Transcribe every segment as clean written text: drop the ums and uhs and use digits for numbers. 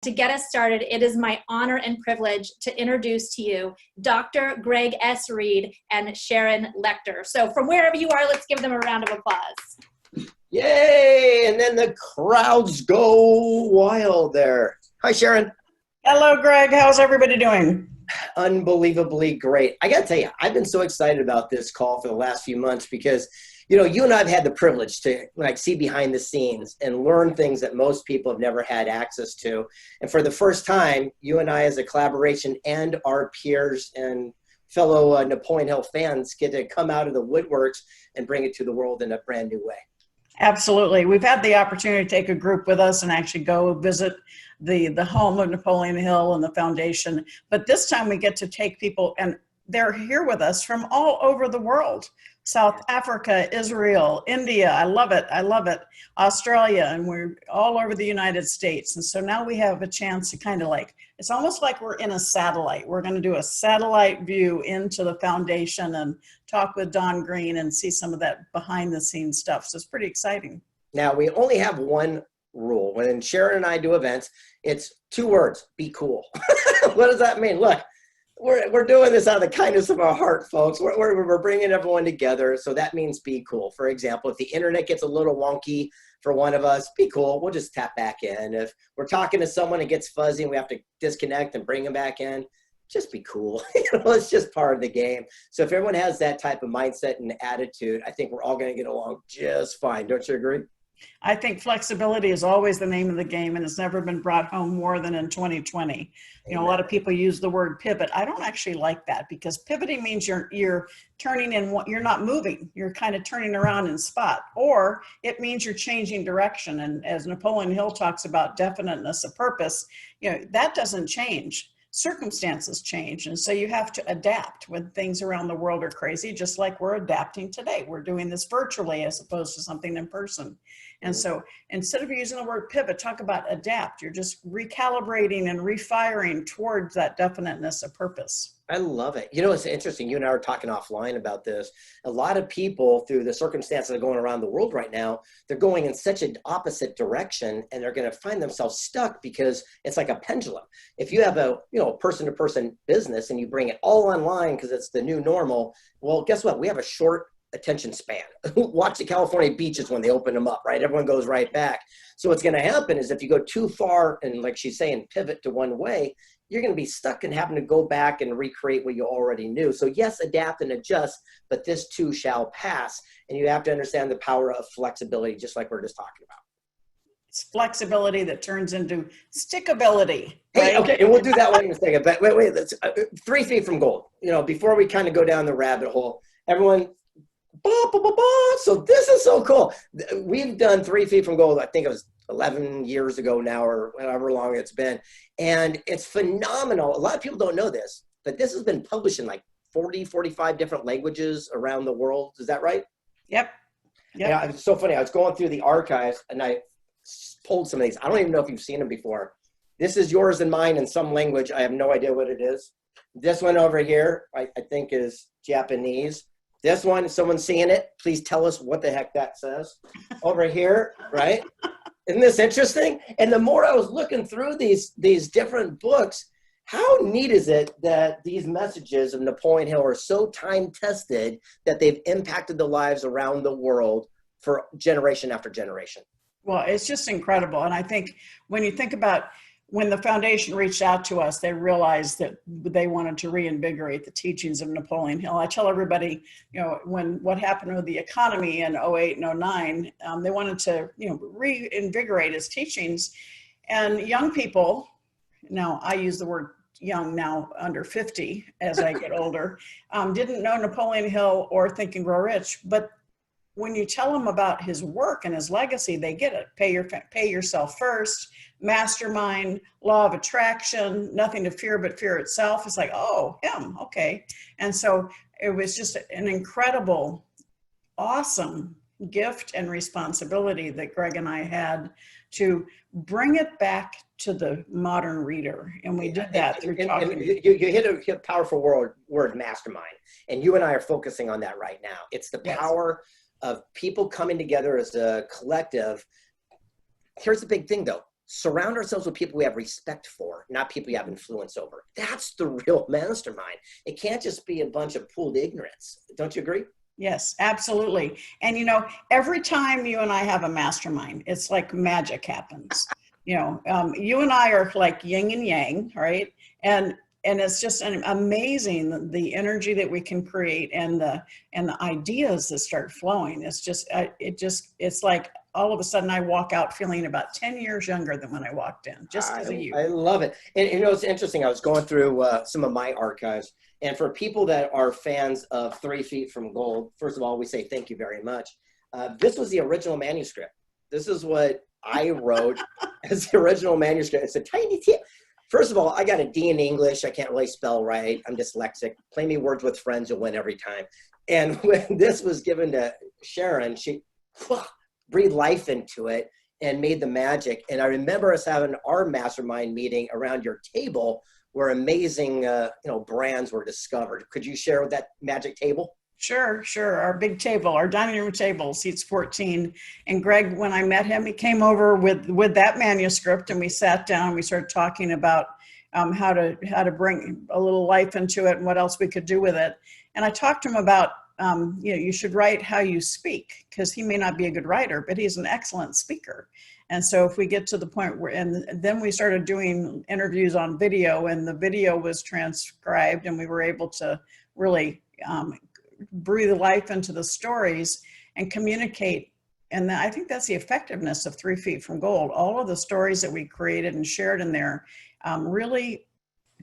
To get us started, it is my honor and privilege to introduce to you Dr. Greg S. Reid and Sharon Lechter. So from wherever you are, let's give them a round of applause. Yay! And then the crowds go wild there. Hi, Sharon. Hello, Greg. How's everybody doing? Unbelievably great. I got to tell you, I've been so excited about this call for the last few months because, you know, you and I have had the privilege to like see behind the scenes and learn things that most people have never had access to. And for the first time, you and I as a collaboration and our peers and fellow Napoleon Hill fans get to come out of the woodworks and bring it to the world in a brand new way. Absolutely. We've had the opportunity to take a group with us and actually go visit the home of Napoleon Hill and the foundation. But this time we get to take people, and they're here with us from all over the world. South Africa, Israel, India, I love it, Australia, and we're all over the United States. And so now we have a chance to kind of like, it's almost like we're in a satellite. We're going to do a satellite view into the foundation and talk with Don Green and see some of that behind the scenes stuff. So it's pretty exciting. Now, we only have one rule. When Sharon and I do events, it's 2 words, be cool. What does that mean? Look, we're doing this out of the kindness of our heart, folks. We're bringing everyone together, so that means be cool. For example, if the internet gets a little wonky for one of us, be cool. We'll just tap back in. If we're talking to someone, it gets fuzzy and we have to disconnect and bring them back in, just be cool. It's just part of the game. So if everyone has that type of mindset and attitude, I think we're all going to get along just fine. Don't you agree? I think flexibility is always the name of the game, and it's never been brought home more than in 2020. You know, a lot of people use the word pivot. I don't actually like that, because pivoting means you're turning in what you're not moving. You're kind of turning around in spot, or it means you're changing direction. And as Napoleon Hill talks about definiteness of purpose, you know, that doesn't change. Circumstances change, and so you have to adapt when things around the world are crazy, just like we're adapting today. We're doing this virtually as opposed to something in person. And so instead of using the word pivot, talk about adapt. You're just recalibrating and refiring towards that definiteness of purpose. I love it. You know, it's interesting. You and I were talking offline about this. A lot of people, through the circumstances that are going around the world right now, they're going in such an opposite direction, and they're going to find themselves stuck because it's like a pendulum. If you have a, you know, person-to-person business and you bring it all online because it's the new normal, well, guess what? We have a short attention span. Watch the California beaches when they open them up, right? Everyone goes right back. So what's going to happen is if you go too far and, like she's saying, pivot to one way, you're going to be stuck in having to go back and recreate what you already knew. So yes, adapt and adjust, but this too shall pass. And you have to understand the power of flexibility, just like we're just talking about. It's flexibility that turns into stickability. Hey, right? okay, and we'll do that one in a second. But wait, that's 3 feet from gold. You know, before we kind of go down the rabbit hole, everyone, so this is so cool. We've done 3 feet from gold. I think it was 11 years ago now, or however long it's been. And it's phenomenal. A lot of people don't know this, but this has been published in like 40, 45 different languages around the world. Is that right? Yep. Yeah, it's so funny. I was going through the archives and I pulled some of these. I don't even know if you've seen them before. This is yours and mine in some language. I have no idea what it is. This one over here, I think is Japanese. This one, if someone's seeing it, please tell us what the heck that says. Over here, right? Isn't this interesting? And the more I was looking through these different books, how neat is it that these messages of Napoleon Hill are so time-tested that they've impacted the lives around the world for generation after generation? Well, it's just incredible. And I think when you think about when the foundation reached out to us, they realized that they wanted to reinvigorate the teachings of Napoleon Hill. I tell everybody, you know, what happened with the economy in 08 and 09, they wanted to, you know, reinvigorate his teachings. And young people, now I use the word young now, under 50 as I get older, didn't know Napoleon Hill or Think and Grow Rich. But when you tell them about his work and his legacy, they get it. Pay yourself first, Mastermind, Law of Attraction, Nothing to Fear but Fear Itself. It's like, oh, him, okay. And so it was just an incredible, awesome gift and responsibility that Greg and I had to bring it back to the modern reader. And we did that through talking. And you hit a powerful word, mastermind. And you and I are focusing on that right now. It's the power of people coming together as a collective. Here's the big thing though. surround ourselves with people we have respect for, not people you have influence over. That's the real mastermind. It can't just be a bunch of pooled ignorance. Don't you agree? Yes, absolutely. And, you know, every time you and I have a mastermind, it's like magic happens. You know, you and I are like yin and yang, right? And it's just amazing the energy that we can create and the ideas that start flowing. It's just it's like all of a sudden I walk out feeling about 10 years younger than when I walked in, just because of you. I love it. And you know, it's interesting. I was going through some of my archives, and for people that are fans of 3 Feet from Gold, first of all, we say thank you very much. This was the original manuscript. This is what I wrote as the original manuscript. It's a tiny tip. First of all, I got a D in English. I can't really spell right. I'm dyslexic. Play me Words with Friends, you'll win every time. And when this was given to Sharon, she breathed life into it and made the magic. And I remember us having our mastermind meeting around your table where amazing brands were discovered. Could you share that magic table? Sure. Our big table, our dining room table, seats 14. And Greg, when I met him, he came over with that manuscript, and we sat down and we started talking about how to bring a little life into it and what else we could do with it. And I talked to him about, you should write how you speak, because he may not be a good writer, but he's an excellent speaker. And so if we get to the point where, and then we started doing interviews on video, and the video was transcribed, and we were able to really breathe life into the stories and communicate. And I think that's the effectiveness of 3 Feet from Gold. All of the stories that we created and shared in there really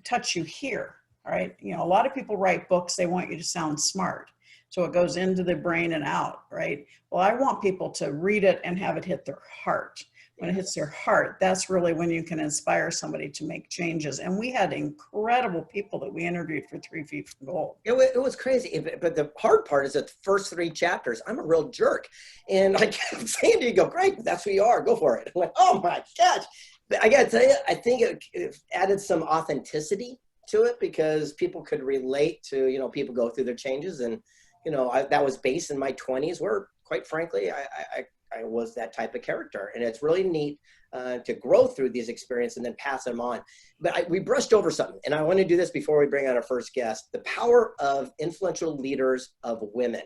touch you here, right? You know, a lot of people write books, they want you to sound smart. So it goes into the brain and out, right? Well, I want people to read it and have it hit their heart. When it hits their heart, that's really when you can inspire somebody to make changes. And we had incredible people that we interviewed for 3 Feet from Gold. It was crazy. But the hard part is that the first 3 chapters, I'm a real jerk. And I kept saying to you, go, great, that's who you are, go for it. I'm like, oh my gosh. But I got to tell you, I think it added some authenticity to it, because people could relate to, you know, people go through their changes. And, you know, that was based in my 20s where, quite frankly, I was that type of character. And it's really neat to grow through these experiences and then pass them on. But we brushed over something, and I want to do this before we bring on our first guest: the power of influential leaders of women.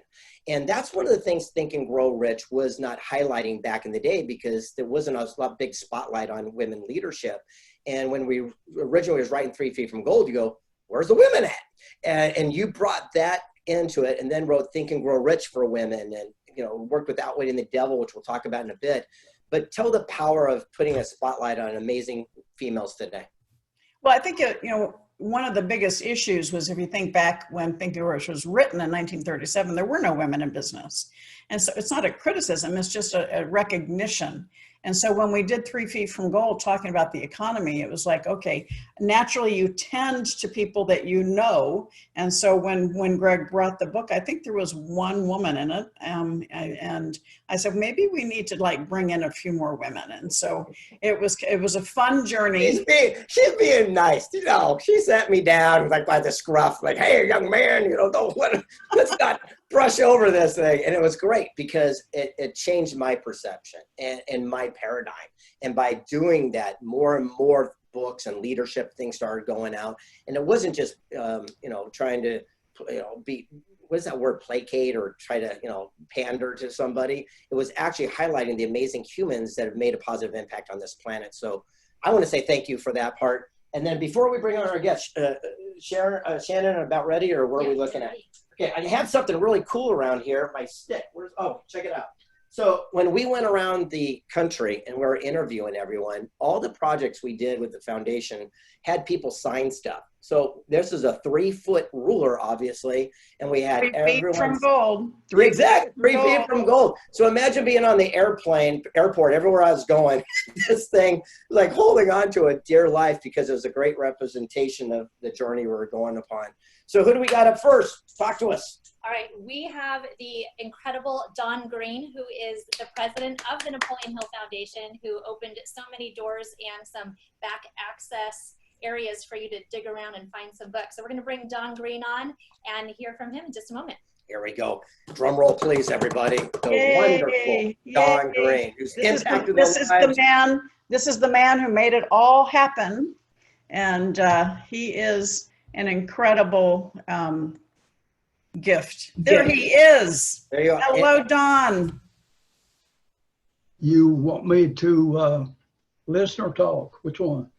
And that's one of the things Think and Grow Rich was not highlighting back in the day, because there wasn't a big spotlight on women leadership. And when we originally was writing 3 Feet from Gold, you go, where's the women at? And you brought that into it, and then wrote Think and Grow Rich for women, and you know, worked with Outwitting the Devil, which we'll talk about in a bit. But tell the power of putting a spotlight on amazing females today. Well, I think, you know, one of the biggest issues was, if you think back when Think and Grow Rich was written in 1937, there were no women in business. And so it's not a criticism, it's just a recognition. And so when we did 3 Feet from Gold, talking about the economy, it was like, okay, naturally you tend to people that you know. And so when Greg brought the book, I think there was one woman in it. And I said, maybe we need to like bring in a few more women. And so it was a fun journey. She's being nice, you know. She sat me down like by the scruff, like, hey, young man, you know, let's not brush over this thing. And it was great, because it changed my perception and my paradigm. And by doing that, more and more books and leadership things started going out. And it wasn't just, trying to, be, what is that word, placate, or try to, pander to somebody. It was actually highlighting the amazing humans that have made a positive impact on this planet. So I want to say thank you for that part. And then before we bring on our guest, Shannon, about ready, or where are we looking at? Okay, I have something really cool around here. My stick. Check it out. So when we went around the country and we were interviewing everyone, all the projects we did with the foundation had people sign stuff. So this is a 3-foot ruler, obviously, and we had 3 feet from gold. 3 feet from gold. So imagine being on the airport, everywhere I was going, this thing, like holding on to it dear life, because it was a great representation of the journey we were going upon. So who do we got up first? Talk to us. All right, we have the incredible Don Green, who is the president of the Napoleon Hill Foundation, who opened so many doors and some back access areas for you to dig around and find some books. So we're going to bring Don Green on and hear from him in just a moment. Here we go. Drum roll, please, everybody. The wonderful Don Green, who's impacted this is the man This is the man who made it all happen. And he is an incredible gift. There he is. There you are. Hello, Don. You want me to listen or talk? Which one?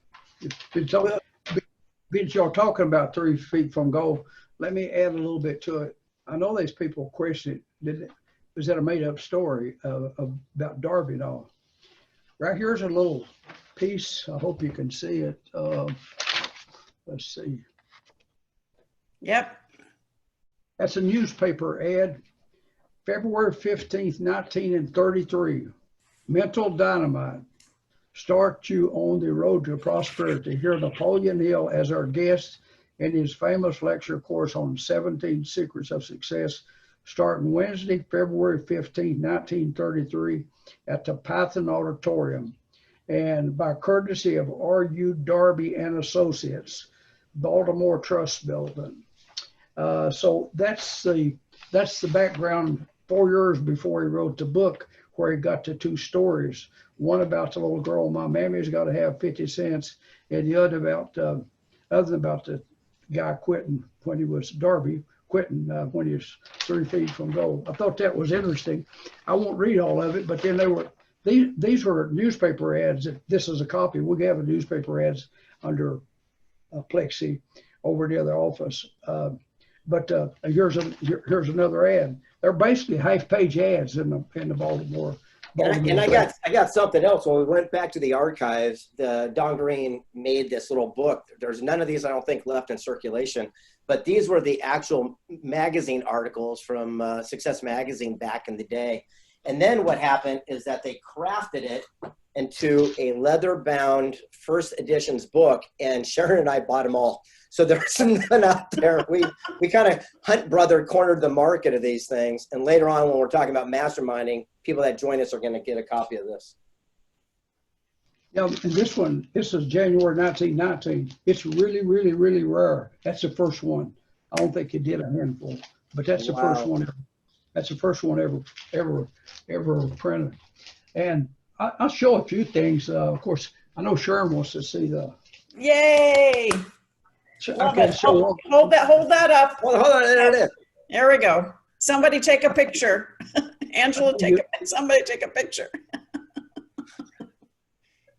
Since y'all talking about 3 feet from goal, let me add a little bit to it. I know these people question it. Was that a made-up story about Darby and all? Right here's a little piece. I hope you can see it. Let's see. Yep. That's a newspaper ad. February 15th, 1933. Mental Dynamite. Start you on the road to prosperity. Hear Napoleon Hill as our guest in his famous lecture course on 17 Secrets of Success, starting Wednesday, February 15, 1933, at the Python Auditorium, and by courtesy of R.U. Darby and Associates, Baltimore Trust Building. So that's the background 4 years before he wrote the book, where he got the 2 stories. One about the little girl, my mammy's got to have 50 cents, and the other about the guy quitting when he was Darby, quitting when he was 3 feet from goal. I thought that was interesting. I won't read all of it, but then these were newspaper ads. This is a copy. We have a newspaper ads under Plexi over near the office. But here's another ad. They're basically half-page ads in the Baltimore. And I got something else. When we went back to the archives, Don Green made this little book. There's none of these, I don't think, left in circulation, but these were the actual magazine articles from Success Magazine back in the day. And then what happened is that they crafted it into a leather-bound first editions book, and Sharon and I bought them all. So there's none out there. We kind of Hunt Brother cornered the market of these things, and later on when we're talking about masterminding, people that join us are going to get a copy of this. Yeah, and this is January 1919. It's really, really, really rare. That's the first one. I don't think it did a handful, but that's the first one ever. That's the first one ever printed. And I'll show a few things. Of course, I know Sharon wants to see the. Yay! I can show. Hold that up. Hold on, there it is. There we go. Somebody take a picture. Angela, somebody take a picture.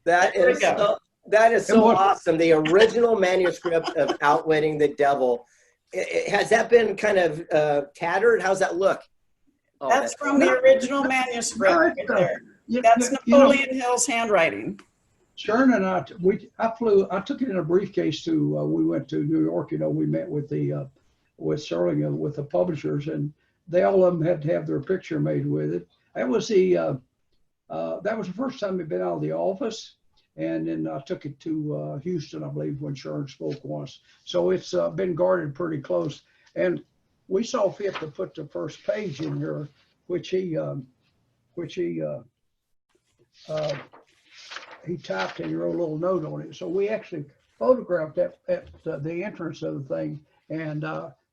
That is so awesome. The original manuscript of Outwitting the Devil. Has that been kind of tattered? How's that look? Oh, that's from the original manuscript right there. That's Napoleon Hill's handwriting. Sharon and I took it in a briefcase to, we went to New York, we met with Sterling, with the publishers, and all of them had to have their picture made with it. That was the first time we'd been out of the office. And then I took it to Houston, I believe, when Sharon spoke once. So it's been guarded pretty close. And we saw fit to put the first page in here, which he typed and he wrote a little note on it. So we actually photographed that at the entrance of the thing, and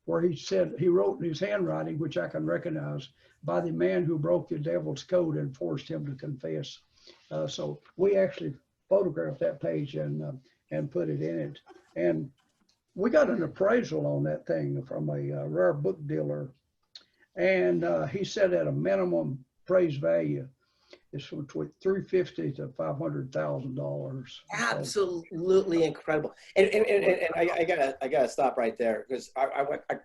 where he said, he wrote in his handwriting, which I can recognize, by the man who broke the devil's code and forced him to confess. So we actually photographed that page and put it in it. And we got an appraisal on that thing from a rare book dealer. And he said at a minimum appraised value, it's between $350,000 to $500,000. Absolutely incredible. And I gotta stop right there, because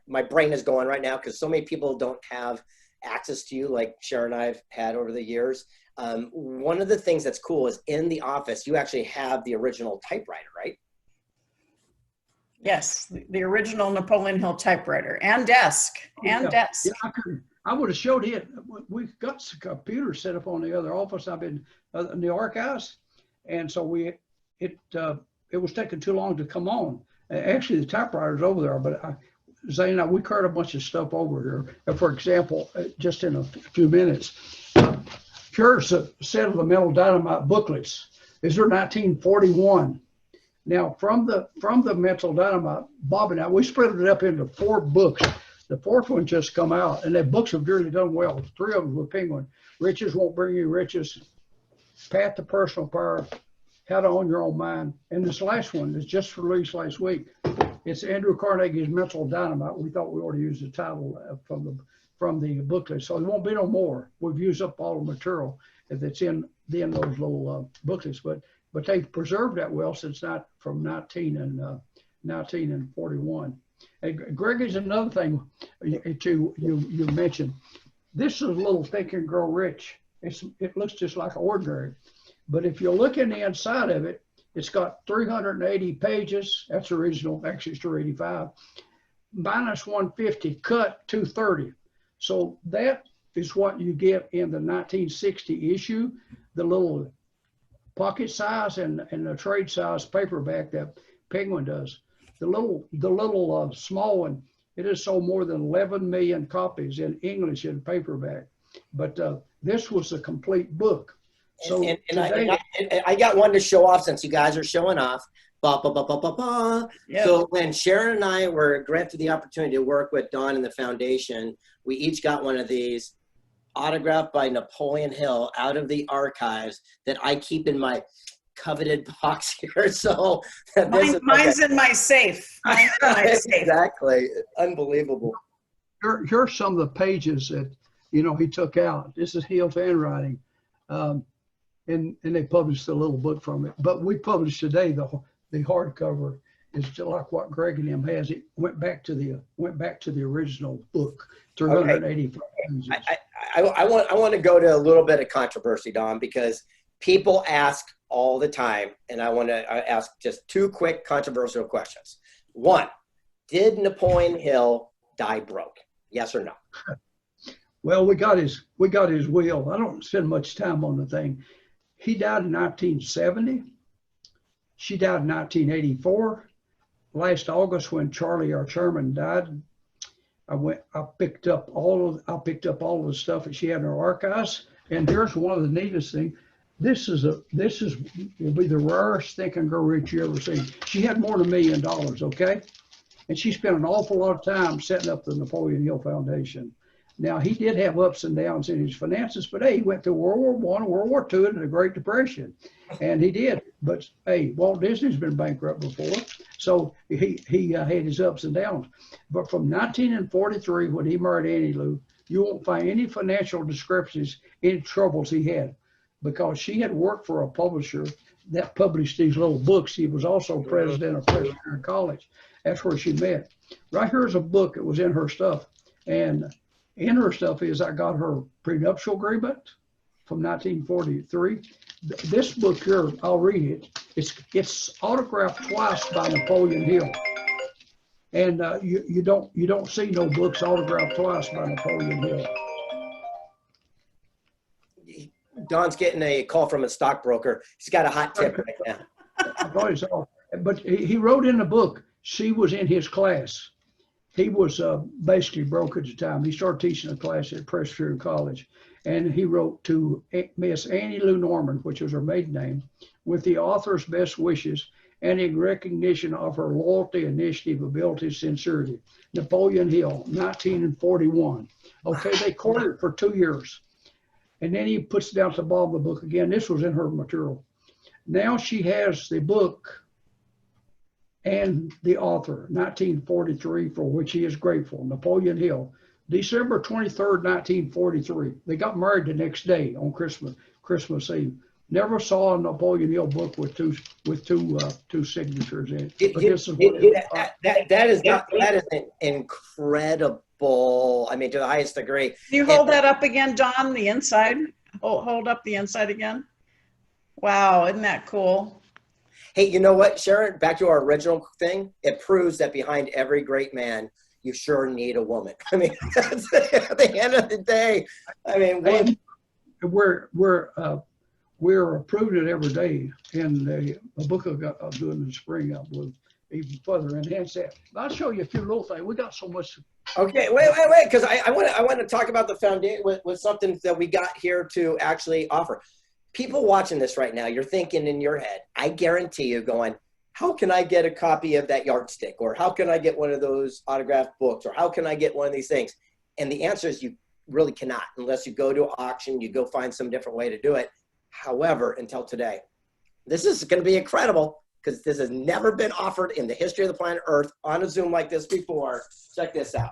my brain is going right now, because so many people don't have access to you like Sharon and I've had over the years. One of the things that's cool is in the office, you actually have the original typewriter, right? Yes, the original Napoleon Hill typewriter and desk. Yeah, I would have showed it. We've got some computers set up on the other office. I've been in the archives, and so it was taking too long to come on. Actually, the typewriter's over there, but Zane and I, we carried a bunch of stuff over here. And for example, just in a few minutes, here's a set of the Mental Dynamite booklets. These are 1941. Now, from the Mental Dynamite, Bob and I, we split it up into 4 books. The 4th one just come out, and the books have really done well. 3 of them were Penguin. Riches Won't Bring You Riches, Path to Personal Power, How to Own Your Own Mind. And this last one is just released last week. It's Andrew Carnegie's Mental Dynamite. We thought we ought to use the title from the booklet. So there won't be no more. We've used up all the material that's in those little booklets, but they preserved that well since from 1941. And Greg, is another thing you mentioned. This is a little Think and Grow Rich. It looks just like ordinary, but if you look in the inside of it, it's got 380 pages. That's original. Actually, it's 385. Minus 150, cut 230. So that is what you get in the 1960 issue, the little pocket size and the trade size paperback that Penguin does. The little small one, it has sold more than 11 million copies in English in paperback. But this was a complete book. So I got one to show off since you guys are showing off. Ba, ba, ba, ba, ba, ba. Yep. So when Sharon and I were granted the opportunity to work with Don and the foundation, we each got one of these autographed by Napoleon Hill out of the archives that I keep in my coveted box here. So mine's in my safe. Mine's in my safe. Exactly. Unbelievable. Here's some of the pages that he took out. This is Hill's handwriting. And they published a little book from it. But we published today the hardcover is just like what Greg and him has. It went back to the original book, 385 pages. I want to go to a little bit of controversy, Don, because people ask all the time, and I want to ask just two quick controversial questions. One, did Napoleon Hill die broke? Yes or no? Well, we got his will. I don't spend much time on the thing. He died in 1970. She died in 1984. Last August, when Charlie, our chairman, died, I picked up all of the stuff that she had in her archives. And here's one of the neatest things. This will be the rarest Think and Grow Rich you ever seen. She had more than $1 million, okay? And she spent an awful lot of time setting up the Napoleon Hill Foundation. Now, he did have ups and downs in his finances, but hey, he went through World War I, World War II, and the Great Depression. And he did. But hey, Walt Disney's been bankrupt before, so he had his ups and downs. But from 1943, when he married Annie Lou, you won't find any financial discrepancies, any troubles he had, because she had worked for a publisher that published these little books. He was also president of Presbyterian College. That's where she met. Right here is a book that was in her stuff. And in her stuff is I got her prenuptial agreement from 1943. This book here, I'll read it. It's autographed twice by Napoleon Hill, and you don't see no books autographed twice by Napoleon Hill. Don's getting a call from a stockbroker. He's got a hot tip right now. But he wrote in the book, she was in his class. He was basically broke at the time. He started teaching a class at Presbyterian College, and he wrote to Miss Annie Lou Norman, which was her maiden name, with the author's best wishes and in recognition of her loyalty, initiative, ability, sincerity. Napoleon Hill, 1941. Okay, they courted for 2 years. And then he puts it down at the bottom of the book again. This was in her material. Now she has the book and the author, 1943, for which he is grateful, Napoleon Hill, December 23rd, 1943. They got married the next day on Christmas Eve. Never saw a Napoleon Hill book with two signatures in it. That is an incredible. I mean, to the highest degree. Can you hold that up again, Don? The inside. Hold up the inside again. Wow, isn't that cool? Hey, you know what, Sharon? Back to our original thing. It proves that behind every great man, you sure need a woman. I mean, that's at the end of the day. I mean, we're approving it every day. In the book I'm doing in the spring, I will even further enhance that. I'll show you a few little things. We got so much. Okay, wait, because I want to talk about the foundation with something that we got here to actually offer. People watching this right now, you're thinking in your head, I guarantee you going, how can I get a copy of that yardstick? Or how can I get one of those autographed books? Or how can I get one of these things? And the answer is you really cannot, unless you go to an auction, you go find some different way to do it. However, until today, This is going to be incredible because this has never been offered in the history of the planet Earth on a Zoom like this before. Check this out.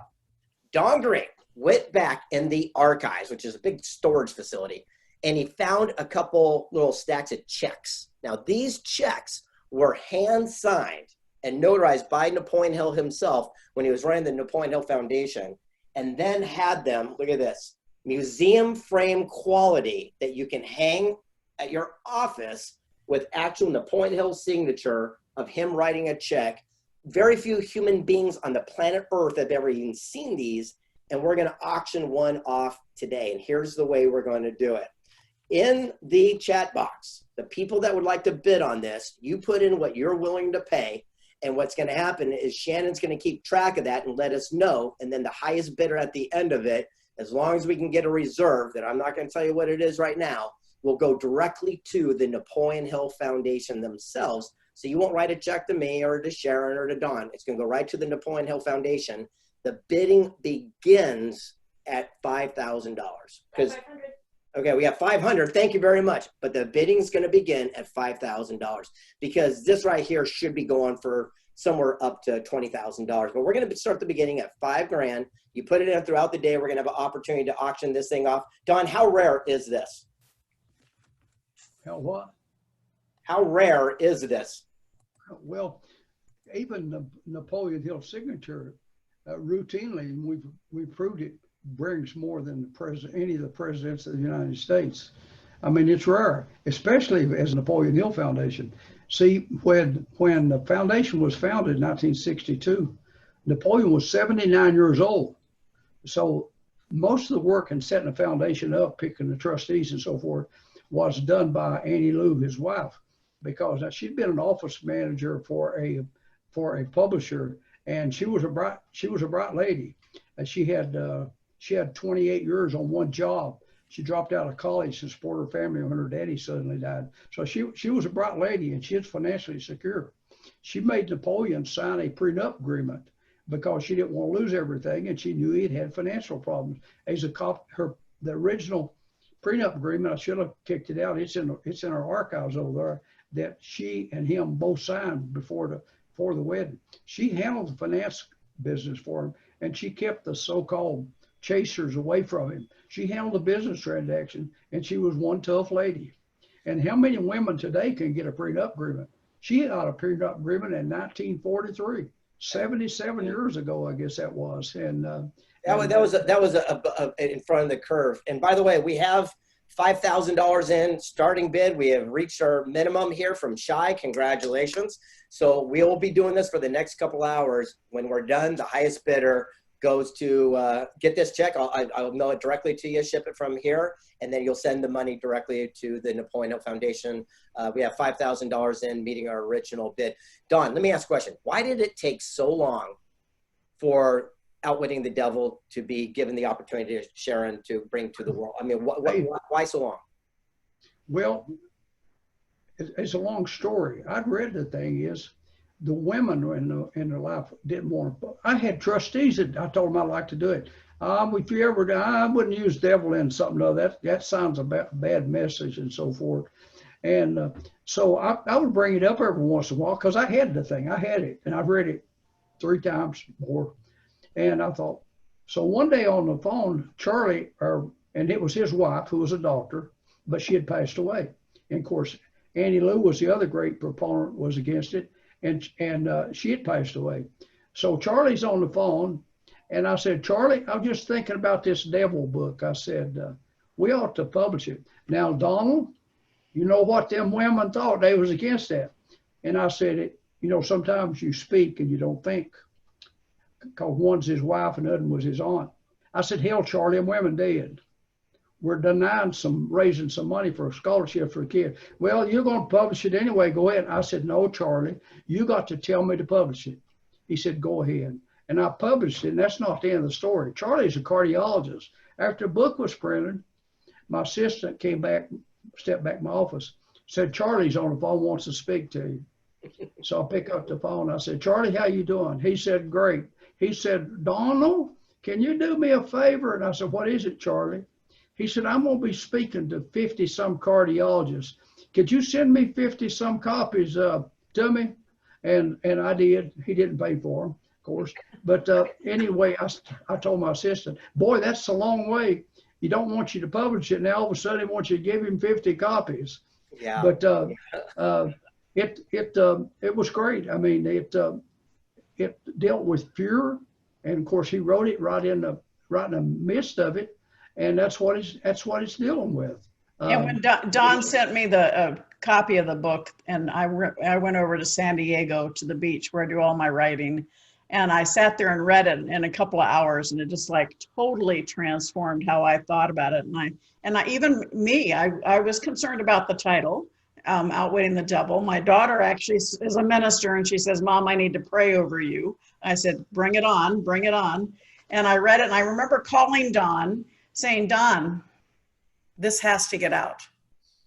Don Green went back in the archives, which is a big storage facility, and he found a couple little stacks of checks. Now, these checks were hand-signed and notarized by Napoleon Hill himself when he was running the Napoleon Hill Foundation, and then had them, look at this, museum frame quality that you can hang at your office with actual Napoleon Hill signature of him writing a check. Very few human beings on the planet Earth have ever even seen these, and we're going to auction one off today. And here's the way we're going to do it. In the chat box, the people that would like to bid on this, you put in what you're willing to pay, and what's going to happen is Shannon's going to keep track of that and let us know, and then the highest bidder at the end of it, as long as we can get a reserve that I'm not going to tell you what it is right now, will go directly to the Napoleon Hill Foundation themselves. So you won't write a check to me or to Sharon or to Don. It's going to go right to the Napoleon Hill Foundation. The bidding begins at $5,000. Because okay, we have 500. Thank you very much. But the bidding is going to begin at $5,000 because this right here should be going for somewhere up to $20,000. But we're going to start the beginning at $5,000. You put it in throughout the day. We're going to have an opportunity to auction this thing off. Don, how rare is this? How what? How rare is this? Well, even the Napoleon Hill signature, routinely, and we've proved it, brings more than the president, any of the presidents of the United States. I mean, it's rare, especially as Napoleon Hill Foundation. See, when the foundation was founded in 1962, Napoleon was 79 years old. So most of the work in setting the foundation up, picking the trustees and so forth, was done by Annie Lou, his wife, because she'd been an office manager for a publisher, and she was a bright lady, and she had 28 years on one job. She dropped out of college to support her family when her daddy suddenly died. So she was a bright lady, and she was financially secure. She made Napoleon sign a prenup agreement because she didn't want to lose everything, and she knew he'd had financial problems. The original prenup agreement, I should have kicked it out. It's in our archives over there, that she and him both signed before the wedding. She handled the finance business for him, and she kept the so-called chasers away from him. She handled the business transaction, and she was one tough lady. And how many women today can get a prenup agreement? She got a prenup agreement in 1943, 77 years ago, I guess that was. And that was in front of the curve. And by the way, we have $5,000 in starting bid. We have reached our minimum here from Shy. Congratulations. So we will be doing this for the next couple hours. When we're done, the highest bidder goes to get this check. I'll mail it directly to you, ship it from here, and then you'll send the money directly to the Napoleon Hill Foundation. We have $5,000 in, meeting our original bid. Don, let me ask a question. Why did it take so long for Outwitting the Devil to be given the opportunity to Sharon to bring to the world? I mean, why so long? Well, it's a long story. I'd read the thing is, the women in their life didn't want to. I had trustees that I told them I'd like to do it. If you ever, I wouldn't use devil in something. No, that sounds a bad message and so forth. And so I would bring it up every once in a while because I had the thing. I had it, and I've read it 3 times more. And I thought, so one day on the phone, Charlie, and it was his wife who was a doctor, but she had passed away. And of course, Annie Lou was the other great proponent, was against it. And she had passed away. So Charlie's on the phone, and I said, Charlie, I'm just thinking about this devil book. I said, we ought to publish it. Now, Donald, you know what them women thought? They was against that. And I said, sometimes you speak and you don't think, because one's his wife and the other was his aunt. I said, hell, Charlie, them women dead. We're denying raising some money for a scholarship for a kid. Well, you're going to publish it anyway. Go ahead. I said, no, Charlie, you got to tell me to publish it. He said, go ahead. And I published it, and that's not the end of the story. Charlie's a cardiologist. After the book was printed, my assistant came back, stepped back in my office, said, Charlie's on the phone, wants to speak to you. So I pick up the phone. I said, Charlie, how you doing? He said, great. He said, Donald, can you do me a favor? And I said, what is it, Charlie? He said, I'm going to be speaking to 50-some cardiologists. could you send me 50 some copies to me? And I did. He didn't pay for them, of course. But anyway, I told my assistant, boy, that's a long way. You don't want you to publish it. Now all of a sudden, he wants you to give him 50 copies. Yeah. But it was great. I mean, it dealt with fear, and of course, he wrote it right in the midst of it, and that's what it's dealing with. And when Don sent me the copy of the book, and I went over to San Diego to the beach where I do all my writing, and I sat there and read it in a couple of hours, and it just like totally transformed how I thought about it. And I was concerned about the title, Outwitting the Devil. My daughter actually is a minister, and she says, "Mom, I need to pray over you." I said, "Bring it on, bring it on." And I read it, and I remember calling Don, saying, "Don, this has to get out.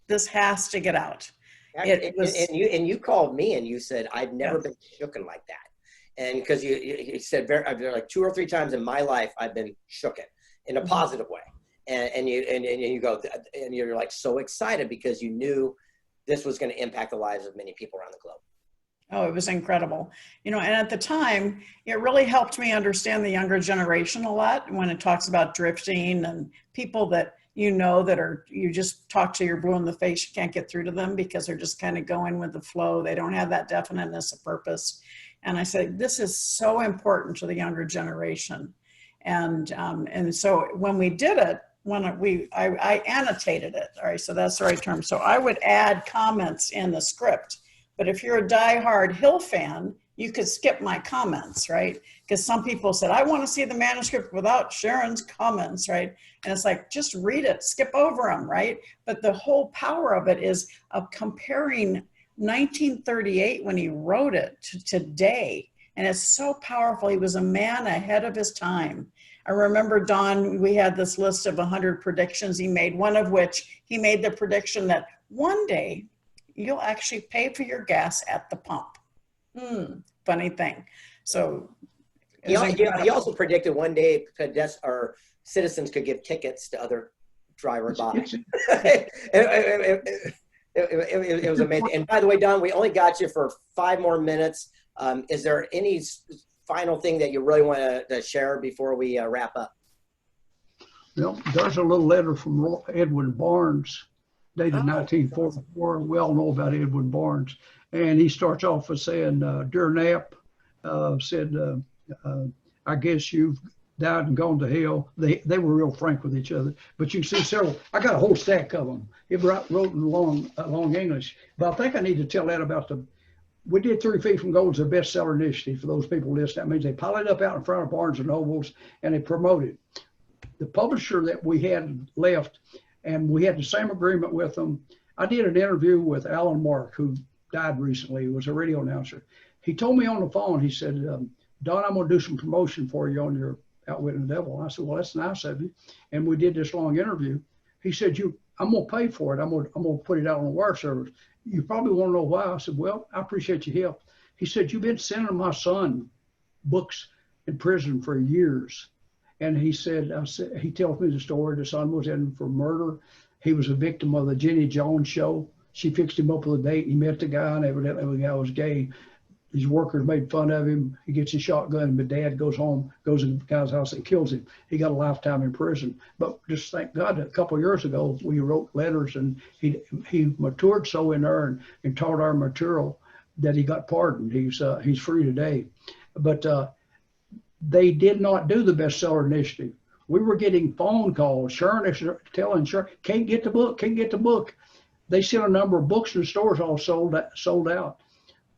This has to get out." And you called me and you said, "I've never been shooken like that." And because you said like 2 or 3 times in my life, I've been shooken in a positive way. And you go, and you're like so excited because you knew this was going to impact the lives of many people around the globe. Oh, it was incredible. And at the time, it really helped me understand the younger generation a lot when it talks about drifting and people that you just talk to, you're blue in the face, you can't get through to them because they're just kind of going with the flow. They don't have that definiteness of purpose. And I said, this is so important to the younger generation. And so when we did it, I annotated it. All right, so that's the right term. So I would add comments in the script. But if you're a diehard Hill fan, you could skip my comments, right? Because some people said, I want to see the manuscript without Sharon's comments, right? And it's like, just read it, skip over them, right? But the whole power of it is of comparing 1938 when he wrote it to today. And it's so powerful. He was a man ahead of his time. I remember, Don, we had this list of 100 predictions he made, one of which he made the prediction that one day you'll actually pay for your gas at the pump. Funny thing. So he also predicted one day citizens could give tickets to other driver bodies. It was amazing. And by the way, Don, we only got you for 5 more minutes. Is there any final thing that you really want to share before we wrap up? Well, there's a little letter from Edwin Barnes, dated 1944. We all know about Edwin Barnes. And he starts off with saying, "Dear Nap, said, I guess you've died and gone to hell." They were real frank with each other. But you can see several. I got a whole stack of them. He wrote in long English. But I think I need to tell that about we did 3 Feet from Gold as a bestseller initiative for those people listening. That means they pile it up out in front of Barnes and Nobles and they promote it. The publisher that we had left, and we had the same agreement with them. I did an interview with Alan Mark, who died recently. He was a radio announcer. He told me on the phone, he said, "Don, I'm going to do some promotion for you on your Outwitting the Devil." I said, "Well, that's nice of you." And we did this long interview. He said, "I'm going to pay for it. I'm going to put it out on the wire service. You probably want to know why." I said, "Well, I appreciate your help." He said, "You've been sending my son books in prison for years." And he said, he tells me the story. The son was in for murder. He was a victim of the Jenny Jones show. She fixed him up with a date. He met the guy, and evidently the guy was gay. These workers made fun of him. He gets his shotgun, and the dad goes home, goes in the guy's house and kills him. He got a lifetime in prison. But just thank God, a couple of years ago, we wrote letters, and he matured so in there and taught our material that he got pardoned. He's free today. But they did not do the bestseller initiative. We were getting phone calls. Sharon is telling Sharon, can't get the book. They sent a number of books in the stores all sold out.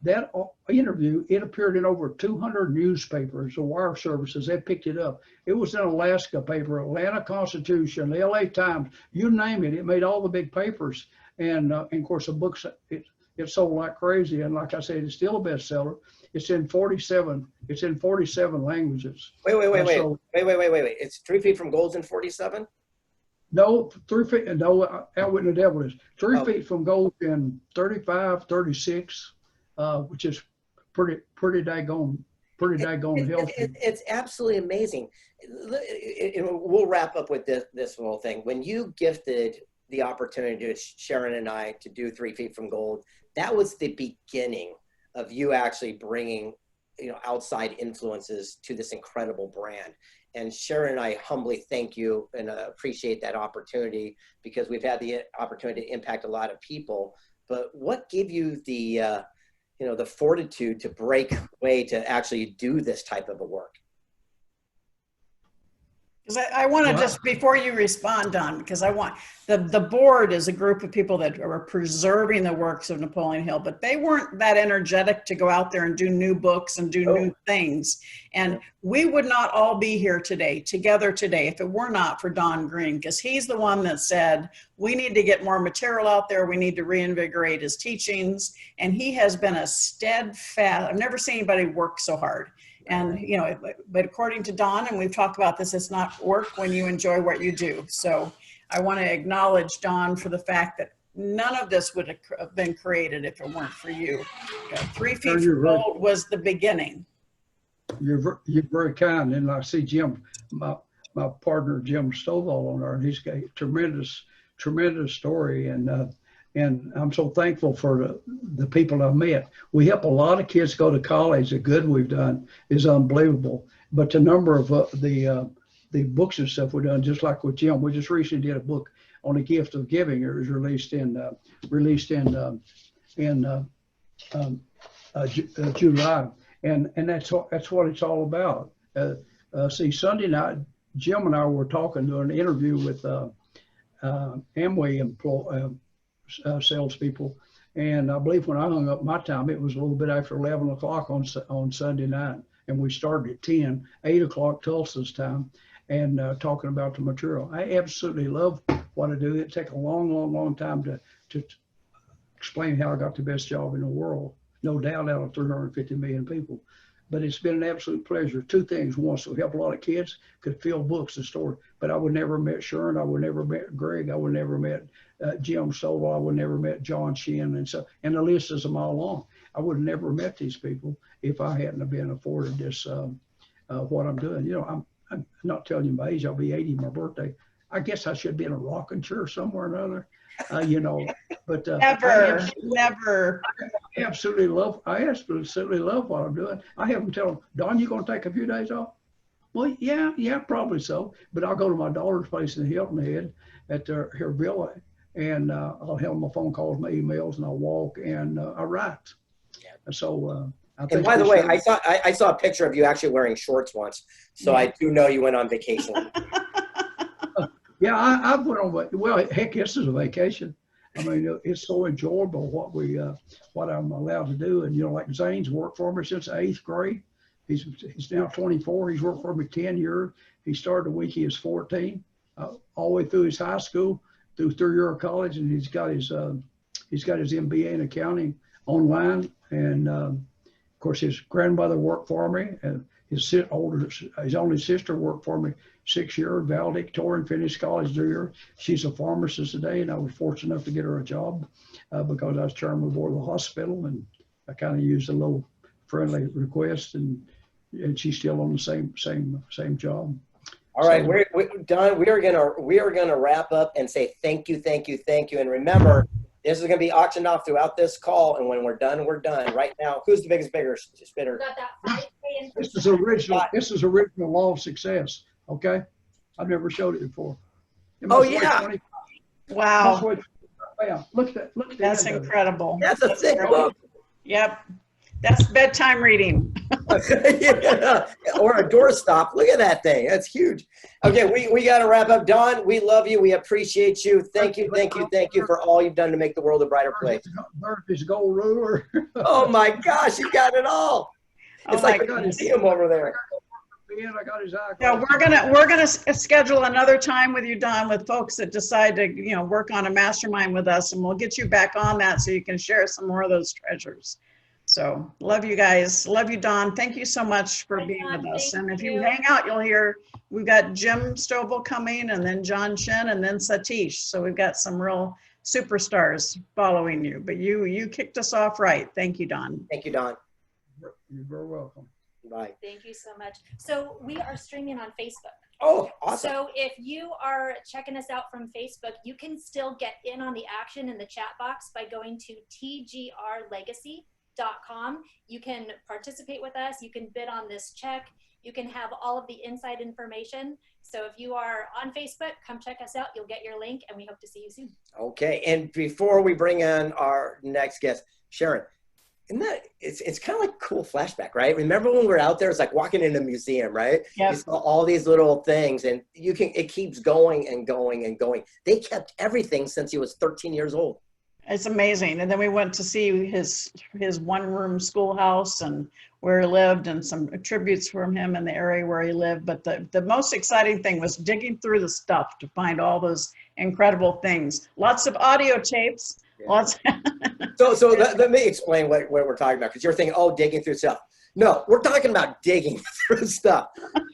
That interview, it appeared in over 200 newspapers, the wire services. They picked it up. It was in Alaska paper, Atlanta Constitution, the LA Times, you name it. It made all the big papers. And of course, the books, it sold like crazy. And like I said, it's still a bestseller. It's in 47 languages. Wait. It's 3 Feet from Gold's in 47? No, 3 feet, no, Outwitting the Devil is 3 feet from gold in 35, 36, which is pretty daggone healthy. It's absolutely amazing. We'll wrap up with this little thing. When you gifted the opportunity to Sharon and I to do 3 Feet from Gold, that was the beginning of you actually bringing, you know, outside influences to this incredible brand. And Sharon and I humbly thank you and appreciate that opportunity, because we've had the opportunity to impact a lot of people. But what gave you the, you know, the fortitude to break away to actually do this type of a work? Because I want to just, before you respond, Don, because I want, the board is a group of people that are preserving the works of Napoleon Hill, but they weren't that energetic to go out there and do new books and do new things. And we would not all be here today, together today, if it were not for Don Green, because he's the one that said, we need to get more material out there. We need to reinvigorate his teachings. And he has been a steadfast, I've never seen anybody work so hard. And, you know, but according to Don, and we've talked about this, it's not work when you enjoy what you do. So I want to acknowledge Don for the fact that none of this would have been created if it weren't for you. 3 Feet from Gold was the beginning. You're very kind. And I see Jim, my partner, Jim Stovall on there, and he's got a tremendous story. And I'm so thankful for the people I've met. We help a lot of kids go to college. The good we've done is unbelievable. But the number of the books and stuff we've done, just like with Jim, we just recently did a book on the gift of giving. It was released in July, and that's what it's all about. See, Sunday night, Jim and I were talking, doing an interview with Amway salespeople, and I believe when I hung up my time, it was a little bit after 11 o'clock on Sunday night, and we started at 10, 8 o'clock Tulsa's time, and talking about the material. I absolutely love what I do. It takes a long time to explain how I got the best job in the world, no doubt, out of 350 million people. But it's been an absolute pleasure. 2 things. One, so help a lot of kids, could fill books and store. But I would never met Sharon. I would never met Greg. I would never met Jim Stovall. I would never met John Shin. And the list is a mile long. I would have never met these people if I hadn't have been afforded this, what I'm doing. You know, I'm not telling you my age. I'll be 80 my birthday. I guess I should be in a rocking chair somewhere or another. You know, but Never. I absolutely love what I'm doing. I have them tell them, Don, you going to take a few days off? Well, yeah, probably so. But I'll go to my daughter's place in Hilton Head at her villa, and I'll have my phone calls, my emails, and I'll walk and I write. And so, and by the way, I saw a picture of you actually wearing shorts once, so I do know you went on vacation. Yeah, I went on. Well, heck, this is a vacation. I mean, it's so enjoyable what I'm allowed to do. And you know, like Zane's worked for me since 8th grade. He's now 24. He's worked for me 10 years. He started the week he was 14, all the way through his high school, through 3-year college, and he's got his MBA in accounting online. And of course, his grandmother worked for me, and his only sister worked for me 6 years, valedictorian, finished college 3 years. She's a pharmacist today, and I was fortunate enough to get her a job because I was chairman of the board of the hospital, and I kind of used a little friendly request, and she's still on the same job. All right, Don, we are gonna wrap up and say thank you, and remember, this is going to be auctioned off throughout this call, and when we're done, we're done. Right now, who's the biggest bidder? Got that This is original Law of Success. Okay, I've never showed it before. Oh yeah! Wow! Look at that! That's incredible. That's a thick book. Yep, that's bedtime reading. Yeah. Or a doorstop. Look at that thing. That's huge. Okay, we got to wrap up. Don, we love you. We appreciate you. Thank you for all you've done to make the world a brighter place. His gold ruler. Oh my gosh, you got it all. It's like a museum over there. I got his eye. Yeah, we're gonna schedule another time with you, Don, with folks that decide to work on a mastermind with us, and we'll get you back on that so you can share some more of those treasures. So love you guys. Love you, Don. Thank you so much for being with us. And if you hang out, you'll hear we've got Jim Stovall coming, and then John Shin, and then Satish. So we've got some real superstars following you. But you kicked us off right. Thank you, Don. Thank you, Don. You're very welcome. Right. Thank you so much. So we are streaming on Facebook. Oh, awesome. So if you are checking us out from Facebook, you can still get in on the action in the chat box by going to tgrlegacy.com. You can participate with us. You can bid on this check. You can have all of the inside information. So if you are on Facebook, come check us out. You'll get your link, and we hope to see you soon. Okay. And before we bring on our next guest, Sharon, isn't that, it's kind of like a cool flashback, right? Remember when we were out there, it's like walking in a museum, right? Yep. You saw all these little things, and it keeps going and going and going. They kept everything since he was 13 years old. It's amazing. And then we went to see his one-room schoolhouse and where he lived, and some tributes from him in the area where he lived. But the most exciting thing was digging through the stuff to find all those incredible things. Lots of audio tapes. Yeah. Lots. So let me explain what we're talking about, because you're thinking, oh, digging through stuff. No, we're talking about digging through stuff.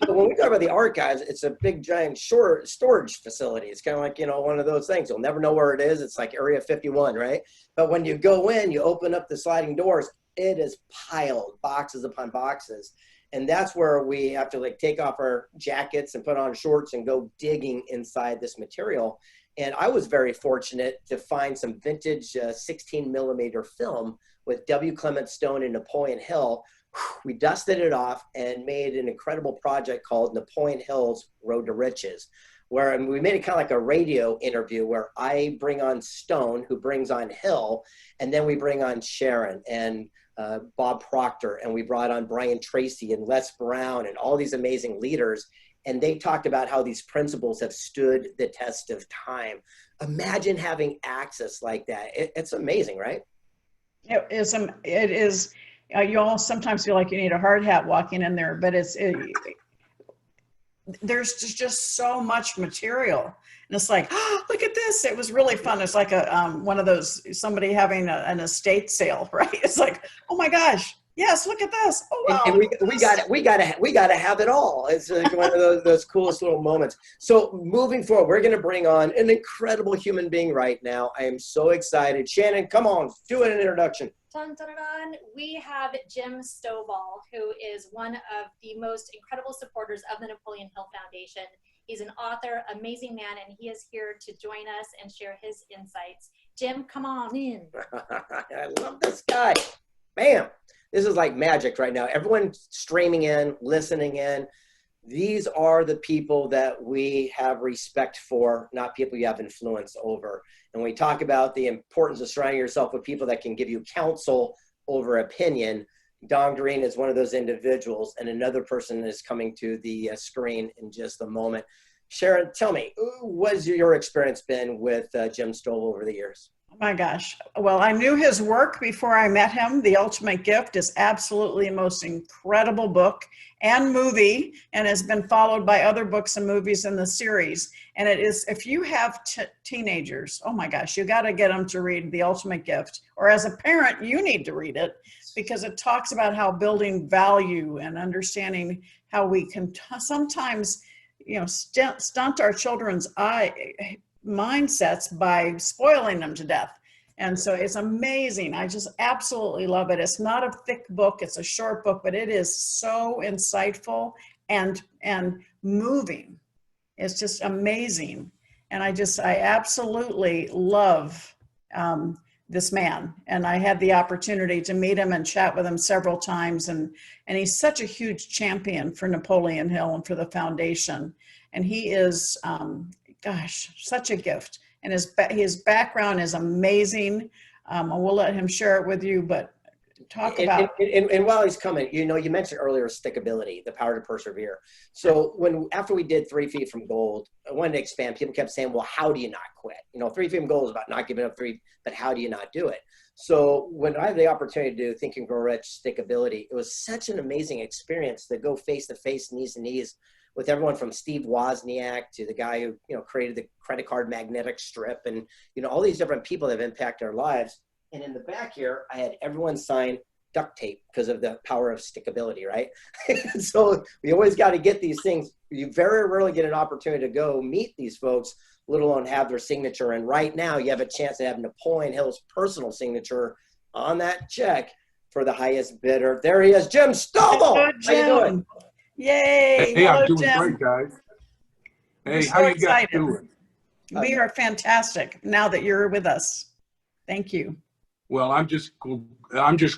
So when we talk about the archives, it's a big, giant storage facility. It's kind of like, one of those things. You'll never know where it is. It's like Area 51, right? But when you go in, you open up the sliding doors, it is piled, boxes upon boxes. And that's where we have to take off our jackets and put on shorts and go digging inside this material. And I was very fortunate to find some vintage 16 millimeter film with W. Clement Stone and Napoleon Hill. We dusted it off and made an incredible project called Napoleon Hill's Road to Riches, where we made it kind of like a radio interview where I bring on Stone, who brings on Hill, and then we bring on Sharon and Bob Proctor, and we brought on Brian Tracy and Les Brown and all these amazing leaders. And they talked about how these principles have stood the test of time. Imagine having access like that. It's amazing, right? It is. You all sometimes feel like you need a hard hat walking in there, but there's just so much material. And it's like, oh, look at this. It was really fun. It's like one of those, somebody having an estate sale, right? It's like, oh my gosh. Yes, look at this. Oh, wow. And we got to have it all. It's like one of those coolest little moments. So moving forward, we're going to bring on an incredible human being right now. I am so excited. Shannon, come on, do an introduction. Dun, dun, dun, dun. We have Jim Stovall, who is one of the most incredible supporters of the Napoleon Hill Foundation. He's an author, amazing man, and he is here to join us and share his insights. Jim, come on in. I love this guy. Bam. This is like magic right now. Everyone streaming in, listening in. These are the people that we have respect for, not people you have influence over. And when we talk about the importance of surrounding yourself with people that can give you counsel over opinion, Don Green is one of those individuals, and another person is coming to the screen in just a moment. Sharon, tell me, what's your experience been with Jim Stovall over the years? Oh my gosh. Well, I knew his work before I met him. The Ultimate Gift is absolutely the most incredible book and movie, and has been followed by other books and movies in the series. And it is, if you have teenagers, oh my gosh, you got to get them to read The Ultimate Gift. Or as a parent, you need to read it, because it talks about how building value and understanding how we can sometimes, stunt our children's mindsets by spoiling them to death. And so it's amazing. I just absolutely love it. It's not a thick book, it's a short book, but it is so insightful and moving. It's just amazing. And I absolutely love this man. And I had the opportunity to meet him and chat with him several times. And he's such a huge champion for Napoleon Hill and for the foundation. And he is, gosh, such a gift. And his background is amazing. We'll let him share it with you, but talk about. And while he's coming, you mentioned earlier stickability, the power to persevere. So after we did 3 Feet from Gold, I wanted to expand. People kept saying, well, how do you not quit? 3 Feet from Gold is about not giving up but how do you not do it? So when I had the opportunity to do Think and Grow Rich, stickability, it was such an amazing experience to go face to face, knees to knees, with everyone from Steve Wozniak to the guy who, created the credit card magnetic strip, and, all these different people that have impacted our lives. And in the back here, I had everyone sign duct tape because of the power of stickability, right? So we always got to get these things. You very rarely get an opportunity to go meet these folks, let alone have their signature. And right now you have a chance to have Napoleon Hill's personal signature on that check for the highest bidder. There he is, Jim Stovall. Good, How you Jim. doing? Yay. Hey, Hello, I'm doing Jim. great, guys. We're Hey, so how you guys excited. doing? We are fantastic now that you're with us. Thank you. Well, I'm just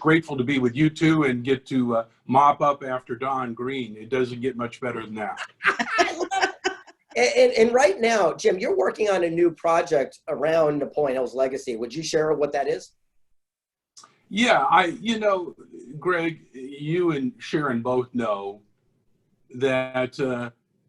grateful to be with you two and get to mop up after Don Green. It doesn't get much better than that. And right now, Jim, you're working on a new project around Napoleon Hill's legacy. Would you share what that is? Yeah, Greg, you and Sharon both know that,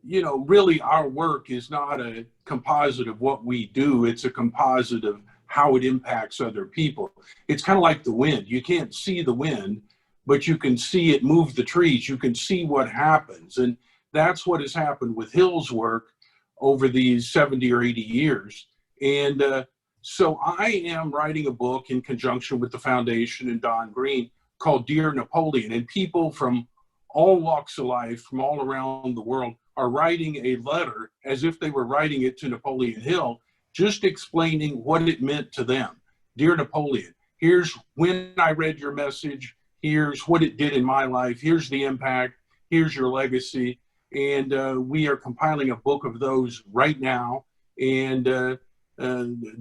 really our work is not a composite of what we do. It's a composite of how it impacts other people. It's kind of like the wind. You can't see the wind, but you can see it move the trees. You can see what happens. And that's what has happened with Hill's work over these 70 or 80 years. And so I am writing a book in conjunction with the foundation and Don Green called Dear Napoleon. And people from all walks of life, from all around the world, are writing a letter as if they were writing it to Napoleon Hill, just explaining what it meant to them. Dear Napoleon, here's when I read your message. Here's what it did in my life. Here's the impact. Here's your legacy. And we are compiling a book of those right now. And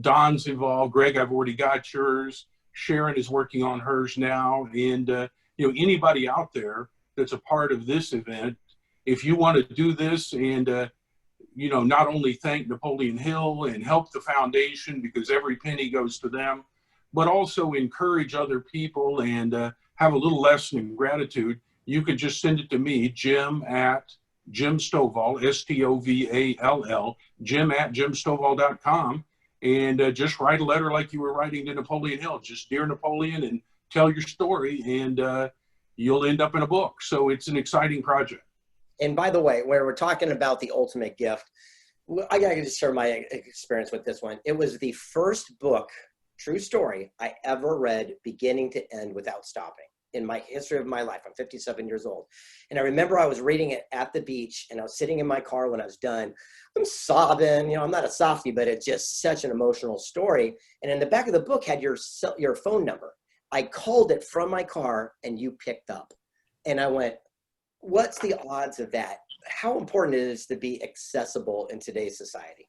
Don's involved. Greg, I've already got yours. Sharon is working on hers now. And anybody out there that's a part of this event, if you want to do this and not only thank Napoleon Hill and help the foundation because every penny goes to them, but also encourage other people and have a little lesson in gratitude, you could just send it to me, Jim Stovall, Stovall, Jim@jimstovall.com, and just write a letter like you were writing to Napoleon Hill. Just Dear Napoleon, and tell your story, and you'll end up in a book. So it's an exciting project. And by the way, when we're talking about the ultimate gift, I gotta just share my experience with this one. It was the first book, true story, I ever read beginning to end without stopping in my history of my life. I'm 57 years old. And I remember I was reading it at the beach and I was sitting in my car when I was done. I'm sobbing, I'm not a softie, but it's just such an emotional story. And in the back of the book had your phone number. I called it from my car and you picked up. And I went, what's the odds of that? How important it is to be accessible in today's society?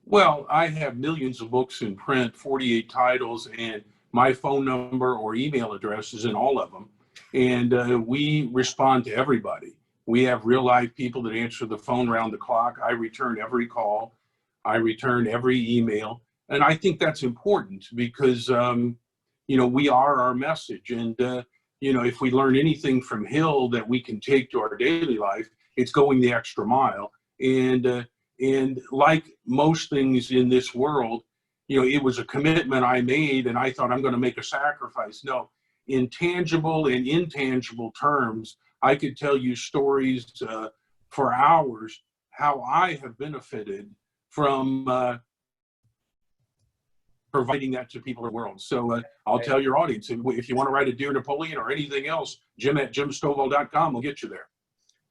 Well, I have millions of books in print, 48 titles, and my phone number or email address is in all of them. And we respond to everybody. We have real life people that answer the phone around the clock. I return every call. I return every email. And I think that's important because, we are our message. And, if we learn anything from Hill that we can take to our daily life, it's going the extra mile. And like most things in this world, it was a commitment I made and I thought I'm going to make a sacrifice. No, in tangible and intangible terms, I could tell you stories for hours, how I have benefited from providing that to people in the world. So I'll tell your audience, if you want to write a Dear Napoleon or anything else, Jim@jimstovall.com will get you there.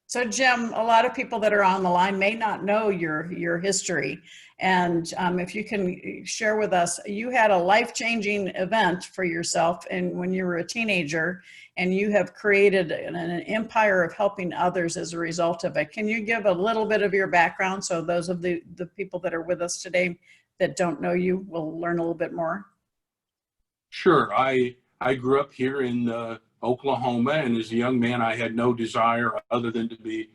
So Jim, a lot of people that are on the line may not know your history. And if you can share with us, you had a life-changing event for yourself and when you were a teenager, and you have created an empire of helping others as a result of it. Can you give a little bit of your background so those of the people that are with us today that don't know you will learn a little bit more? Sure. I grew up here in Oklahoma, and as a young man, I had no desire other than to be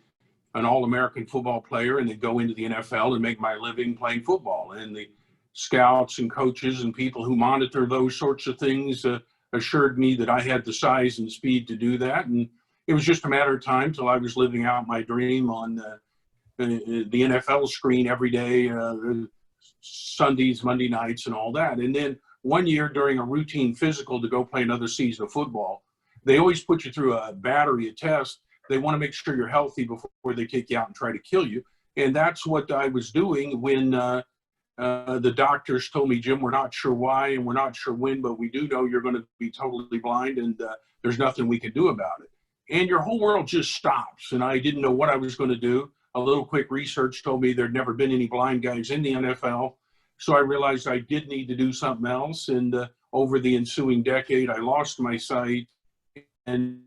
an All-American football player and then go into the NFL and make my living playing football. And the scouts and coaches and people who monitor those sorts of things assured me that I had the size and speed to do that. And it was just a matter of time till I was living out my dream on the NFL screen every day, Sundays, Monday nights, and all that. And then one year during a routine physical to go play another season of football, they always put you through a battery of tests. They want to make sure you're healthy before they take you out and try to kill you. And that's what I was doing when the doctors told me, Jim, we're not sure why and we're not sure when, but we do know you're going to be totally blind and there's nothing we can do about it. And your whole world just stops. And I didn't know what I was going to do. A little quick research told me there'd never been any blind guys in the NFL. So I realized I did need to do something else. And over the ensuing decade, I lost my sight, and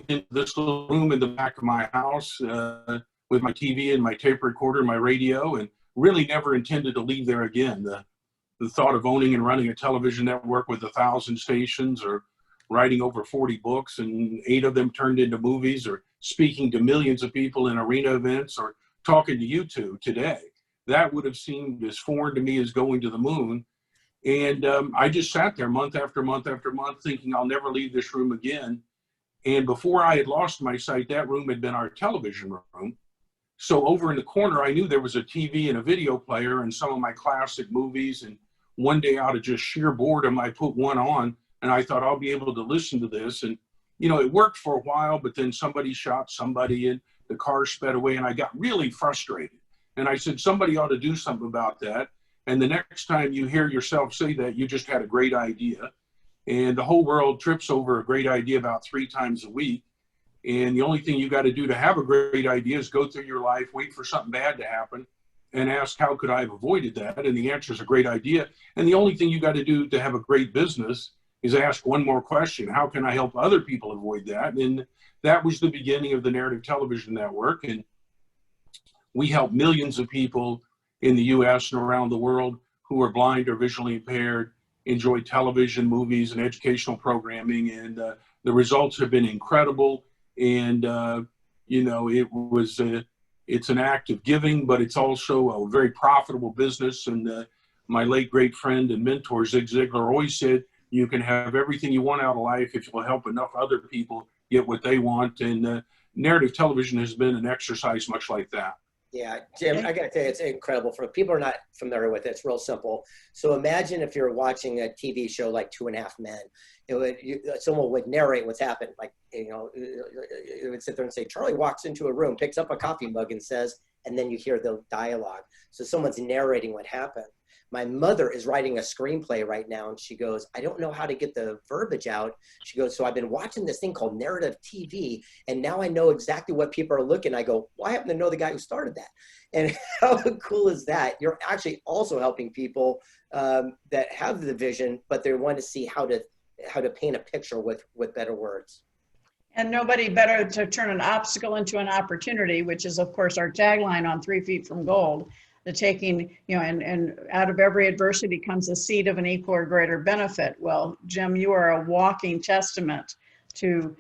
in this little room in the back of my house with my TV and my tape recorder, my radio, and really never intended to leave there again. The thought of owning and running a television network with 1,000 stations, or writing over 40 books and 8 of them turned into movies, or speaking to millions of people in arena events, or talking to you two today, that would have seemed as foreign to me as going to the moon. And I just sat there month after month after month thinking I'll never leave this room again. And before I had lost my sight, that room had been our television room. So over in the corner, I knew there was a TV and a video player and some of my classic movies. And one day out of just sheer boredom, I put one on and I thought I'll be able to listen to this. And, you know, it worked for a while, but then somebody shot somebody and the car sped away and I got really frustrated. And I said, somebody ought to do something about that. And the next time you hear yourself say that, you just had a great idea. And the whole world trips over a great idea about 3 times a week. And the only thing you got to do to have a great idea is go through your life, wait for something bad to happen, and ask, how could I have avoided that? And the answer is a great idea. And the only thing you got to do to have a great business is ask one more question. How can I help other people avoid that? And that was the beginning of the Narrative Television Network. And we help millions of people in the US and around the world who are blind or visually impaired enjoy television, movies, and educational programming. And the results have been incredible. And, you know, it's an act of giving, but it's also a very profitable business. And my late great friend and mentor, Zig Ziglar, always said, you can have everything you want out of life if you'll help enough other people get what they want. And narrative television has been an exercise much like that. Yeah, Jim, I got to tell you, it's incredible. For people who are not familiar with it, it's real simple. So imagine if you're watching a TV show like 2.5 Men. Someone would narrate what's happened. Like, you know, it would sit there and say, Charlie walks into a room, picks up a coffee mug and says, and then you hear the dialogue. So someone's narrating what happened. My mother is writing a screenplay right now, and she goes, I don't know how to get the verbiage out. She goes, so I've been watching this thing called narrative TV, and now I know exactly what people are looking. I go, well, I happen to know the guy who started that. And how cool is that? You're actually also helping people that have the vision, but they want to see how to paint a picture with better words. And nobody better to turn an obstacle into an opportunity, which is, of course, our tagline on 3 Feet from Gold. The taking, you know, and out of every adversity comes a seed of an equal or greater benefit. Well, Jim, you are a walking testament to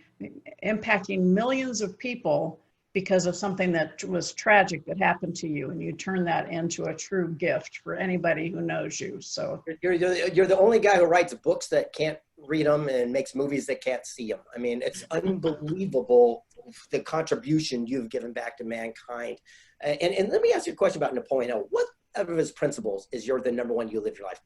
impacting millions of people because of something that was tragic that happened to you, and you turn that into a true gift for anybody who knows you. So you're the only guy who writes books that can't read them and makes movies that can't see them. I mean, it's unbelievable the contribution you've given back to mankind. And let me ask you a question about Napoleon Hill. What of his principles is the number one you live your life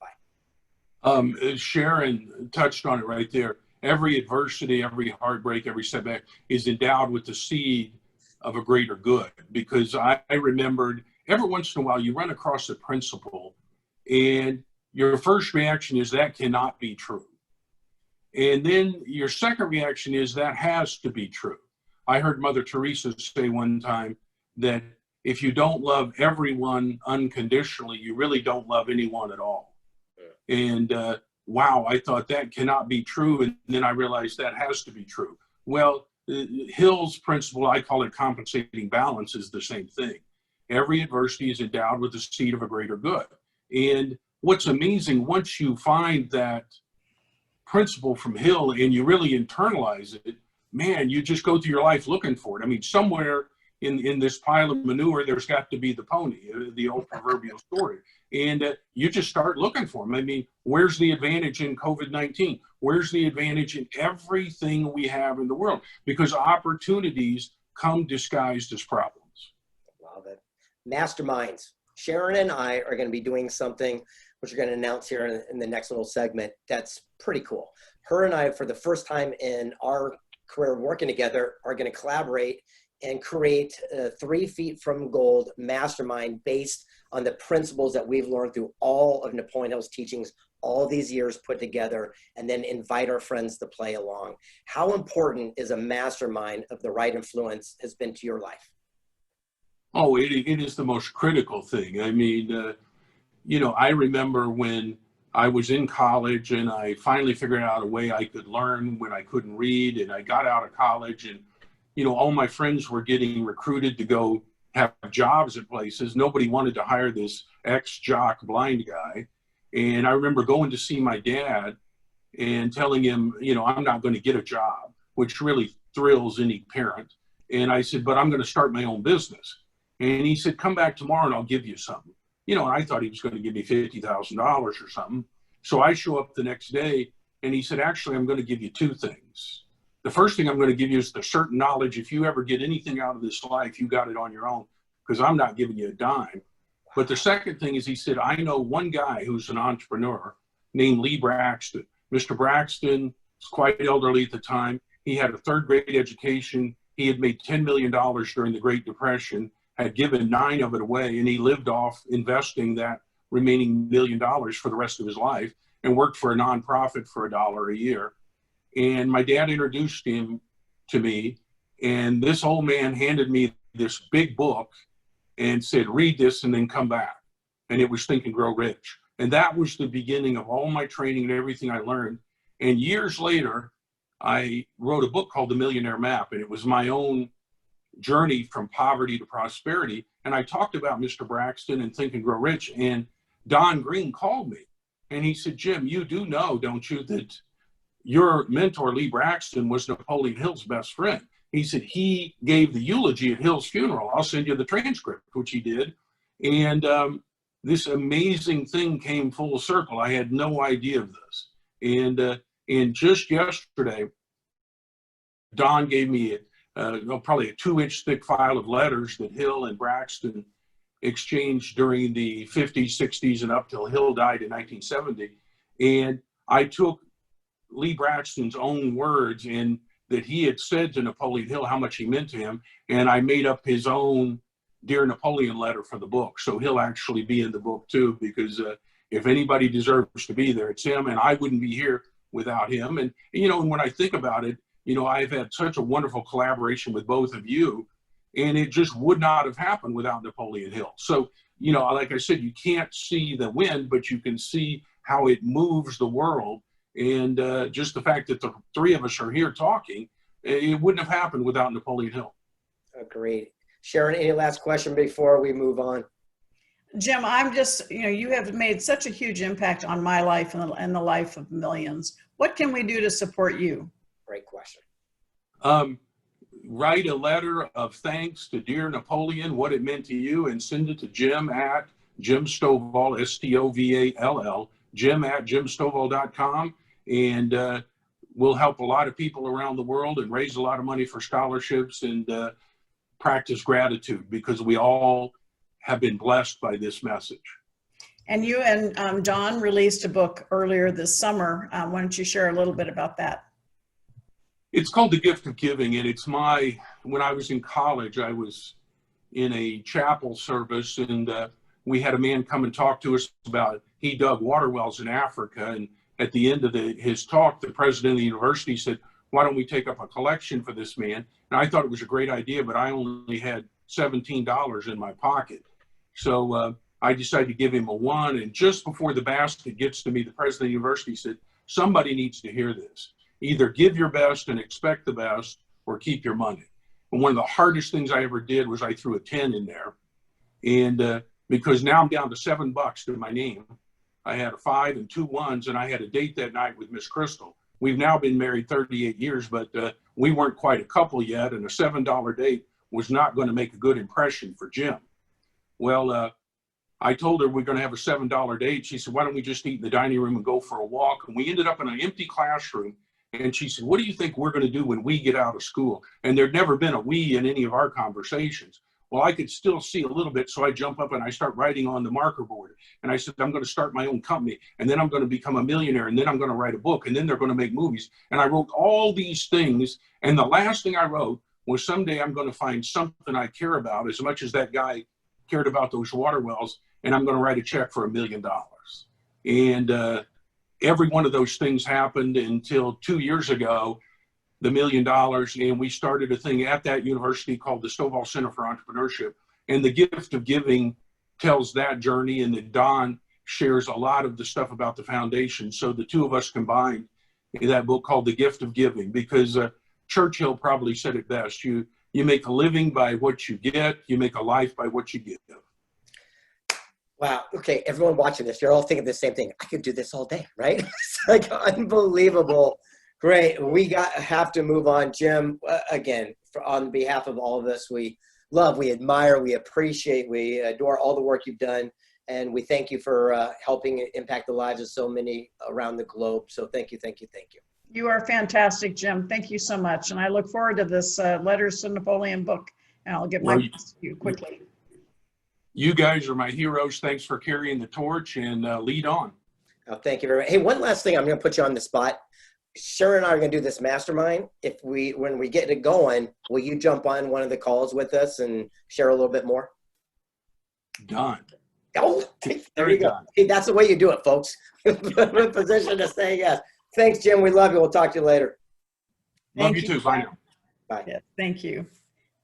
by? Sharon touched on it right there. Every adversity, every heartbreak, every setback is endowed with the seed of a greater good. Because I remembered every once in a while you run across a principle and your first reaction is that cannot be true. And then your second reaction is that has to be true. I heard Mother Teresa say one time that if you don't love everyone unconditionally, you really don't love anyone at all. And wow, I thought that cannot be true. And then I realized that has to be true. Well, Hill's principle, I call it compensating balance, is the same thing. Every adversity is endowed with the seed of a greater good. And what's amazing, once you find that principle from Hill and you really internalize it, man, you just go through your life looking for it. I mean, somewhere in this pile of manure, there's got to be the pony, the old proverbial story. And you just start looking for them. I mean, where's the advantage in COVID-19? Where's the advantage in everything we have in the world? Because opportunities come disguised as problems. Love it. Masterminds. Sharon and I are going to be doing something which we're going to announce here in the next little segment. That's pretty cool. Her and I, for the first time in our career working together, are going to collaborate and create a 3 Feet from Gold mastermind based on the principles that we've learned through all of Napoleon Hill's teachings, all these years put together, and then invite our friends to play along. How important is a mastermind of the right influence has been to your life? Oh, it is the most critical thing. I mean, you know, I remember when I was in college, and I finally figured out a way I could learn when I couldn't read. And I got out of college, and, you know, all my friends were getting recruited to go have jobs at places. Nobody wanted to hire this ex-jock blind guy. And I remember going to see my dad and telling him, you know, I'm not going to get a job, which really thrills any parent. And I said, but I'm going to start my own business. And he said, come back tomorrow and I'll give you something. You know, and I thought he was going to give me $50,000 or something. So I show up the next day, and he said, actually, I'm going to give you two things. The first thing I'm going to give you is the certain knowledge. If you ever get anything out of this life, you got it on your own, because I'm not giving you a dime. But the second thing is, he said, I know one guy who's an entrepreneur named Lee Braxton. Mr. Braxton was quite elderly at the time. He had a third-grade education. He had made $10 million during the Great Depression, had given 9 of it away, and he lived off investing that remaining $1 million for the rest of his life, and worked for a nonprofit for $1 a year. And my dad introduced him to me, and this old man handed me this big book and said, read this and then come back. And it was Think and Grow Rich. And that was the beginning of all my training and everything I learned. And years later, I wrote a book called The Millionaire Map, and it was my own journey from poverty to prosperity. And I talked about Mr. Braxton and Think and Grow Rich, and Don Green called me, and he said, Jim, you do know, don't you, that your mentor, Lee Braxton, was Napoleon Hill's best friend? He said he gave the eulogy at Hill's funeral. I'll send you the transcript, which he did. And this amazing thing came full circle. I had no idea of this. And just yesterday, Don gave me probably a 2-inch thick file of letters that Hill and Braxton exchanged during the 50s, 60s, and up till Hill died in 1970. And I took Lee Braxton's own words, and that he had said to Napoleon Hill how much he meant to him, and I made up his own Dear Napoleon letter for the book. So he'll actually be in the book too, because if anybody deserves to be there, it's him, and I wouldn't be here without him. And, you know, when I think about it, you know, I've had such a wonderful collaboration with both of you, and it just would not have happened without Napoleon Hill. So, you know, like I said, you can't see the wind, but you can see how it moves the world. And just the fact that the 3 of us are here talking, it wouldn't have happened without Napoleon Hill. Agreed. Sharon, any last question before we move on? Jim, I'm just, you know, you have made such a huge impact on my life and the life of millions. What can we do to support you? Great question. Write a letter of thanks to Dear Napoleon, what it meant to you, and send it to Jim at Jim Stovall, Stovall, Jim at jimstovall.com. And we'll help a lot of people around the world and raise a lot of money for scholarships and practice gratitude, because we all have been blessed by this message. And you and John released a book earlier this summer. Why don't you share a little bit about that? It's called The Gift of Giving, and it's when I was in college, I was in a chapel service, and we had a man come and talk to us about, he dug water wells in Africa, and at the end of his talk, the president of the university said, why don't we take up a collection for this man? And I thought it was a great idea, but I only had $17 in my pocket. So I decided to give him a 1, and just before the basket gets to me, the president of the university said, somebody needs to hear this. Either give your best and expect the best, or keep your money. And one of the hardest things I ever did was I threw a 10 in there. And because now I'm down to $7 to my name. I had a 5 and 2 1s, and I had a date that night with Miss Crystal. We've now been married 38 years, but we weren't quite a couple yet, and a $7 date was not going to make a good impression for Jim. Well, I told her we're going to have a $7 date. She said, why don't we just eat in the dining room and go for a walk? And we ended up in an empty classroom. And she said, what do you think we're going to do when we get out of school? And there'd never been a we in any of our conversations. Well, I could still see a little bit, so I jump up and I start writing on the marker board. And I said, I'm going to start my own company, and then I'm going to become a millionaire, and then I'm going to write a book, and then they're going to make movies. And I wrote all these things, and the last thing I wrote was, someday I'm going to find something I care about as much as that guy cared about those water wells, and I'm going to write a check for $1 million. And every one of those things happened until 2 years ago, the $1 million, and we started a thing at that university called the Stovall Center for Entrepreneurship. And The Gift of Giving tells that journey, and then Don shares a lot of the stuff about the foundation. So the two of us combined in that book called The Gift of Giving, because Churchill probably said it best. You make a living by what you get. You make a life by what you give. Wow. Okay. Everyone watching this, you're all thinking the same thing. I could do this all day, right? It's like unbelievable. Great. We have to move on. Jim, again, on behalf of all of us, we love, we admire, we appreciate, we adore all the work you've done. And we thank you for helping impact the lives of so many around the globe. So thank you, thank you, thank you. You are fantastic, Jim. Thank you so much. And I look forward to this Letters to Napoleon book. And I'll get my books to you quickly. You guys are my heroes. Thanks for carrying the torch, and lead on. Oh, thank you very much. Hey, one last thing. I'm going to put you on the spot. Sharon and I are going to do this mastermind. When we get it going, will you jump on one of the calls with us and share a little bit more? Done. Oh, there you go. Hey, that's the way you do it, folks. Put in position to say yes. Thanks, Jim. We love you. We'll talk to you later. Love you too. Bye now. Bye. Yeah, thank you.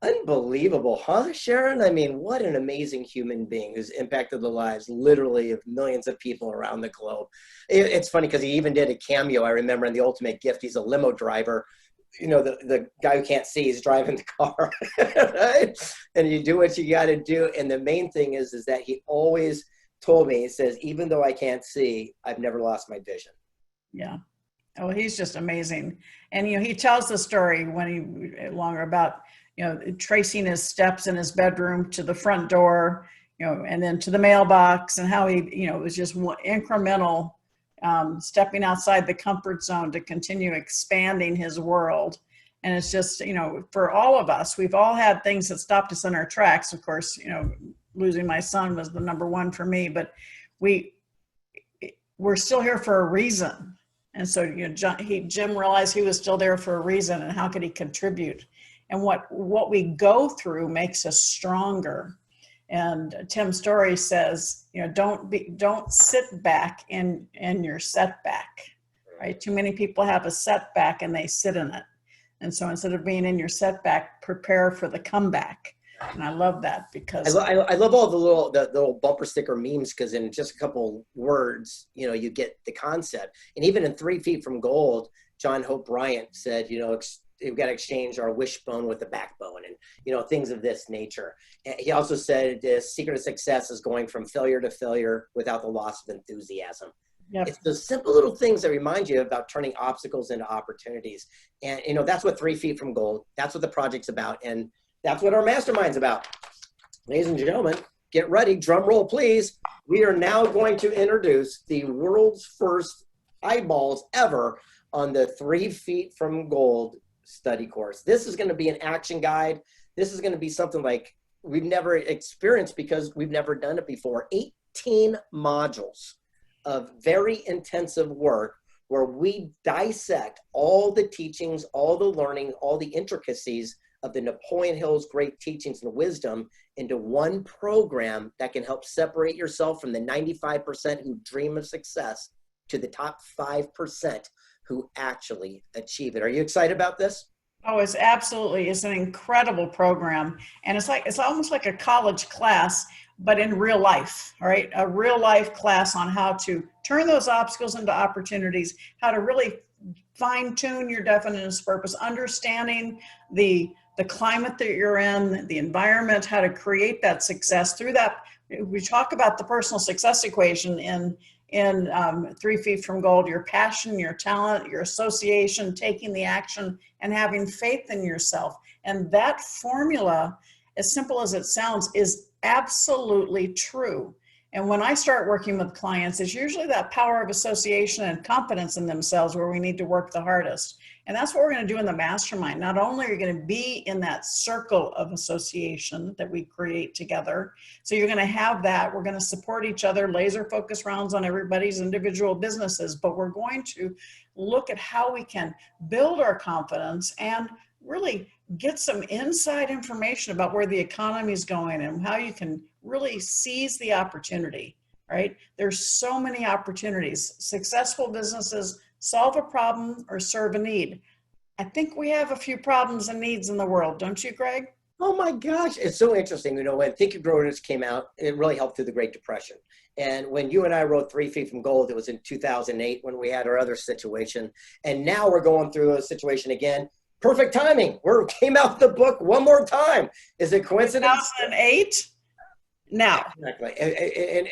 Unbelievable, huh, Sharon? I mean, what an amazing human being who's impacted the lives literally of millions of people around the globe. It's funny because he even did a cameo, I remember, in The Ultimate Gift. He's a limo driver. You know, the guy who can't see is driving the car, right? And you do what you got to do. And the main thing is that he always told me, he says, even though I can't see, I've never lost my vision. Yeah. Oh, he's just amazing. And, you know, he tells the story longer about, you know, tracing his steps in his bedroom to the front door, you know, and then to the mailbox, and how he, you know, it was just one incremental, stepping outside the comfort zone to continue expanding his world. And it's just, you know, for all of us, we've all had things that stopped us in our tracks. Of course, you know, losing my son was the number one for me, but we're still here for a reason. And so, you know, Jim realized he was still there for a reason, and how could he contribute? And what we go through makes us stronger. And Tim Story says, you know, don't sit back in your setback, right? Too many people have a setback and they sit in it. And so instead of being in your setback, prepare for the comeback. And I love that, because I love all the little bumper sticker memes, because in just a couple words, you know, you get the concept. And even in 3 Feet from Gold, John Hope Bryant said, you know, we've got to exchange our wishbone with the backbone, and, you know, things of this nature. And he also said the secret of success is going from failure to failure without the loss of enthusiasm. Yep. It's those simple little things that remind you about turning obstacles into opportunities. And, you know, that's what 3 Feet from Gold, that's what the project's about. And that's what our mastermind's about. Ladies and gentlemen, get ready. Drum roll, please. We are now going to introduce the world's first eyeballs ever on the 3 Feet from Gold study course. This is going to be an action guide. This is going to be something like we've never experienced, because we've never done it before. 18 modules of very intensive work where we dissect all the teachings, all the learning, all the intricacies of the Napoleon Hill's great teachings and wisdom into one program that can help separate yourself from the 95% who dream of success to the top 5% who actually achieve it. Are you excited about this? Oh, it's an incredible program. And it's almost like a college class, but in real life, all right? A real life class on how to turn those obstacles into opportunities, how to really fine tune your definite purpose, understanding the climate that you're in, the environment, how to create that success through that. We talk about the personal success equation in 3 Feet from Gold: your passion, your talent, your association, taking the action, and having faith in yourself. And that formula, as simple as it sounds, is absolutely true. And when I start working with clients, it's usually that power of association and confidence in themselves where we need to work the hardest. And that's what we're going to do in the mastermind. Not only are you going to be in that circle of association that we create together, so you're going to have that. We're going to support each other, laser focus rounds on everybody's individual businesses, but we're going to look at how we can build our confidence and really get some inside information about where the economy is going and how you can really seize the opportunity, right? There's so many opportunities. Successful businesses solve a problem or serve a need. I think we have a few problems and needs in the world, don't you, Greg? Oh my gosh, it's so interesting. You know, when Think and Grow Rich came out, it really helped through the Great Depression. And when you and I wrote 3 Feet from Gold, it was in 2008 when we had our other situation. And now we're going through a situation again. Perfect timing. We came out with the book one more time. Is it coincidence? 2008? Now. Exactly.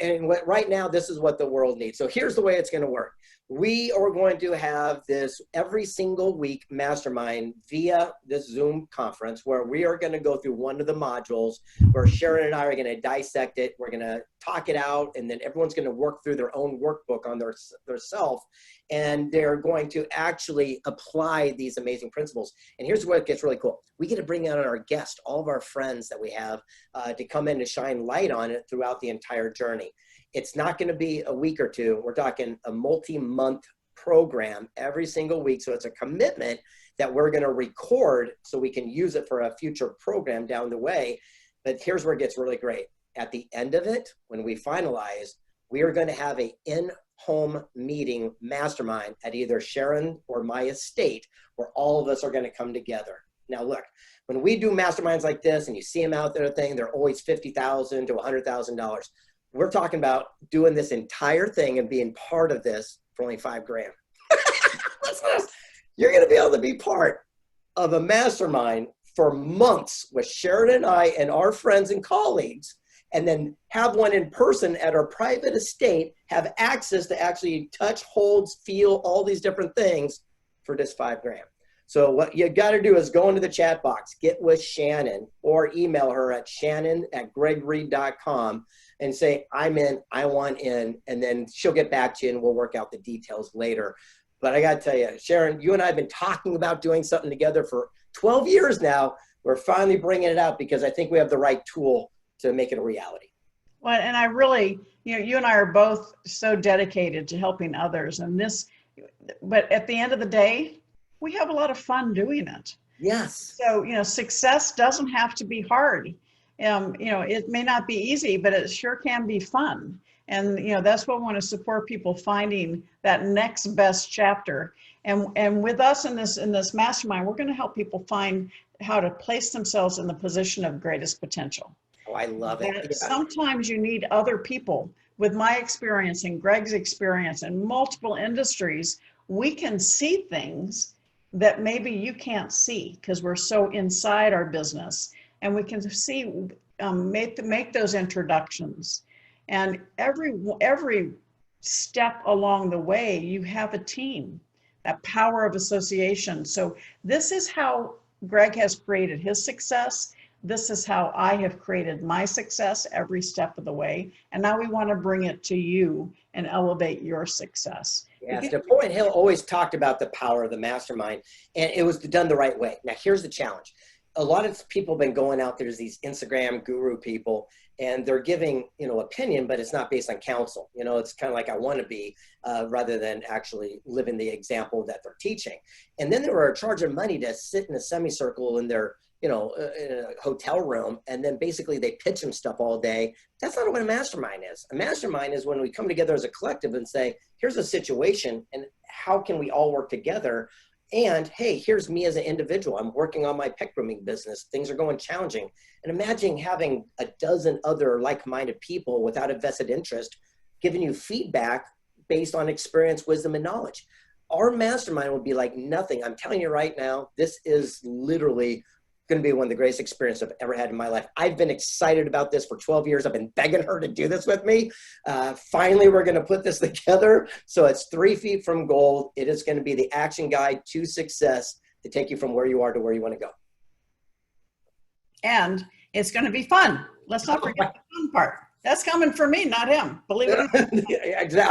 And right now, this is what the world needs. So here's the way it's going to work. We are going to have this every single week mastermind via this Zoom conference where we are going to go through one of the modules where Sharon and I are going to dissect it. We're going to talk it out, and then everyone's going to work through their own workbook on their self, and they're going to actually apply these amazing principles. And here's where it gets really cool. We get to bring out our guests, all of our friends that we have to come in to shine light on it throughout the entire journey. It's not going to be a week or two. We're talking a multi-month program every single week. So it's a commitment that we're going to record so we can use it for a future program down the way. But here's where it gets really great. At the end of it, when we finalize, we are going to have an in-home meeting mastermind at either Sharon or my estate where all of us are going to come together. Now, look, when we do masterminds like this and you see them out there, they're always $50,000 to $100,000. We're talking about doing this entire thing and being part of this for only $5,000. You're going to be able to be part of a mastermind for months with Sharon and I and our friends and colleagues, and then have one in person at our private estate, have access to actually touch, hold, feel all these different things for just $5,000. So what you got to do is go into the chat box, get with Shannon, or email her at shannon@gregreid.com and say, I'm in, I want in, and then she'll get back to you and we'll work out the details later. But I got to tell you, Sharon, you and I have been talking about doing something together for 12 years now. We're finally bringing it out because I think we have the right tool to make it a reality. Well, and I really, you and I are both so dedicated to helping others, and but at the end of the day, we have a lot of fun doing it. Yes. So, success doesn't have to be hard. It may not be easy, but it sure can be fun. And, that's what we want to support people finding that next best chapter. And with us in this mastermind, we're going to help people find how to place themselves in the position of greatest potential. Oh, I love it. Yeah. Sometimes you need other people. With my experience and Greg's experience in multiple industries, we can see things that maybe you can't see because we're so inside our business, and we can see, make those introductions. And every step along the way, you have a team, that power of association. So this is how Greg has created his success. This is how I have created my success every step of the way. And now we want to bring it to you and elevate your success. Yes, Napoleon Hill always talked about the power of the mastermind, and it was done the right way. Now, here's the challenge. A lot of people have been going out there as these Instagram guru people, and they're giving, opinion, but it's not based on counsel. It's kind of like I want to be rather than actually living the example that they're teaching. And then they were charging money to sit in a semicircle in their in a hotel room, and then basically they pitch them stuff all day. That's not what a mastermind is. A mastermind is when we come together as a collective and say, here's a situation and how can we all work together? And hey, here's me as an individual. I'm working on my pet grooming business. Things are going challenging. And imagine having a dozen other like-minded people without a vested interest giving you feedback based on experience, wisdom, and knowledge. Our mastermind would be like nothing. I'm telling you right now, this is literally going to be one of the greatest experiences I've ever had in my life. I've been excited about this for 12 years. I've been begging her to do this with me. Finally, we're going to put this together. So it's 3 feet from gold. It is going to be the action guide to success to take you from where you are to where you want to go. And it's going to be fun. Let's not forget the fun part. That's coming for me, not him. Believe it or not.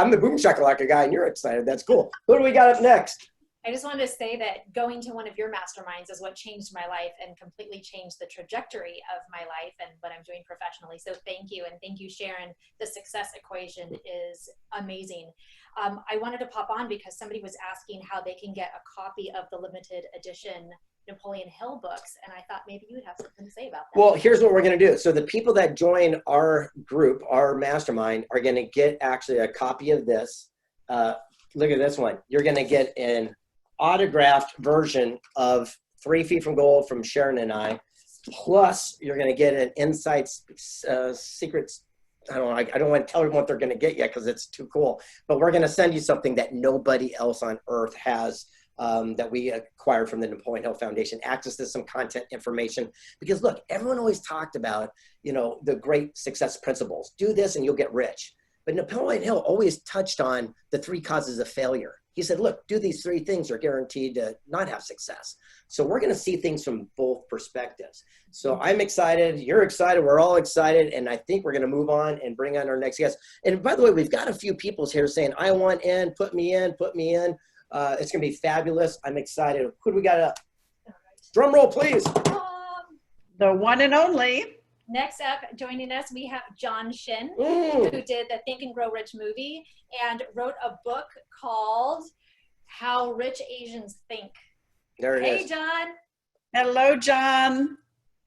I'm the boom shakalaka guy and you're excited. That's cool. Who do we got up next? I just wanted to say that going to one of your masterminds is what changed my life and completely changed the trajectory of my life and what I'm doing professionally. So thank you. And thank you, Sharon. The success equation is amazing. I wanted to pop on because somebody was asking how they can get a copy of the limited edition Napoleon Hill books. And I thought maybe you would have something to say about that. Well, here's what we're going to do. So the people that join our group, our mastermind, are going to get actually a copy of this. Look at this one. You're going to get an autographed version of 3 Feet from Gold from Sharon and I. Plus, you're going to get an insights, secrets. I don't know. I don't want to tell everyone what they're going to get yet because it's too cool. But we're going to send you something that nobody else on earth has, that we acquired from the Napoleon Hill Foundation. Access to some content information. Because look, everyone always talked about, you know, the great success principles. Do this and you'll get rich. But Napoleon Hill always touched on the 3 causes of failure. He said, look, do these 3 things, you're guaranteed to not have success. So we're going to see things from both perspectives. So I'm excited. You're excited. We're all excited. And I think we're going to move on and bring on our next guest. And by the way, we've got a few people here saying, I want in, put me in, put me in. It's going to be fabulous. I'm excited. Who do we got up? Drum roll, please. The one and only. Next up, joining us, we have John Shin, who did the Think and Grow Rich movie and wrote a book called How Rich Asians Think. There it is. Hey, John. Hello, John.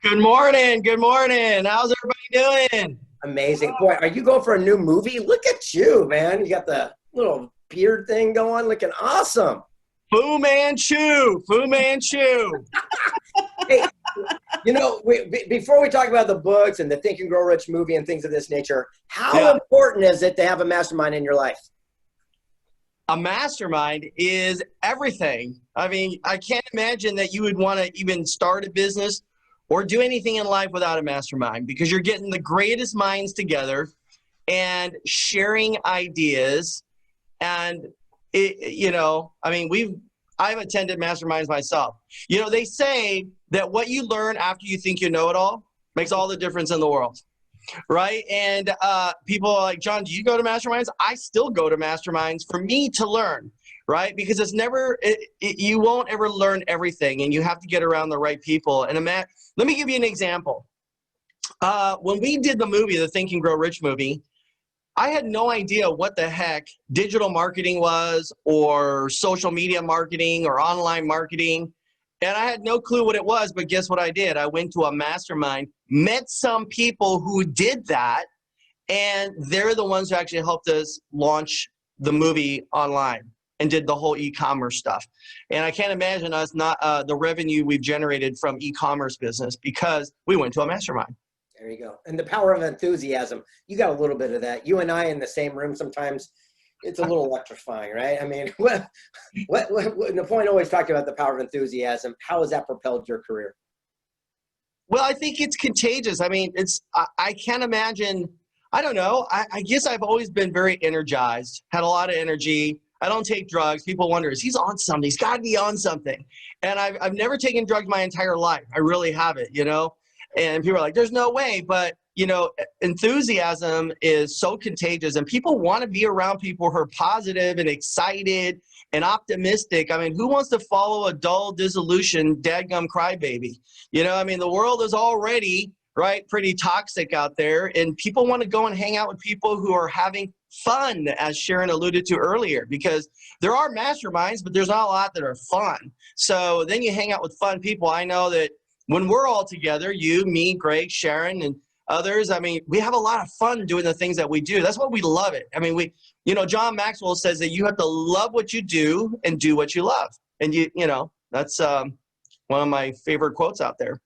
Good morning. Good morning. How's everybody doing? Amazing. Boy, are you going for a new movie? Look at you, man. You got the little beard thing going, looking awesome. Fu Manchu. Fu Manchu. Hey, you know, before we talk about the books and the Think and Grow Rich movie and things of this nature, how important is it to have a mastermind in your life? A mastermind is everything. I mean, I can't imagine that you would want to even start a business or do anything in life without a mastermind, because you're getting the greatest minds together and sharing ideas. And, you know, I mean, I've attended masterminds myself. You know, they say that what you learn after you think you know it all makes all the difference in the world, right? And people are like, John, do you go to masterminds? I still go to masterminds for me to learn, right? Because it's never, you won't ever learn everything, and you have to get around the right people. And let me give you an example. When we did the movie, the Think and Grow Rich movie, I had no idea what the heck digital marketing was, or social media marketing, or online marketing. And I had no clue what it was, but guess what I did? I went to a mastermind, met some people who did that, and they're the ones who actually helped us launch the movie online and did the whole e-commerce stuff. And I can't imagine us not the revenue we've generated from e-commerce business because we went to a mastermind. There you go. And the power of enthusiasm. You got a little bit of that. You and I in the same room sometimes, it's a little electrifying, right? I mean, what Napoleon always talked about the power of enthusiasm. How has that propelled your career? Well, I think it's contagious. I mean, I can't imagine, I don't know. I guess I've always been very energized, had a lot of energy. I don't take drugs. People wonder, is he on something? He's got to be on something. And I've never taken drugs my entire life. I really haven't, you know? And people are like, there's no way. But, you know, enthusiasm is so contagious, and people want to be around people who are positive and excited and optimistic. I mean, who wants to follow a dull, disillusioned, dadgum crybaby? You know, I mean, the world is already, right, pretty toxic out there, and people want to go and hang out with people who are having fun, as Sharon alluded to earlier, because there are masterminds, but there's not a lot that are fun. So then you hang out with fun people. I know that when we're all together, you, me, Greg, Sharon, and others, I mean, we have a lot of fun doing the things that we do. That's why we love it. I mean, you know, John Maxwell says that you have to love what you do and do what you love. And you know, that's one of my favorite quotes out there.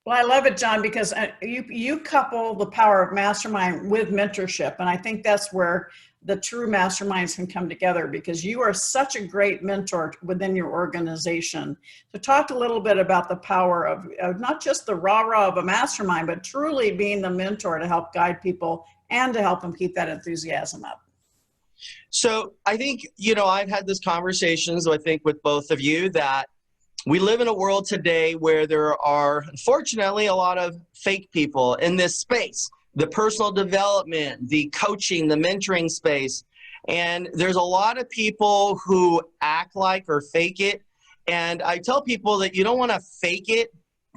Well, I love it, John, because you couple the power of mastermind with mentorship. And I think that's where the true masterminds can come together, because you are such a great mentor within your organization. So talk a little bit about the power of not just the rah-rah of a mastermind, but truly being the mentor to help guide people and to help them keep that enthusiasm up. So I think, you know, I've had this conversation, so I think with both of you, that we live in a world today where there are, unfortunately, a lot of fake people in this space. The personal development, the coaching, the mentoring space. And there's a lot of people who act like or fake it. And I tell people that you don't want to fake it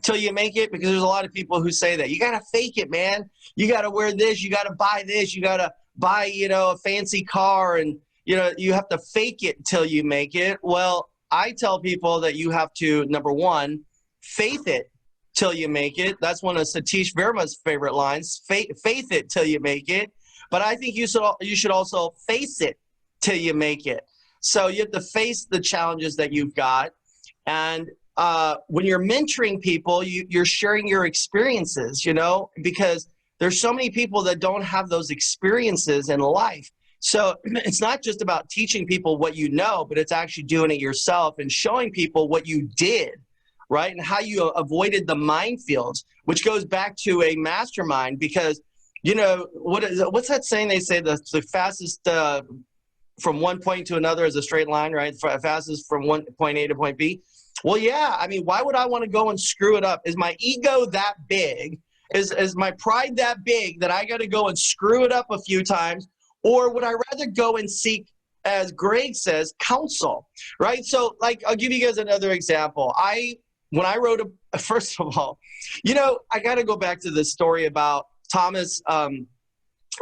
till you make it, because there's a lot of people who say that. You got to fake it, man. You got to wear this. You got to buy this. You got to buy, you know, a fancy car. And, you know, you have to fake it till you make it. Well, I tell people that you have to, number one, faith it till you make it. That's one of Satish Verma's favorite lines, faith it till you make it. But I think you should also face it till you make it. So you have to face the challenges that you've got. And when you're mentoring people, you're sharing your experiences, you know, because there's so many people that don't have those experiences in life. So it's not just about teaching people what you know, but it's actually doing it yourself and showing people what you did, right? And how you avoided the minefields, which goes back to a mastermind, because, you know, what's that saying? They say the fastest from one point to another is a straight line, right? Fastest from point A to point B. Well, yeah, I mean, why would I want to go and screw it up? Is my ego that big? Is my pride that big that I got to go and screw it up a few times? Or would I rather go and seek, as Greg says, counsel, right? So, like, I'll give you guys another example. When I wrote first of all, you know, I got to go back to this story about Thomas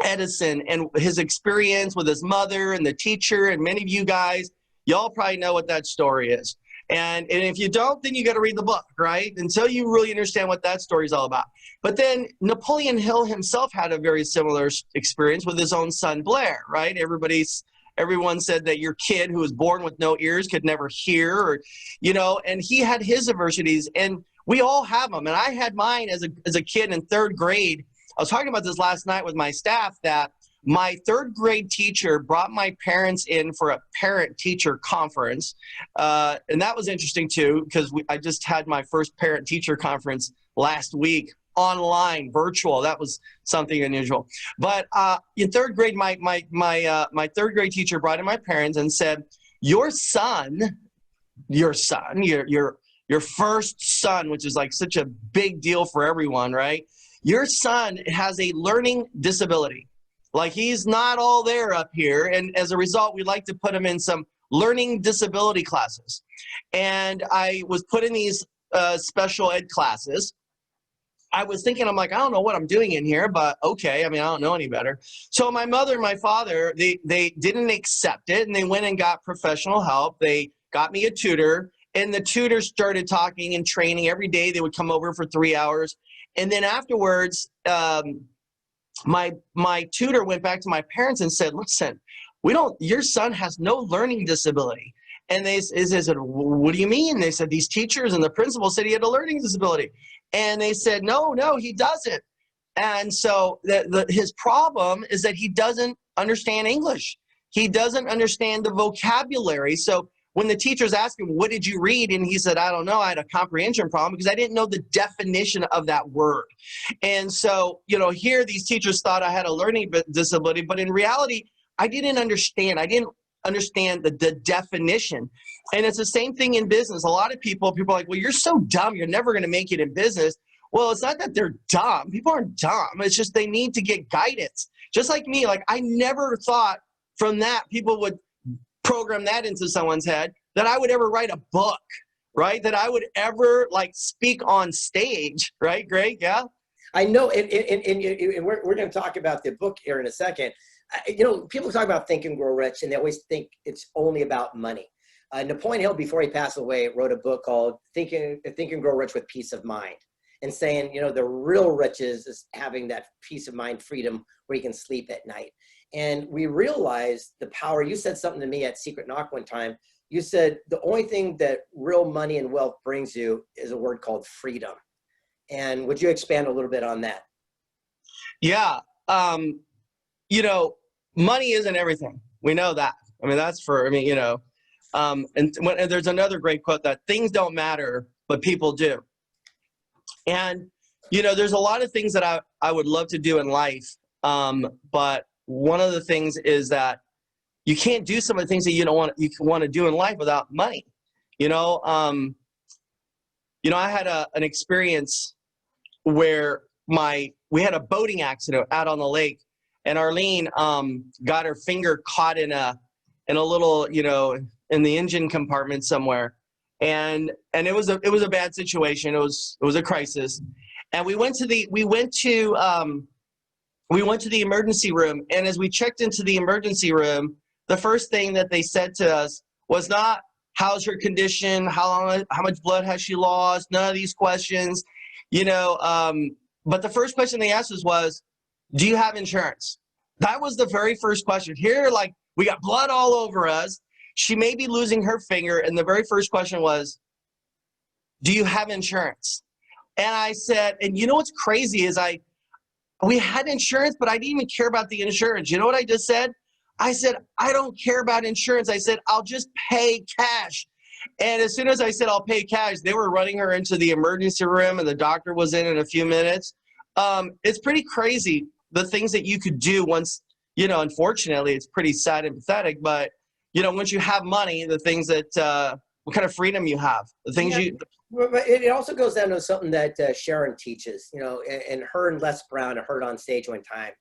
Edison and his experience with his mother and the teacher, and many of you guys, y'all probably know what that story is. And if you don't, then you got to read the book, right? Until you really understand what that story is all about. But then Napoleon Hill himself had a very similar experience with his own son, Blair, right? Everyone said that your kid who was born with no ears could never hear, or, you know, and he had his adversities, and we all have them. And I had mine as a kid in third grade. I was talking about this last night with my staff, that my third grade teacher brought my parents in for a parent-teacher conference. And that was interesting too, because I just had my first parent-teacher conference last week, online, virtual. That was something unusual. But in third grade, my third grade teacher brought in my parents and said, your first son, which is like such a big deal for everyone, right? Your son has a learning disability. Like, he's not all there up here. And as a result, we'd like to put him in some learning disability classes. And I was put in these special ed classes. I was thinking, I'm like, I don't know what I'm doing in here, but okay. I mean, I don't know any better. So my mother and my father, they didn't accept it, and they went and got professional help. They got me a tutor, and the tutor started talking and training every day. They would come over for 3 hours. And then afterwards, my tutor went back to my parents and said, listen, your son has no learning disability. And they said, what do you mean? They said, these teachers and the principal said he had a learning disability. And they said, no, he doesn't. And so his problem is that he doesn't understand English. He doesn't understand the vocabulary. So when the teachers asked him, what did you read? And he said, I don't know. I had a comprehension problem because I didn't know the definition of that word. And so, you know, here these teachers thought I had a learning disability, but in reality, I didn't understand. I didn't understand the definition. And it's the same thing in business. A lot of people are like, well, you're so dumb, you're never going to make it in business. Well, it's not that they're dumb. People aren't dumb. It's just they need to get guidance. Just like me, like, I never thought from that people would program that into someone's head that I would ever write a book, right? That I would ever, like, speak on stage, right, Greg? Yeah. I know, and we're going to talk about the book here in a second. You know, people talk about Think and Grow Rich, and they always think it's only about money. Napoleon Hill, before he passed away, wrote a book called Think and Grow Rich with Peace of Mind, and saying, you know, the real riches is having that peace of mind, freedom, where you can sleep at night. And we realized the power. You said something to me at Secret Knock one time. You said the only thing that real money and wealth brings you is a word called freedom. And would you expand a little bit on that? Yeah. You know, money isn't everything. We know that. I mean, you know, and there's another great quote that things don't matter, but people do. And, you know, there's a lot of things that I would love to do in life. But one of the things is that you can't do some of the things that you want to do in life without money. You know, I had an experience where we had a boating accident out on the lake, and Arlene got her finger caught in a little, you know, in the engine compartment somewhere, and it was a bad situation. It was a crisis, and we went to the emergency room, and as we checked into the emergency room, the first thing that they said to us was not, how's her condition, how much blood has she lost, none of these questions, you know, but the first question they asked us was, do you have insurance? That was the very first question. Here, like, we got blood all over us. She may be losing her finger, and the very first question was, do you have insurance? And I said, and you know what's crazy is we had insurance, but I didn't even care about the insurance. You know what I just said? I said, I don't care about insurance. I said, I'll just pay cash. And as soon as I said, I'll pay cash, they were running her into the emergency room and the doctor was in a few minutes. It's pretty crazy, the things that you could do once, you know, unfortunately, it's pretty sad and pathetic, but, you know, once you have money, the things that, what kind of freedom you have, the things But it also goes down to something that Sharon teaches, you know, and her and Les Brown, I heard on stage one time,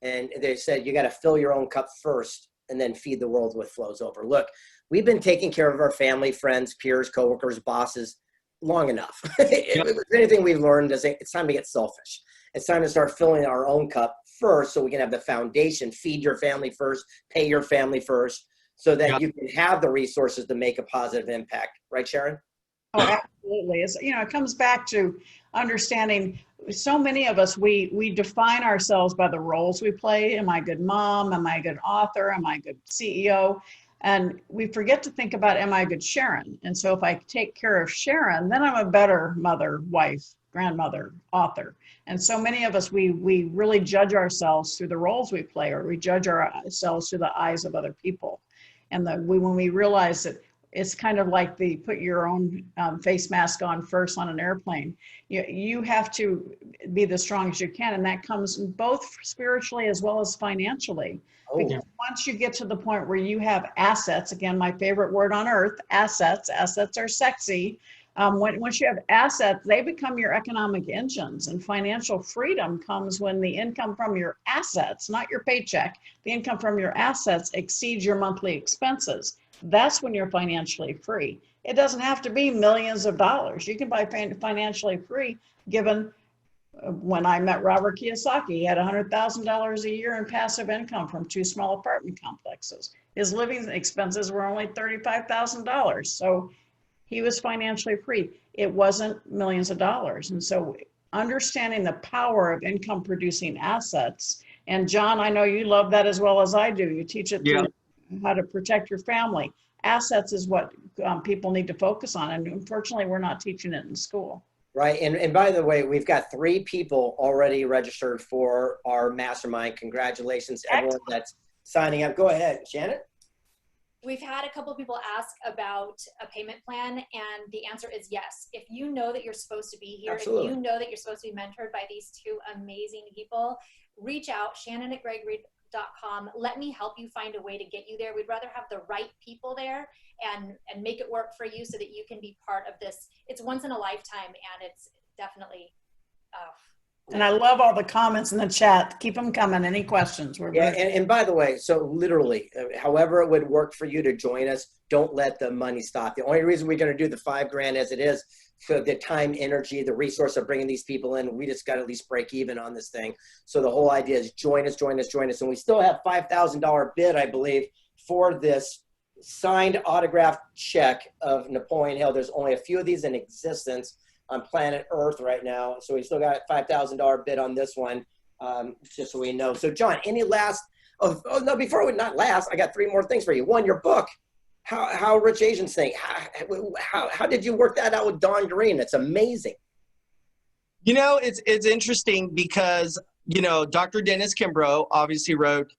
and they said, you got to fill your own cup first and then feed the world what flows over. Look, we've been taking care of our family, friends, peers, coworkers, bosses long enough. If anything we've learned is it's time to get selfish. It's time to start filling our own cup first so we can have the foundation, feed your family first, pay your family first, so that you can have the resources to make a positive impact. Right, Sharon? Oh, absolutely. It's, you know, it comes back to understanding. So many of us, we define ourselves by the roles we play. Am I a good mom? Am I a good author? Am I a good CEO? And we forget to think about, am I a good Sharon? And so if I take care of Sharon, then I'm a better mother, wife, grandmother, author. And so many of us, we really judge ourselves through the roles we play, or we judge ourselves through the eyes of other people. And when we realize that it's kind of like the put your own face mask on first on an airplane. You have to be the strongest you can, and that comes both spiritually as well as financially. Oh. Because once you get to the point where you have assets, again, my favorite word on earth, assets are sexy. Once you have assets, they become your economic engines, and financial freedom comes when the income from your assets, not your paycheck, the income from your assets exceeds your monthly expenses. That's when you're financially free. It doesn't have to be millions of dollars. You can buy financially free, given when I met Robert Kiyosaki, he had $100,000 a year in passive income from 2 small apartment complexes. His living expenses were only $35,000. So he was financially free. It wasn't millions of dollars. And so understanding the power of income producing assets, and John, I know you love that as well as I do. You teach it through how to protect your family. Assets is what people need to focus on. And unfortunately, we're not teaching it in school. Right. And by the way, we've got 3 people already registered for our mastermind. Congratulations to everyone that's signing up. Go ahead, Shannon. We've had a couple of people ask about a payment plan, and the answer is yes. If you know that you're supposed to be here, Absolutely. if you know that you're supposed to be mentored by these 2 amazing people, reach out, Shannon@GregReid.com. Let me help you find a way to get you there. We'd rather have the right people there and make it work for you so that you can be part of this. It's once in a lifetime, and it's definitely And I love all the comments in the chat. Keep them coming. Any questions? And by the way, so literally, however it would work for you to join us, don't let the money stop. The only reason we're going to do the $5,000 as it is, for the time, energy, the resource of bringing these people in, we just got to at least break even on this thing. So the whole idea is join us. And we still have $5,000 bid, I believe, for this signed autographed check of Napoleon Hill. There's only a few of these in existence on planet Earth right now. So we still got a $5,000 bid on this one, just so we know. So John, any last, not last, I got 3 more things for you. 1, your book, How Rich Asians Think. How did you work that out with Don Green? It's amazing. You know, it's interesting because, you know, Dr. Dennis Kimbrough obviously wrote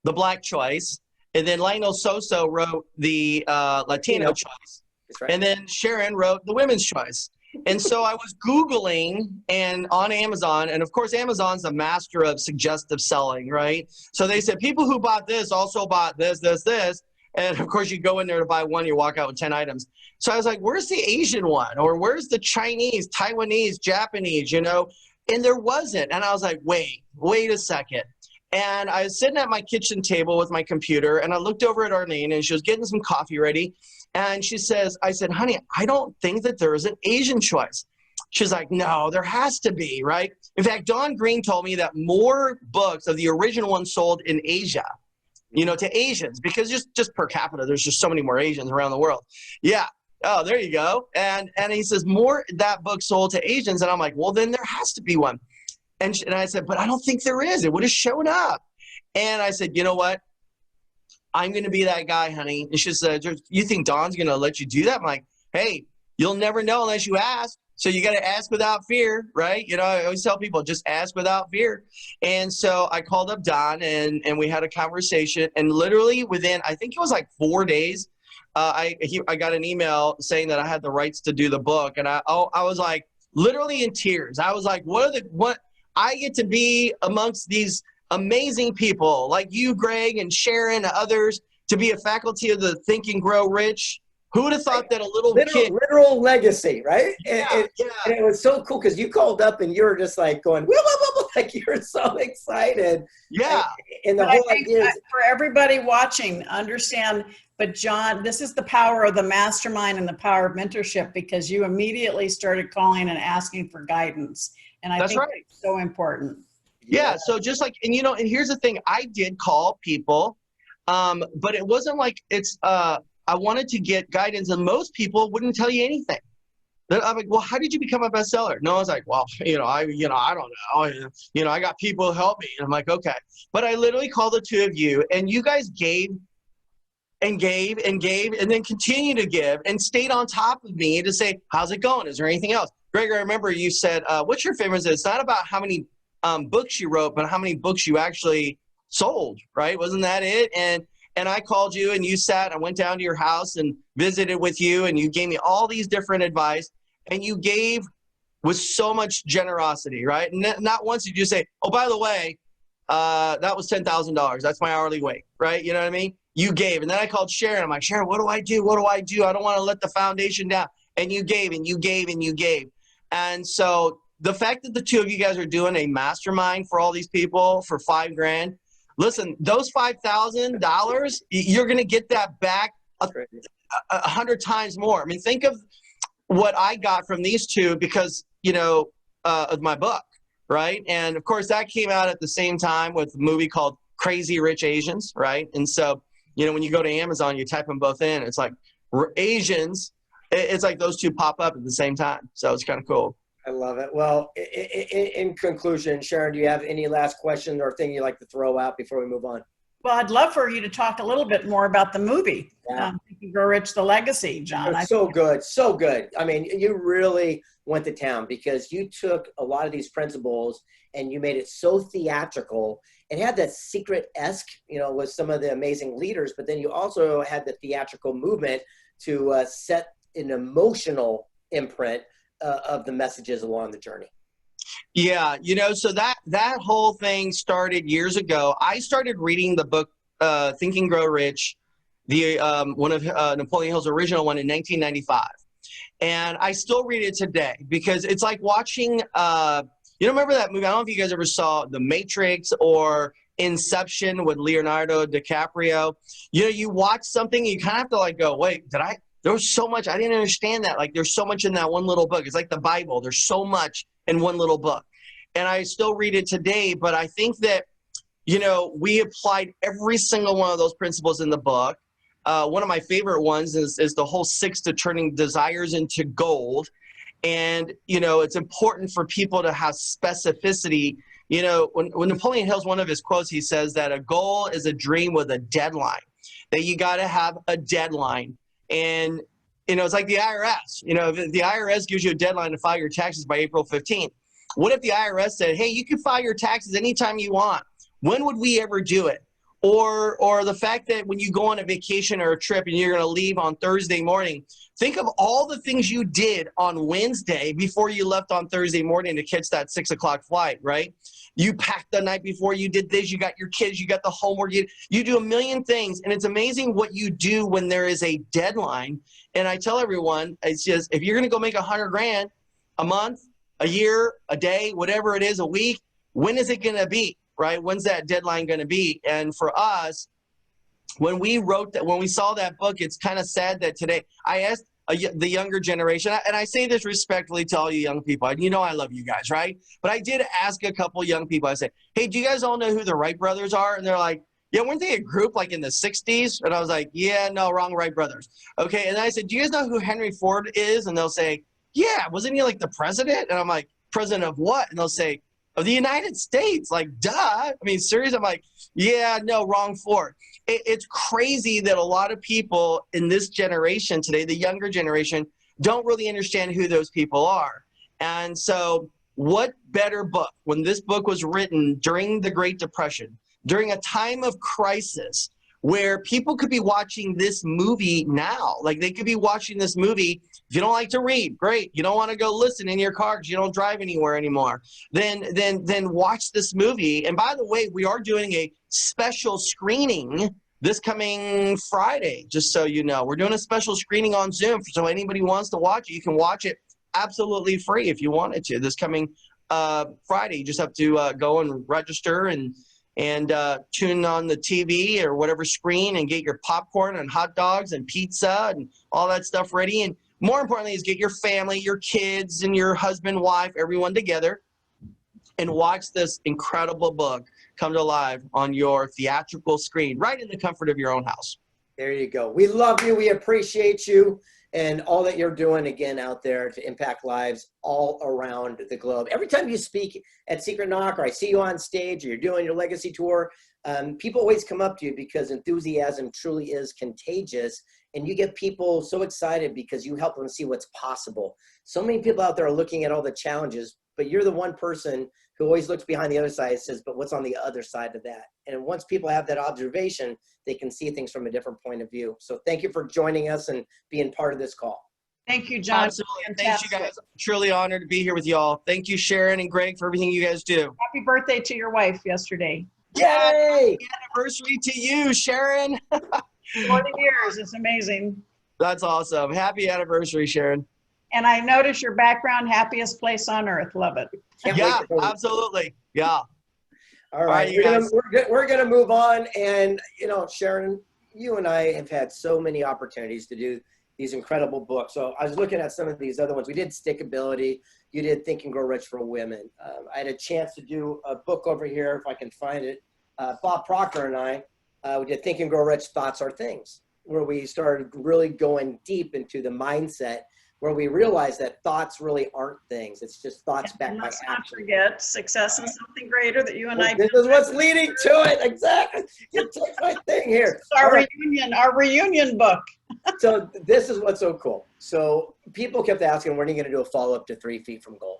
The Black Choice, and then Lionel Soso wrote the Latino Choice. That's right. And then Sharon wrote The Women's Choice. And so I was Googling and on Amazon, and of course, Amazon's a master of suggestive selling, right? So they said, people who bought this also bought this. And of course, you go in there to buy one, you walk out with 10 items. So I was like, where's the Asian one? Or where's the Chinese, Taiwanese, Japanese, you know? And there wasn't. And I was like, wait a second. And I was sitting at my kitchen table with my computer, and I looked over at Arlene, and she was getting some coffee ready. And she says, I said, honey, I don't think that there is an Asian choice. She's like, no, there has to be, right? In fact, Don Green told me that more books of the original ones sold in Asia, you know, to Asians, because just per capita, there's just so many more Asians around the world. Yeah. Oh, there you go. And he says, more that book sold to Asians. And I'm like, well, then there has to be one. And I said, but I don't think there is. It would have shown up. And I said, you know what? I'm going to be that guy, honey. And she said, you think Don's going to let you do that? I'm like, hey, you'll never know unless you ask. So you got to ask without fear, right? You know, I always tell people, just ask without fear. And so I called up Don and we had a conversation, and literally within, I think it was like 4 days, I got an email saying that I had the rights to do the book. And I was like literally in tears. I was like, what I get to be amongst these amazing people like you, Greg, and Sharon, and others, to be a faculty of the Think and Grow Rich. Who would have thought that a literal legacy, right? Yeah, and it was so cool because you called up and you were just like going, whoa, whoa, whoa, whoa, like you're so excited. Yeah. And the But I whole think idea is, for everybody watching, understand, but John, this is the power of the mastermind and the power of mentorship, because you immediately started calling and asking for guidance. And I That's think right. it's so important. Yeah. So just like, and you know, and here's the thing, I did call people, but it wasn't like I wanted to get guidance, and most people wouldn't tell you anything. I'm like, well, how did you become a bestseller? No, I was like, well, I don't know. I got people who help me. And I'm like, okay. But I literally called the two of you, and you guys gave and gave and gave, and then continue to give, and stayed on top of me to say, how's it going? Is there anything else? Greg, I remember you said, what's your favorite? It's not about how many books you wrote, but how many books you actually sold, right? Wasn't that it? And I called you, and you sat, I went down to your house and visited with you, and you gave me all these different advice, and you gave with so much generosity, right? And not once did you say, oh, by the way, that was $10,000. That's my hourly wage, right? You know what I mean? You gave. And then I called Sharon. I'm like, Sharon, what do I do? What do I do? I don't want to let the foundation down. And you gave, and you gave, and you gave. And so the fact that the two of you guys are doing a mastermind for all these people for $5,000, listen, those $5,000, you're going to get that back 100 times more. I mean, think of what I got from these two because, of my book, right? And of course, that came out at the same time with a movie called Crazy Rich Asians, right? And so, when you go to Amazon, you type them both in, it's like Asians, it's like those two pop up at the same time. So it's kind of cool. I love it. Well, in conclusion, Sharon, do you have any last question or thing you'd like to throw out before we move on? Well, I'd love for you to talk a little bit more about the movie, Think and Grow Rich, The Legacy, John. It's so good. So good. I mean, you really went to town because you took a lot of these principles and you made it so theatrical. It had that secret-esque, with some of the amazing leaders, but then you also had the theatrical movement to set an emotional imprint of the messages along the journey. Yeah, so that whole thing started years ago. I started reading the book Think and Grow Rich, the one of Napoleon Hill's original one in 1995, and I still read it today because it's like watching. Remember that movie? I don't know if you guys ever saw The Matrix or Inception with Leonardo DiCaprio. You watch something, you kind of have to like go, wait, there was so much, I didn't understand that. Like there's so much in that one little book. It's like the Bible. There's so much in one little book. And I still read it today, but I think that, we applied every single one of those principles in the book. One of my favorite ones is the whole 6 to turning desires into gold. And, it's important for people to have specificity. When Napoleon Hill's one of his quotes, he says that a goal is a dream with a deadline, that you got to have a deadline. And, it's like the IRS. If the IRS gives you a deadline to file your taxes by April 15th, what if the IRS said, hey, you can file your taxes anytime you want? When would we ever do it? Or the fact that when you go on a vacation or a trip and you're going to leave on Thursday morning, think of all the things you did on Wednesday before you left on Thursday morning to catch that 6 o'clock flight, right? You packed the night before, you did this, you got your kids, you got the homework, you do a million things. And it's amazing what you do when there is a deadline. And I tell everyone, it's just, if you're going to go make $100,000 a month, a year, a day, whatever it is, a week, when is it going to be, right? When's that deadline going to be? And for us, when we saw that book, it's kind of sad that today, I asked the younger generation, and I say this respectfully to all you young people, and I love you guys, right? But I did ask a couple young people, I said, hey, do you guys all know who the Wright brothers are? And they're like, yeah, weren't they a group like in the 60s? And I was like, yeah, no, wrong, Wright brothers. Okay, and then I said, do you guys know who Henry Ford is? And they'll say, yeah, wasn't he like the president? And I'm like, president of what? And they'll say, of the United States. Like, duh. I mean, seriously, I'm like, yeah, no, wrong Ford. It's crazy that a lot of people in this generation today, the younger generation, don't really understand who those people are. And so what better book, when this book was written during the Great Depression, during a time of crisis, where people could be watching this movie now. Like they could be watching this movie. If you don't like to read, great. You don't want to go listen in your car because you don't drive anywhere anymore. Then watch this movie. And by the way, we are doing a special screening this coming Friday, just so you know. We're doing a special screening on Zoom. So anybody who wants to watch it, you can watch it absolutely free if you wanted to. This coming Friday, you just have to go and register and tune on the TV or whatever screen and get your popcorn and hot dogs and pizza and all that stuff ready. And more importantly is get your family, your kids and your husband, wife, everyone together and watch this incredible book come to life on your theatrical screen, right in the comfort of your own house. There you go. We love you. We appreciate you and all that you're doing again out there to impact lives all around the globe. Every time you speak at Secret Knock or I see you on stage or you're doing your legacy tour, people always come up to you because enthusiasm truly is contagious and you get people so excited because you help them see what's possible. So many people out there are looking at all the challenges, but you're the one person who always looks behind the other side and says, but what's on the other side of that? And once people have that observation, they can see things from a different point of view. So thank you for joining us and being part of this call. Thank you, John. Absolutely. Thank you guys. I'm truly honored to be here with y'all. Thank you, Sharon and Greg, for everything you guys do. Happy birthday to your wife yesterday. Yay! Happy anniversary to you, Sharon. 40 years. It's amazing. That's awesome. Happy anniversary, Sharon. And I notice your background, happiest place on earth. Love it. Yeah, absolutely. Yeah. All right, we're gonna move on. And you know, Sharon, you and I have had so many opportunities to do these incredible books. So I was looking at some of these other ones. We did Stickability. You did Think and Grow Rich for Women. I had a chance to do a book over here, if I can find it. Bob Proctor and I, we did Think and Grow Rich, Thoughts Are Things, where we started really going deep into the mindset, where we realized that thoughts really aren't things. It's just thoughts backed by Let's not action. forget success is something greater that you and I This is what's leading to it. Exactly. You took my thing here. Our reunion book. So this is what's so cool. So people kept asking, when are you going to do a follow-up to 3 Feet from Gold?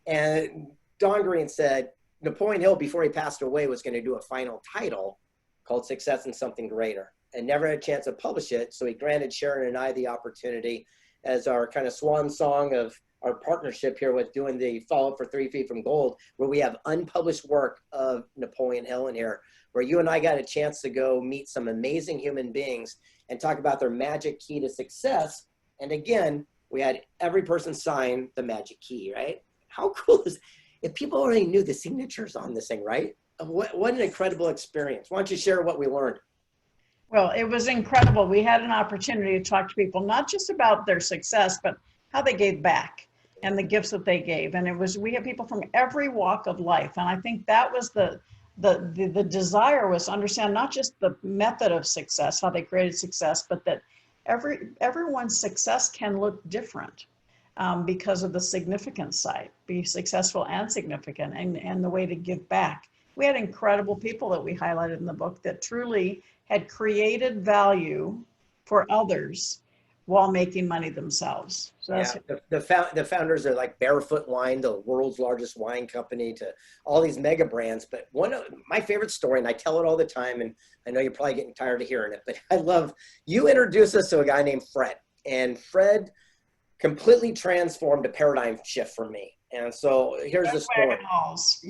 And Don Green said Napoleon Hill, before he passed away, was going to do a final title called Success and Something Greater, and never had a chance to publish it. So he granted Sharon and I the opportunity as our kind of swan song of our partnership here with doing the follow-up for 3 Feet from Gold, where we have unpublished work of Napoleon Hill in here, where you and I got a chance to go meet some amazing human beings and talk about their magic key to success. And again, we had every person sign the magic key, right? How cool is, if people already knew the signatures on this thing, right? What an incredible experience. Why don't you share what we learned? Well, it was incredible. We had an opportunity to talk to people, not just about their success, but how they gave back and the gifts that they gave. And we had people from every walk of life. And I think that was the desire, was to understand not just the method of success, how they created success, but that everyone's success can look different because of the significant side, be successful and significant, and the way to give back. We had incredible people that we highlighted in the book that truly had created value for others while making money themselves. So that's the founders are like Barefoot Wine, the world's largest wine company, to all these mega brands. But one of my favorite story, and I tell it all the time, and I know you're probably getting tired of hearing it, but I love, you introduced us to a guy named Fred, and Fred completely transformed a paradigm shift for me. And so here's the story.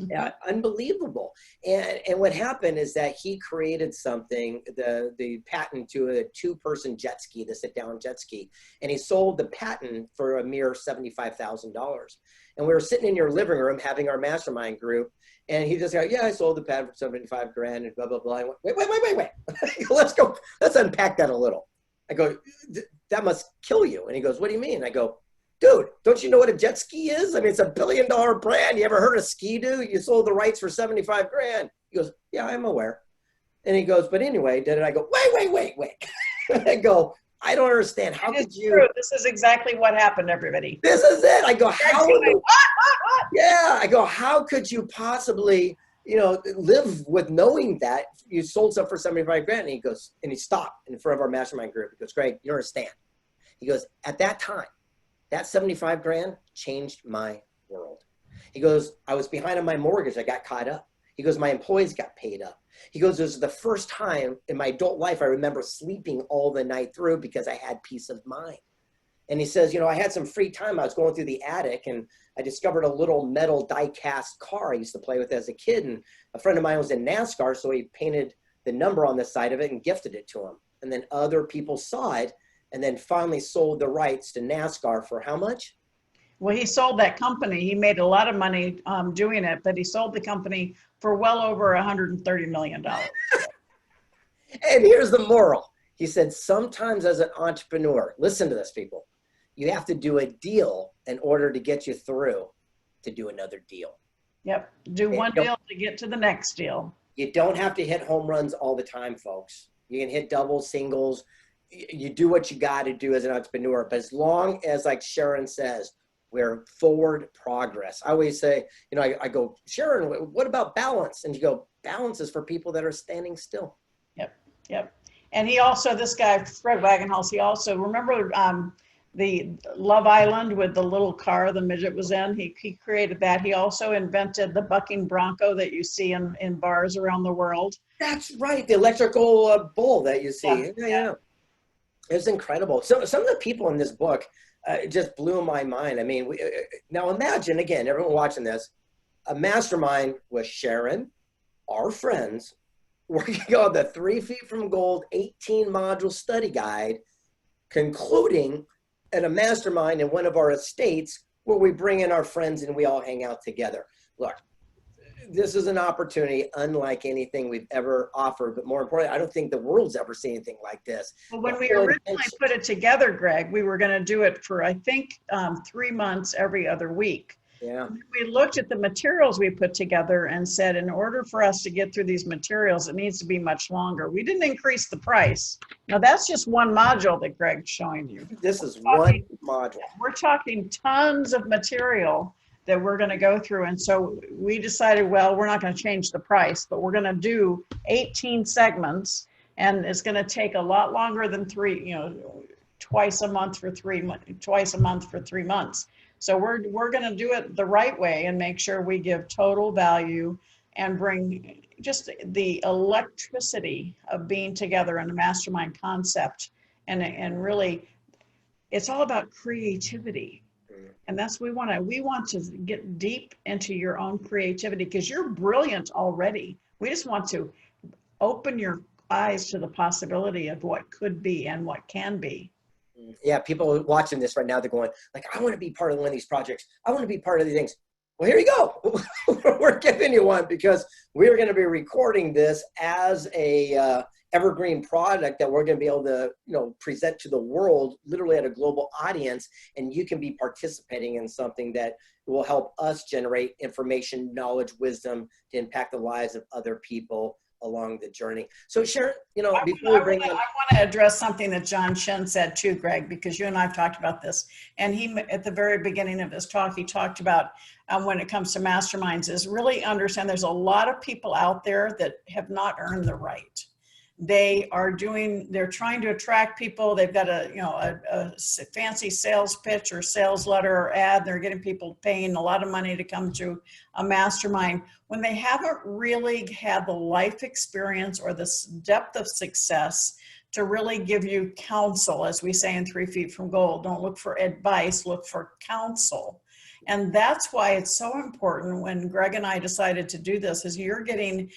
Yeah, unbelievable. And what happened is that he created something, the patent to a 2-person jet ski, the sit-down jet ski, and he sold the patent for a mere $75,000. And we were sitting in your living room having our mastermind group, and he just go, yeah, I sold the patent for 75 grand and blah, blah, blah. I went, wait. Let's unpack that a little. I go, that must kill you. And he goes, what do you mean? I go, dude, don't you know what a jet ski is? I mean, it's $1 billion brand. You ever heard of Ski-Doo? You sold the rights for 75 grand. He goes, yeah, I'm aware. And he goes, but anyway, did it? I go, wait. I go, I don't understand. How could you? True. This is exactly what happened, everybody. This is it. I go, how? Yeah. I go, how could you possibly, live with knowing that you sold stuff for 75 grand? And he goes, and he stopped in front of our mastermind group. He goes, Greg, you don't understand. He goes, at that time, That 75 grand changed my world. He goes, I was behind on my mortgage. I got caught up. He goes, my employees got paid up. He goes, this is the first time in my adult life I remember sleeping all the night through because I had peace of mind. And he says, you know, I had some free time. I was going through the attic and I discovered a little metal die-cast car I used to play with as a kid. And a friend of mine was in NASCAR, so he painted the number on the side of it and gifted it to him. And then other people saw it and then finally sold the rights to NASCAR for how much? Well, he sold that company. He made a lot of money doing it, but he sold the company for well over $130 million. And here's the moral. He said, sometimes as an entrepreneur, listen to this, people, you have to do a deal in order to get you through to do another deal. Yep. Do one deal to get to the next deal. You don't have to hit home runs all the time, folks. You can hit doubles, singles. You do what you got to do as an entrepreneur. But as long as, like Sharon says, we're forward progress. I always say, you know, I go, Sharon, what about balance? And you go, balance is for people that are standing still. Yep. Yep. And he also, this guy, Fred Wagenhals, he also, remember the Love Island with the little car the midget was in? He created that. He also invented the bucking bronco that you see in bars around the world. That's right. The electrical bull that you see. Yeah. It's incredible. So some of the people in this book just blew my mind. I mean, now imagine, again, everyone watching this, a mastermind with Sharon, our friends, working on the 3 Feet from Gold 18 module study guide, concluding at a mastermind in one of our estates where we bring in our friends and we all hang out together. Look, this is an opportunity unlike anything we've ever offered, but more importantly, I don't think the world's ever seen anything like this. Well, when we originally put it together, Greg, we were going to do it for, I think, 3 months every other week. Yeah. We looked at the materials we put together and said, in order for us to get through these materials, it needs to be much longer. We didn't increase the price. Now, that's just one module that Greg's showing you. This is one module. We're talking tons of material that we're going to go through. And so we decided, well, we're not going to change the price, but we're going to do 18 segments. And it's going to take a lot longer than twice a month for 3 months. So we're going to do it the right way and make sure we give total value and bring just the electricity of being together in a mastermind concept. And really, it's all about creativity. And that's we want to get deep into your own creativity because you're brilliant already. We just want to open your eyes to the possibility of what could be and what can be. Yeah, people watching this right now, they're going like, I want to be part of one of these projects. I want to be part of these things. Well, here you go. We're giving you one because we're going to be recording this as a evergreen product that we're going to be able to, present to the world, literally at a global audience. And you can be participating in something that will help us generate information, knowledge, wisdom to impact the lives of other people along the journey. So Sharon, before we bring in, I want to address something that John Shin said too, Greg, because you and I have talked about this. And he, at the very beginning of his talk, he talked about when it comes to masterminds is really understand there's a lot of people out there that have not earned the right. They're trying to attract people. They've got a fancy sales pitch or sales letter or ad. They're getting people paying a lot of money to come to a mastermind when they haven't really had the life experience or the depth of success to really give you counsel, as we say in 3 Feet from Gold. Don't look for advice, look for counsel. And that's why it's so important when Greg and I decided to do this is you're getting,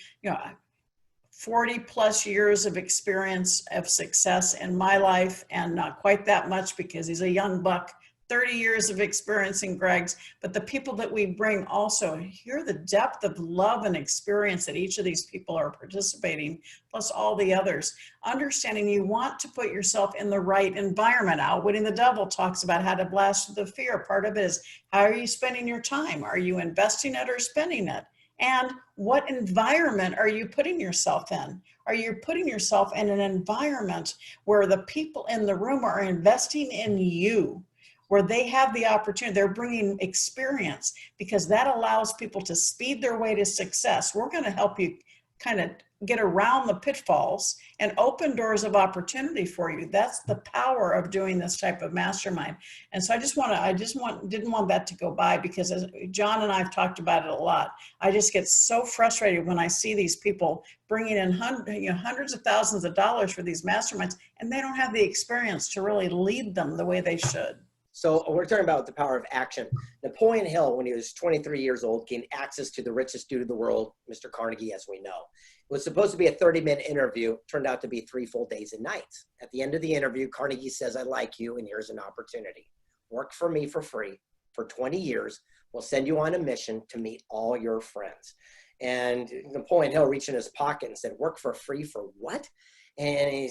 40 plus years of experience of success in my life, and not quite that much because he's a young buck, 30 years of experience in Greg's, but the people that we bring also, hear the depth of love and experience that each of these people are participating, plus all the others. Understanding you want to put yourself in the right environment. Outwitting the Devil talks about how to blast the fear. Part of it is, how are you spending your time? Are you investing it or spending it? And what environment are you putting yourself in? Are you putting yourself in an environment where the people in the room are investing in you, where they have the opportunity, they're bringing experience, because that allows people to speed their way to success. We're going to help you kind of get around the pitfalls and open doors of opportunity for you. That's the power of doing this type of mastermind. And so didn't want that to go by, because as John and I've talked about it a lot. I just get so frustrated when I see these people bringing in hundreds of thousands of dollars for these masterminds, and they don't have the experience to really lead them the way they should. So we're talking about the power of action. Napoleon Hill, when he was 23 years old, gained access to the richest dude in the world, Mr. Carnegie, as we know. It was supposed to be a 30-minute interview, turned out to be 3 full days and nights. At the end of the interview, Carnegie says, "I like you, and here's an opportunity. Work for me for free for 20 years. We'll send you on a mission to meet all your friends." And Napoleon Hill reached in his pocket and said, "Work for free for what?" And he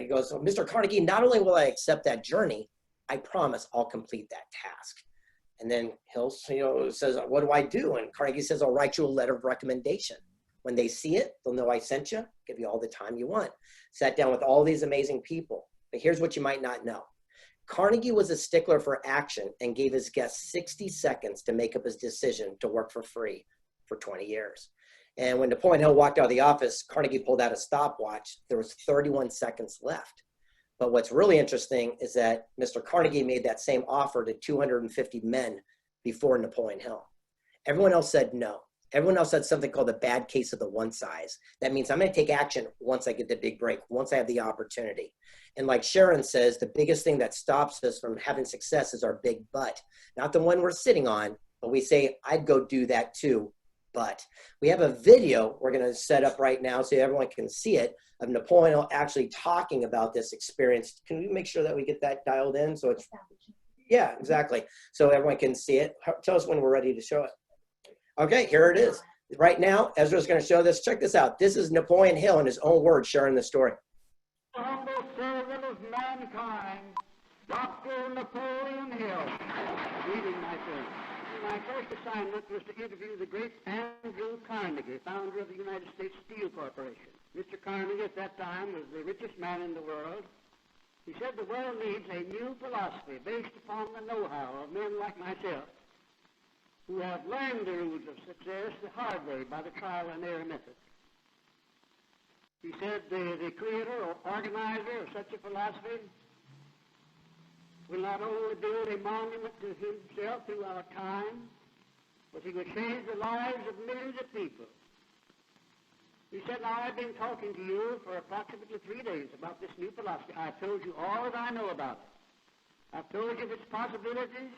goes, "Well, Mr. Carnegie, not only will I accept that journey, I promise I'll complete that task." And then Hill says, "What do I do?" And Carnegie says, "I'll write you a letter of recommendation. When they see it, they'll know I sent you, give you all the time you want." Sat down with all these amazing people. But here's what you might not know. Carnegie was a stickler for action and gave his guests 60 seconds to make up his decision to work for free for 20 years. And when Napoleon Hill walked out of the office, Carnegie pulled out a stopwatch. There was 31 seconds left. But what's really interesting is that Mr. Carnegie made that same offer to 250 men before Napoleon Hill. Everyone else said no. Everyone else had something called the bad case of the one size. That means I'm going to take action once I get the big break, once I have the opportunity. And like Sharon says, the biggest thing that stops us from having success is our big but. Not the one we're sitting on, but we say, "I'd go do that too, but." We have a video we're going to set up right now so everyone can see it, of Napoleon Hill actually talking about this experience. Can we make sure that we get that dialed in? So it's, yeah, exactly. So everyone can see it. Tell us when we're ready to show it. Okay, here it is. Right now, Ezra's going to show this. Check this out. This is Napoleon Hill in his own words sharing the story. The humble servant of mankind, Dr. Napoleon Hill. Reading my friend. My first assignment was to interview the great Andrew Carnegie, founder of the United States Steel Corporation. Mr. Carnegie at that time was the richest man in the world. He said the world needs a new philosophy based upon the know-how of men like myself, who have learned the rules of success the hard way by the trial and error method. He said the creator or organizer of such a philosophy will not only build a monument to himself through our time, but he will change the lives of millions of people. He said, "Now I've been talking to you for approximately 3 days about this new philosophy. I've told you all that I know about it. I've told you of its possibilities.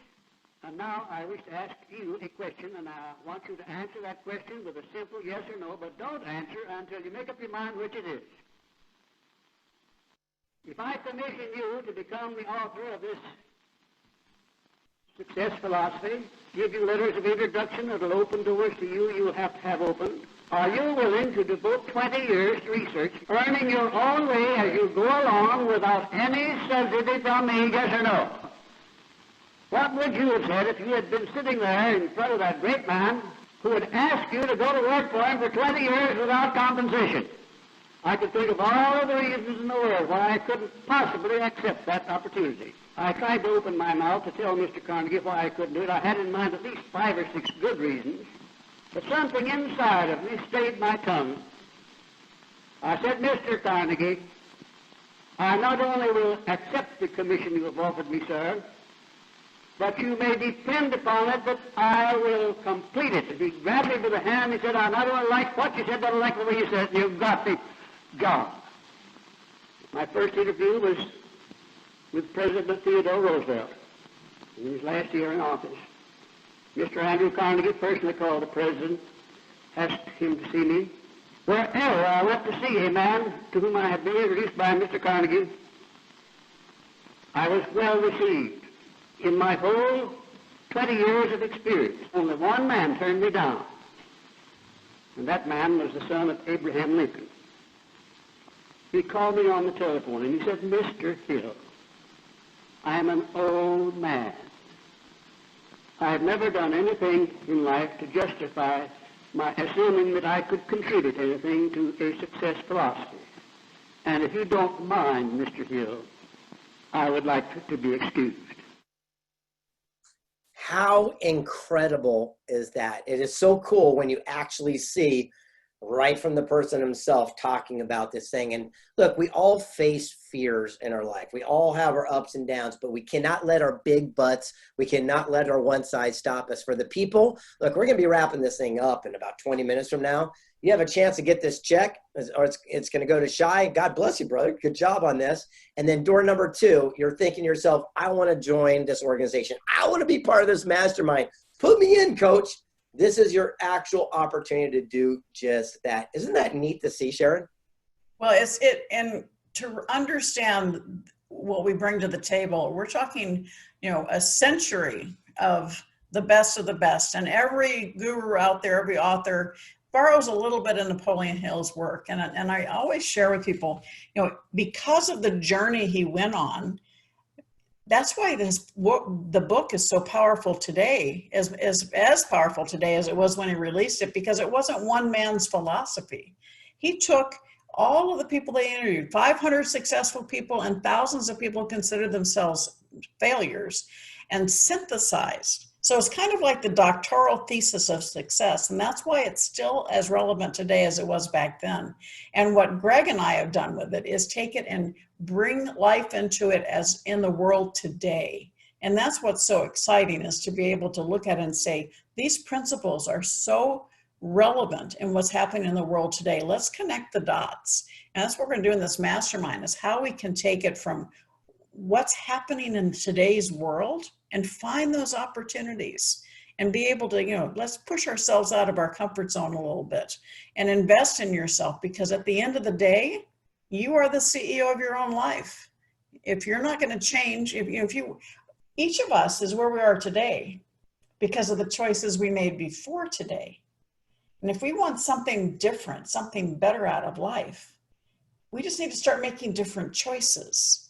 And now I wish to ask you a question, and I want you to answer that question with a simple yes or no, but don't answer until you make up your mind which it is. If I commission you to become the author of this success philosophy, give you letters of introduction that will open doors to you you'll have to have opened, are you willing to devote 20 years to research, earning your own way as you go along without any subsidy from me, yes or no?" What would you have said if you had been sitting there in front of that great man who would ask you to go to work for him for 20 years without compensation? I could think of all of the reasons in the world why I couldn't possibly accept that opportunity. I tried to open my mouth to tell Mr. Carnegie why I couldn't do it. I had in mind at least 5 or 6 good reasons, but something inside of me stayed my tongue. I said, "Mr. Carnegie, I not only will accept the commission you have offered me, sir, but you may depend upon it that I will complete it." He grabbed me by the hand. He said, "I not only like what you said, but I like the way you said it. You've got the job." My first interview was with President Theodore Roosevelt in his last year in office. Mr. Andrew Carnegie personally called the president, asked him to see me. Wherever I went to see a man to whom I had been introduced by Mr. Carnegie, I was well received. In my whole 20 years of experience, only one man turned me down, and that man was the son of Abraham Lincoln. He called me on the telephone, and he said, "Mr. Hill, I am an old man. I have never done anything in life to justify my assuming that I could contribute anything to a success philosophy. And if you don't mind, Mr. Hill, I would like to be excused." How incredible is that? It is so cool when you actually see right from the person himself talking about this thing. And look, we all face fears in our life. We all have our ups and downs, but we cannot let our big butts, we cannot let our one side stop us. For the people, look, we're going to be wrapping this thing up in about 20 minutes from now. You have a chance to get this check, or it's going to go to Shai. God bless you, brother. Good job on this. And then door number 2, you're thinking to yourself, I want to join this organization. I want to be part of this mastermind. Put me in, coach. This is your actual opportunity to do just that. Isn't that neat to see, Sharon? Well, and to understand what we bring to the table, we're talking, a century of the best, and every guru out there, every author borrows a little bit of Napoleon Hill's work. And I always share with people, because of the journey he went on, that's why the book is so powerful today, as powerful today as it was when he released it, because it wasn't one man's philosophy. He took all of the people they interviewed, 500 successful people and thousands of people considered themselves failures, and synthesized. So it's kind of like the doctoral thesis of success. And that's why it's still as relevant today as it was back then. And what Greg and I have done with it is take it and bring life into it as in the world today. And that's what's so exciting, is to be able to look at it and say, these principles are so relevant in what's happening in the world today. Let's connect the dots. And that's what we're going to do in this mastermind, is how we can take it from what's happening in today's world and find those opportunities and be able to, let's push ourselves out of our comfort zone a little bit and invest in yourself, because at the end of the day, you are the CEO of your own life. If you're not going to change, each of us is where we are today because of the choices we made before today. And if we want something different, something better out of life, we just need to start making different choices.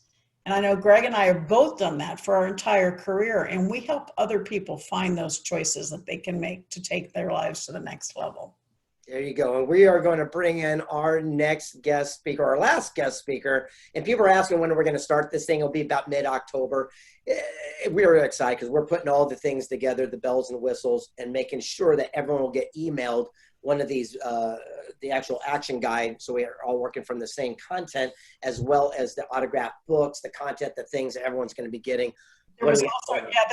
And I know Greg and I have both done that for our entire career, and we help other people find those choices that they can make to take their lives to the next level. There you go. And we are going to bring in our next guest speaker, our last guest speaker. And people are asking when we're going to start this thing. It'll be about mid-October. We are excited because we're putting all the things together, the bells and whistles, and making sure that everyone will get emailed one of these, the actual action guide. So we are all working from the same content, as well as the autographed books, the content, the things that everyone's going to be getting. There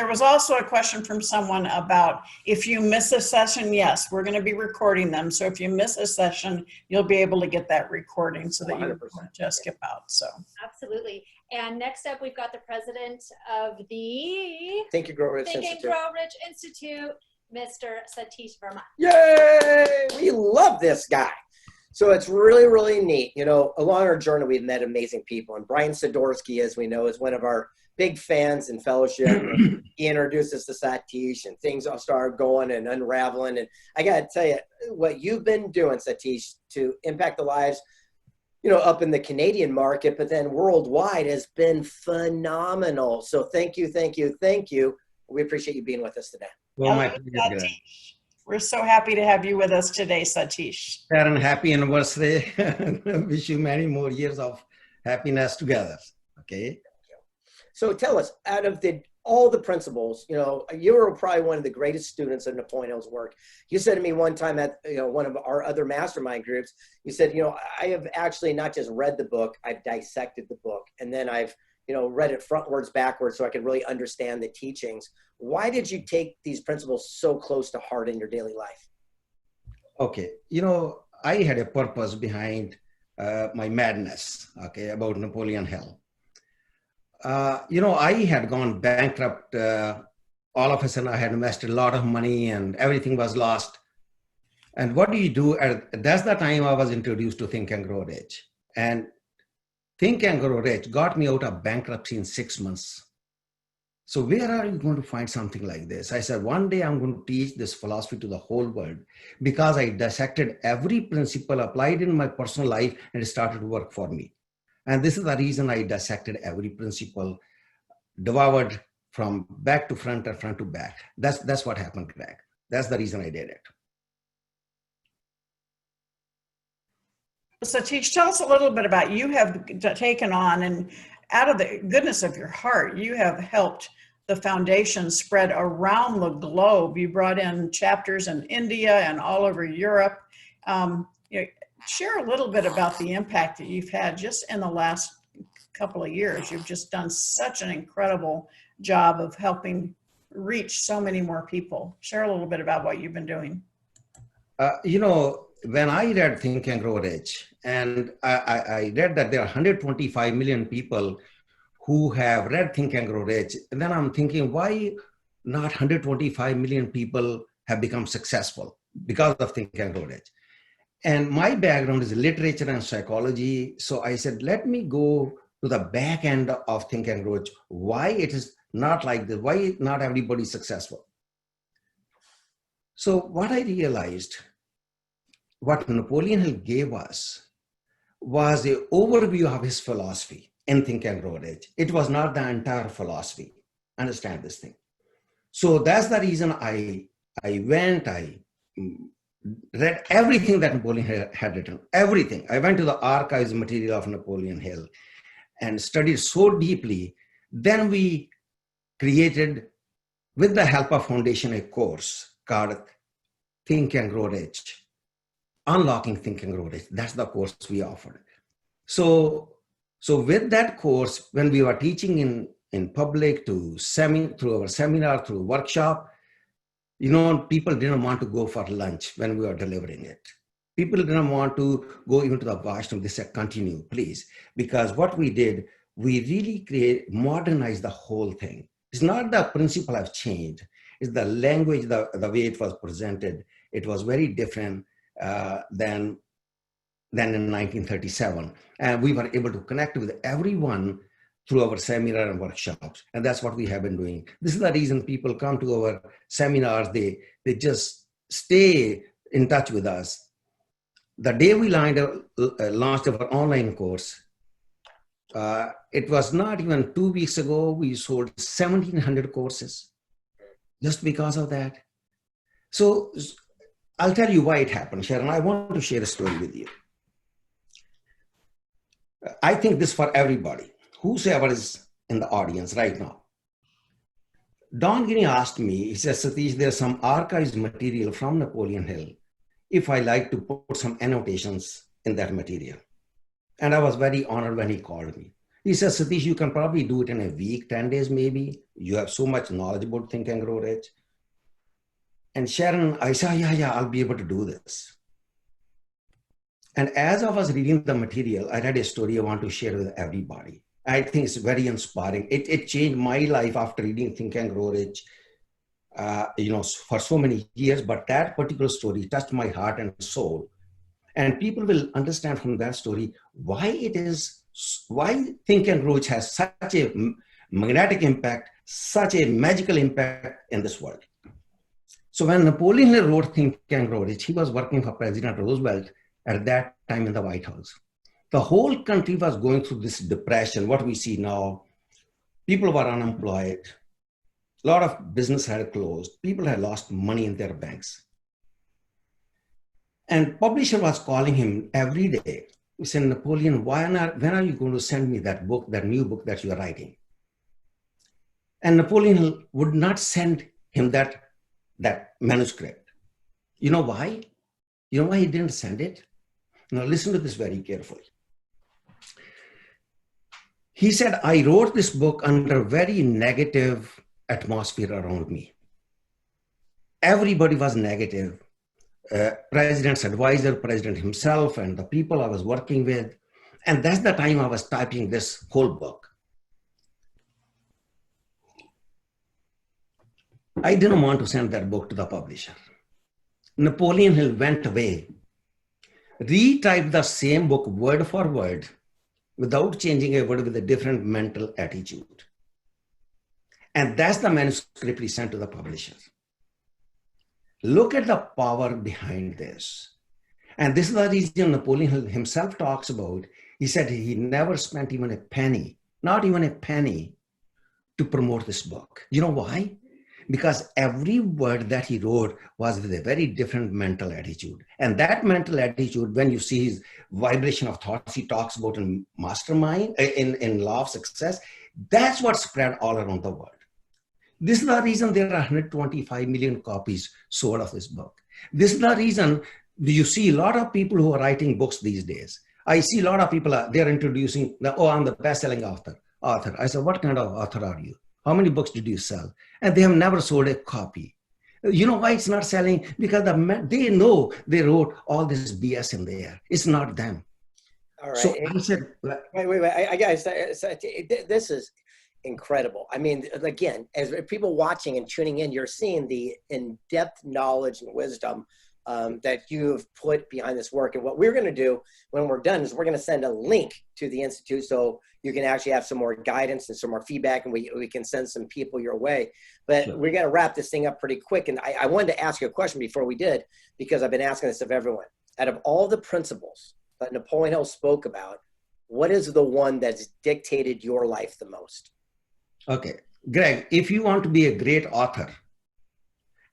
was also a question from someone about if you miss a session. Yes, we're going to be recording them. So if you miss a session, you'll be able to get that recording so that 100%. You don't just skip out. So absolutely. And next up, we've got the president of the Think and Grow Rich Institute, Mr. Satish Vermont. Yay! We love this guy. So it's really, really neat. Along our journey, we've met amazing people. And Brian Sidorsky, as we know, is one of our big fans in fellowship. He introduced us to Satish, and things all started going and unraveling. And I got to tell you, what you've been doing, Satish, to impact the lives, up in the Canadian market, but then worldwide, has been phenomenal. So thank you, thank you, thank you. We appreciate you being with us today. Well, my pleasure. We're so happy to have you with us today, Satish. Sharon, happy anniversary. Wish you many more years of happiness together. Okay. So tell us, out of all the principles, you were probably one of the greatest students of Napoleon Hill's work. You said to me one time at one of our other mastermind groups, you said, I have actually not just read the book, I've dissected the book, and then I've read it frontwards, backwards, so I could really understand the teachings. Why did you take these principles so close to heart in your daily life? Okay. I had a purpose behind my madness, about Napoleon Hill. I had gone bankrupt. All of a sudden, I had invested a lot of money and everything was lost. And what do you do? That's the time I was introduced to Think and Grow Rich. And Think and Grow Rich got me out of bankruptcy in 6 months. So where are you going to find something like this? I said, one day I'm going to teach this philosophy to the whole world, because I dissected every principle, applied in my personal life, and it started to work for me. And this is the reason I dissected every principle, devoured from back to front and front to back. That's what happened, Greg. That's the reason I did it. Satish, tell us a little bit about, you have taken on, and out of the goodness of your heart, you have helped the foundation spread around the globe. You brought in chapters in India and all over Europe. You know, share a little bit about the impact that you've had just in the last couple of years. You've just done such an incredible job of helping reach so many more people. Share a little bit about what you've been doing. You know, when I read Think and Grow Rich, and I read that there are 125 million people who have read Think and Grow Rich, and then I'm thinking, why not 125 million people have become successful because of Think and Grow Rich? And my background is literature and psychology. So I said, let me go to the back end of Think and Grow Rich, why it is not like this, why not everybody successful. So what I realized, what Napoleon Hill gave us was an overview of his philosophy in Think and Grow Rich. It was not the entire philosophy. Understand this thing. So that's the reason I read everything that Napoleon had written, everything. I went to the archives material of Napoleon Hill and studied so deeply. Then we created, with the help of Foundation, a course called Think and Grow Rich, Unlocking Think and Grow Rich. That's the course we offered. So with that course, when we were teaching in public, through our seminar, through workshop, you know, people didn't want to go for lunch when we were delivering it. People didn't want to go even to the washroom. They said, continue, please. Because what we did, we really modernized the whole thing. It's not the principle have changed. It's the language, the way it was presented. It was very different than in 1937. And we were able to connect with everyone through our seminar and workshops. And that's what we have been doing. This is the reason people come to our seminars. They just stay in touch with us. The day we launched our online course, it was not even 2 weeks ago, we sold 1,700 courses just because of that. So I'll tell you why it happened, Sharon. I want to share a story with you. I think this for everybody, whosoever is in the audience right now. Don Green asked me, he says, Satish, there's some archives material from Napoleon Hill, if I like to put some annotations in that material. And I was very honored when he called me. He says, Satish, you can probably do it in a week, 10 days maybe. You have so much knowledge about Think and Grow Rich. And Sharon, I said, yeah, I'll be able to do this. And as I was reading the material, I read a story I want to share with everybody. I think it's very inspiring. It changed my life after reading Think and Grow Rich, for so many years, but that particular story touched my heart and soul. And people will understand from that story why Think and Grow Rich has such a magnetic impact, such a magical impact in this world. So when Napoleon Hill wrote Think and Grow Rich, he was working for President Roosevelt at that time in the White House. The whole country was going through this depression, what we see now. People were unemployed. A lot of business had closed. People had lost money in their banks. And publisher was calling him every day. He said, Napoleon, when are you going to send me that book, that new book that you are writing? And Napoleon Hill would not send him that manuscript. You know why? You know why he didn't send it? Now listen to this very carefully. He said, I wrote this book under very negative atmosphere around me. Everybody was negative. President's advisor, president himself, and the people I was working with. And that's the time I was typing this whole book. I didn't want to send that book to the publisher. Napoleon Hill went away, retyped the same book word for word without changing a word, with a different mental attitude. And that's the manuscript he sent to the publisher. Look at the power behind this. And this is the reason Napoleon Hill himself talks about. He said he never spent even a penny, not even a penny, to promote this book. You know why? Because every word that he wrote was with a very different mental attitude. And that mental attitude, when you see his vibration of thoughts he talks about in Mastermind, in Law of Success, that's what spread all around the world. This is the reason there are 125 million copies sold of this book. This is the reason you see a lot of people who are writing books these days. I see a lot of people, they're introducing, oh, I'm the best-selling author. I said, what kind of author are you? How many books did you sell? And they have never sold a copy. You know why it's not selling? Because they know they wrote all this BS in there. It's not them. All right. So I said, wait. I guys, this is incredible. I mean, again, as people watching and tuning in, you're seeing the in-depth knowledge and wisdom that you've put behind this work. And what we're going to do when we're done is we're going to send a link to the Institute so you can actually have some more guidance and some more feedback, and we can send some people your way. But sure. We're going to wrap this thing up pretty quick. And I wanted to ask you a question before we did, because I've been asking this of everyone. Out of all the principles that Napoleon Hill spoke about, what is the one that's dictated your life the most? Okay, Greg, if you want to be a great author,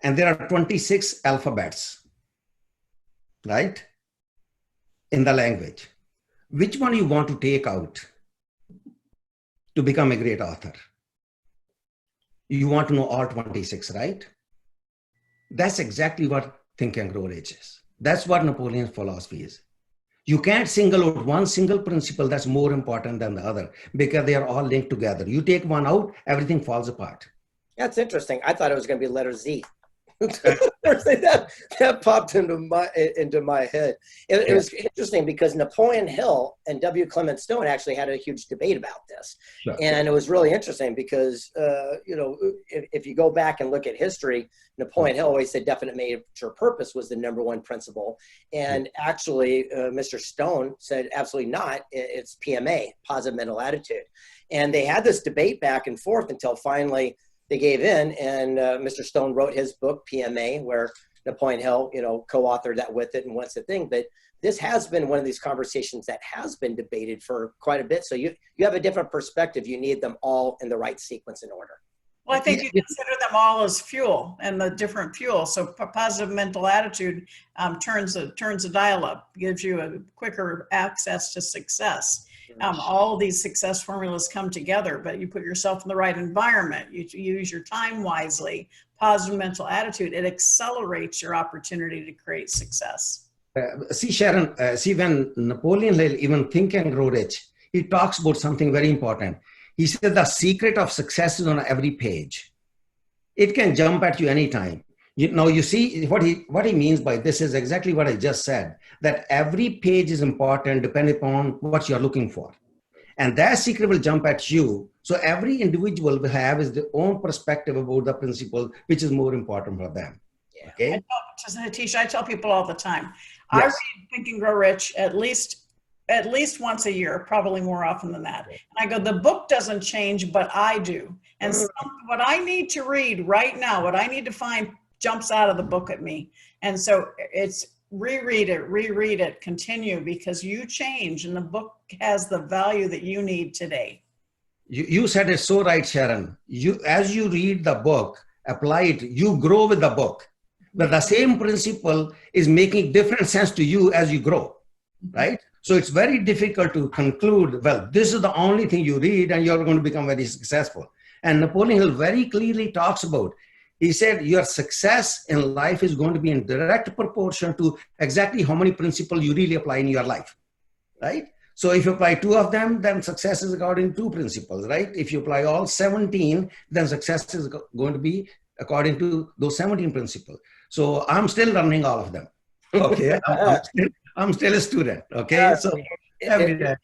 and there are 26 alphabets, right, in the language, which one you want to take out to become a great author? You want to know all 26, right? That's exactly what Think and Grow Rich is. That's what Napoleon's philosophy is. You can't single out one single principle that's more important than the other, because they are all linked together. You take one out, everything falls apart. That's interesting. I thought it was going to be letter Z. that popped into my head. It was interesting because Napoleon Hill and W. Clement Stone actually had a huge debate about this. Sure. And it was really interesting because, if you go back and look at history, Napoleon Hill always said definite major purpose was the #1 principle. And actually, Mr. Stone said absolutely not. It's PMA, positive mental attitude. And they had this debate back and forth until finally they gave in, and Mr. Stone wrote his book, PMA, where Napoleon Hill, co-authored that with it and what's the thing. But this has been one of these conversations that has been debated for quite a bit. So you have a different perspective. You need them all in the right sequence and order. Well, I think you consider them all as fuel and the different fuel. So positive mental attitude turns the dial up, gives you a quicker access to success. All these success formulas come together, but you put yourself in the right environment. You use your time wisely. Positive mental attitude, it accelerates your opportunity to create success. See, Sharon, when Napoleon Hill, even Think and Grow Rich, he talks about something very important. He said the secret of success is on every page. It can jump at you anytime. You see what he means by this is exactly what I just said, that every page is important depending upon what you're looking for. And that secret will jump at you. So every individual will have his own perspective about the principle, which is more important for them. Yeah. Okay. Satish, I tell people all the time, Yes. I read Think and Grow Rich at least once a year, probably more often than that. And I go, the book doesn't change, but I do. And what I need to read right now, what I need to find jumps out of the book at me. And so it's reread it, continue, because you change and the book has the value that you need today. You said it so right, Sharon. As you read the book, apply it, you grow with the book. But the same principle is making different sense to you as you grow, right? So it's very difficult to conclude, well, this is the only thing you read and you're going to become very successful. And Napoleon Hill very clearly talks about, he said, your success in life is going to be in direct proportion to exactly how many principles you really apply in your life, right? So if you apply 2 of them, then success is according to 2 principles, right? If you apply all 17, then success is going to be according to those 17 principles. So I'm still learning all of them. Okay, I'm still a student. Okay, so every day.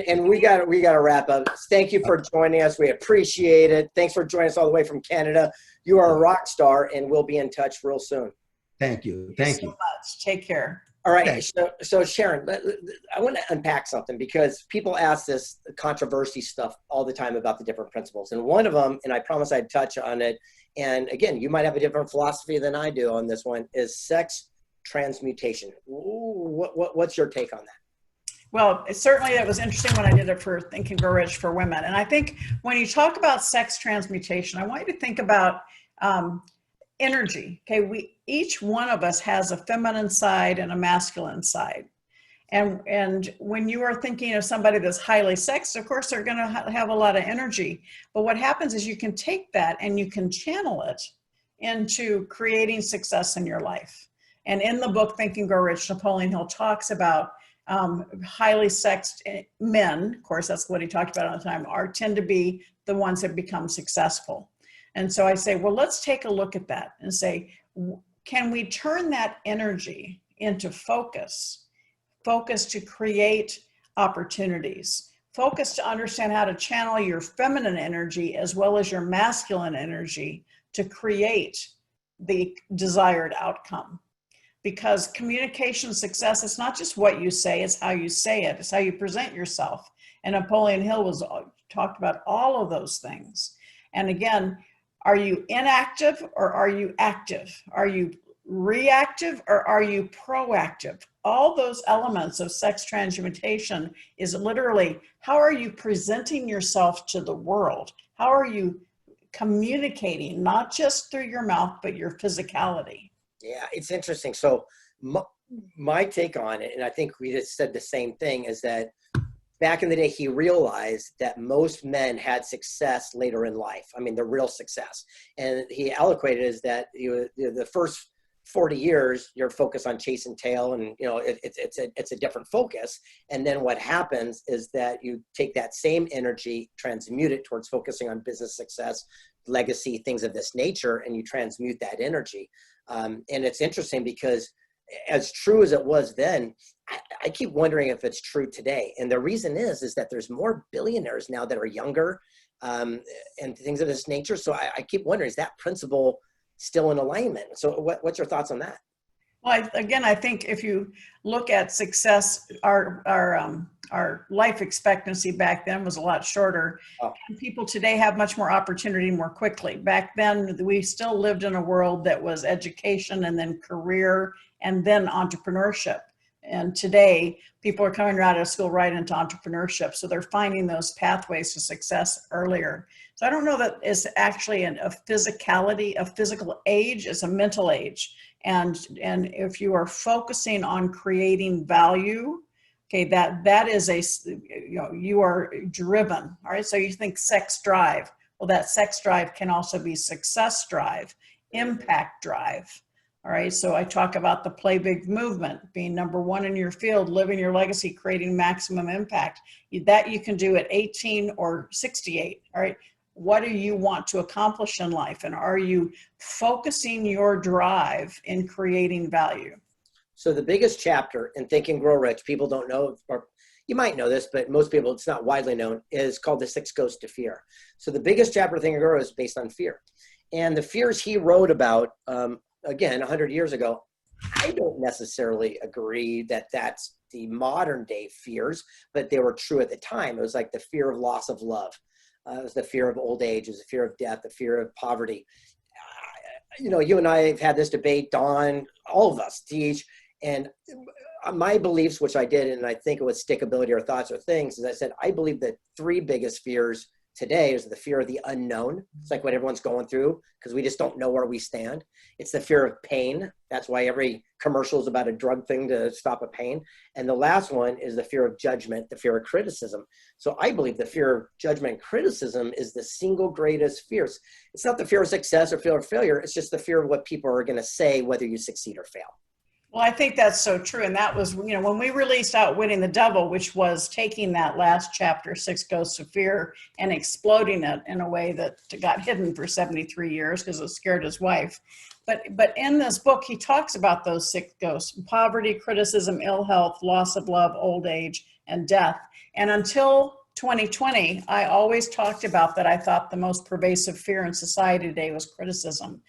And we got to wrap up. Thank you for joining us. We appreciate it. Thanks for joining us all the way from Canada. You are a rock star, and we'll be in touch real soon. Thank you. Thank you so much. Take care. All right. So Sharon, I want to unpack something because people ask this controversy stuff all the time about the different principles. And one of them, and I promise I'd touch on it, and again, you might have a different philosophy than I do on this one, is sex transmutation. What's your take on that? Well, certainly it was interesting when I did it for Think and Grow Rich for women. And I think when you talk about sex transmutation, I want you to think about energy. Okay, each one of us has a feminine side and a masculine side. And when you are thinking of somebody that's highly sexed, of course, they're going to have a lot of energy. But what happens is you can take that and you can channel it into creating success in your life. And in the book, Think and Grow Rich, Napoleon Hill talks about highly sexed men, of course, that's what he talked about all the time, tend to be the ones that become successful. And so I say, well, let's take a look at that and say, can we turn that energy into focus to create opportunities, focus to understand how to channel your feminine energy as well as your masculine energy to create the desired outcome. Because communication success, it's not just what you say, it's how you say it, it's how you present yourself. And Napoleon Hill talked about all of those things. And again, are you inactive or are you active? Are you reactive or are you proactive? All those elements of sex transmutation is literally, how are you presenting yourself to the world? How are you communicating, not just through your mouth, but your physicality? Yeah, it's interesting. So my take on it, and I think we just said the same thing, is that back in the day, he realized that most men had success later in life. I mean, the real success. And he eloquated as that the first 40 years, you're focused on chasing tail, and it's a different focus. And then what happens is that you take that same energy, transmute it towards focusing on business success, legacy, things of this nature, and you transmute that energy. And it's interesting because as true as it was then, I keep wondering if it's true today. And the reason is that there's more billionaires now that are younger and things of this nature. So I keep wondering, is that principle still in alignment? So what's your thoughts on that? Well, I think if you look at success, our life expectancy back then was a lot shorter. Oh. And people today have much more opportunity more quickly. Back then, we still lived in a world that was education and then career and then entrepreneurship. And today, people are coming out of school right into entrepreneurship. So they're finding those pathways to success earlier. So I don't know that it's actually a physicality, a physical age, it's a mental age. And if you are focusing on creating value, okay, that is you are driven, all right? So you think sex drive. Well, that sex drive can also be success drive, impact drive. All right, so I talk about the Play Big movement, being number one in your field, living your legacy, creating maximum impact. That you can do at 18 or 68, all right? What do you want to accomplish in life? And are you focusing your drive in creating value? So the biggest chapter in Think and Grow Rich, people don't know, or you might know this, but most people, it's not widely known, is called The 6 Ghosts to Fear. So the biggest chapter of Think and Grow is based on fear. And the fears he wrote about, again, 100 years ago, I don't necessarily agree that that's the modern day fears, but they were true at the time. It was like the fear of loss of love. It was the fear of old age. It was the fear of death, the fear of poverty. You and I have had this debate, Dawn, all of us teach. And my beliefs, which I did, and I think it was stickability or thoughts or things, is I said, I believe the 3 biggest fears today is the fear of the unknown. It's like what everyone's going through because we just don't know where we stand. It's the fear of pain. That's why every commercial is about a drug thing to stop a pain. And the last one is the fear of judgment, the fear of criticism. So I believe the fear of judgment and criticism is the single greatest fears. It's not the fear of success or fear of failure. It's just the fear of what people are going to say, whether you succeed or fail. Well, I think that's so true. And that was, when we released Outwitting the Devil, which was taking that last chapter, 6 Ghosts of Fear, and exploding it in a way that got hidden for 73 years because it scared his wife. But in this book, he talks about those 6 ghosts: poverty, criticism, ill health, loss of love, old age, and death. And until 2020, I always talked about that. I thought the most pervasive fear in society today was criticism,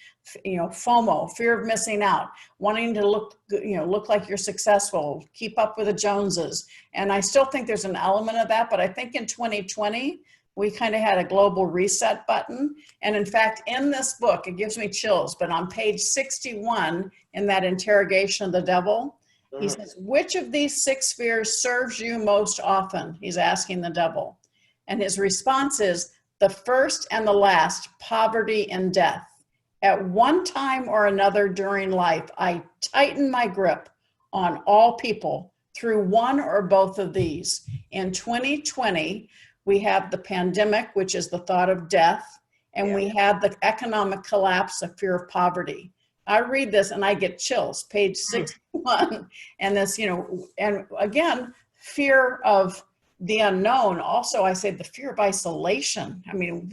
FOMO, fear of missing out, wanting to look like you're successful, keep up with the Joneses. And I still think there's an element of that, but I think in 2020, we kind of had a global reset button. And in fact, in this book, it gives me chills, but on page 61 in that interrogation of the devil, he says, which of these 6 fears serves you most often? He's asking the devil. And his response is, the first and the last, poverty and death. At one time or another during life, I tighten my grip on all people through one or both of these. In 2020, we have the pandemic, which is the thought of death, and we have the economic collapse of fear of poverty. I read this and I get chills, page 61. And this, you know, and again, fear of the unknown. Also, I say the fear of isolation. I mean,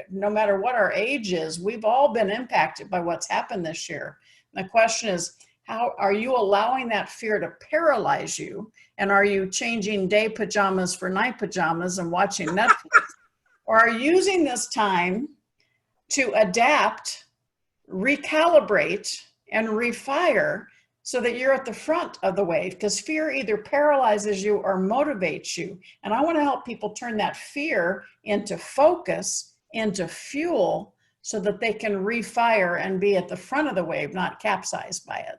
no matter what our age is, we've all been impacted by what's happened this year. And the question is, how are you allowing that fear to paralyze you? And are you changing day pajamas for night pajamas and watching Netflix? Or are you using this time to adapt, recalibrate, and refire so that you're at the front of the wave? Because fear either paralyzes you or motivates you. And I want to help people turn that fear into focus, into fuel, so that they can refire and be at the front of the wave, not capsized by it.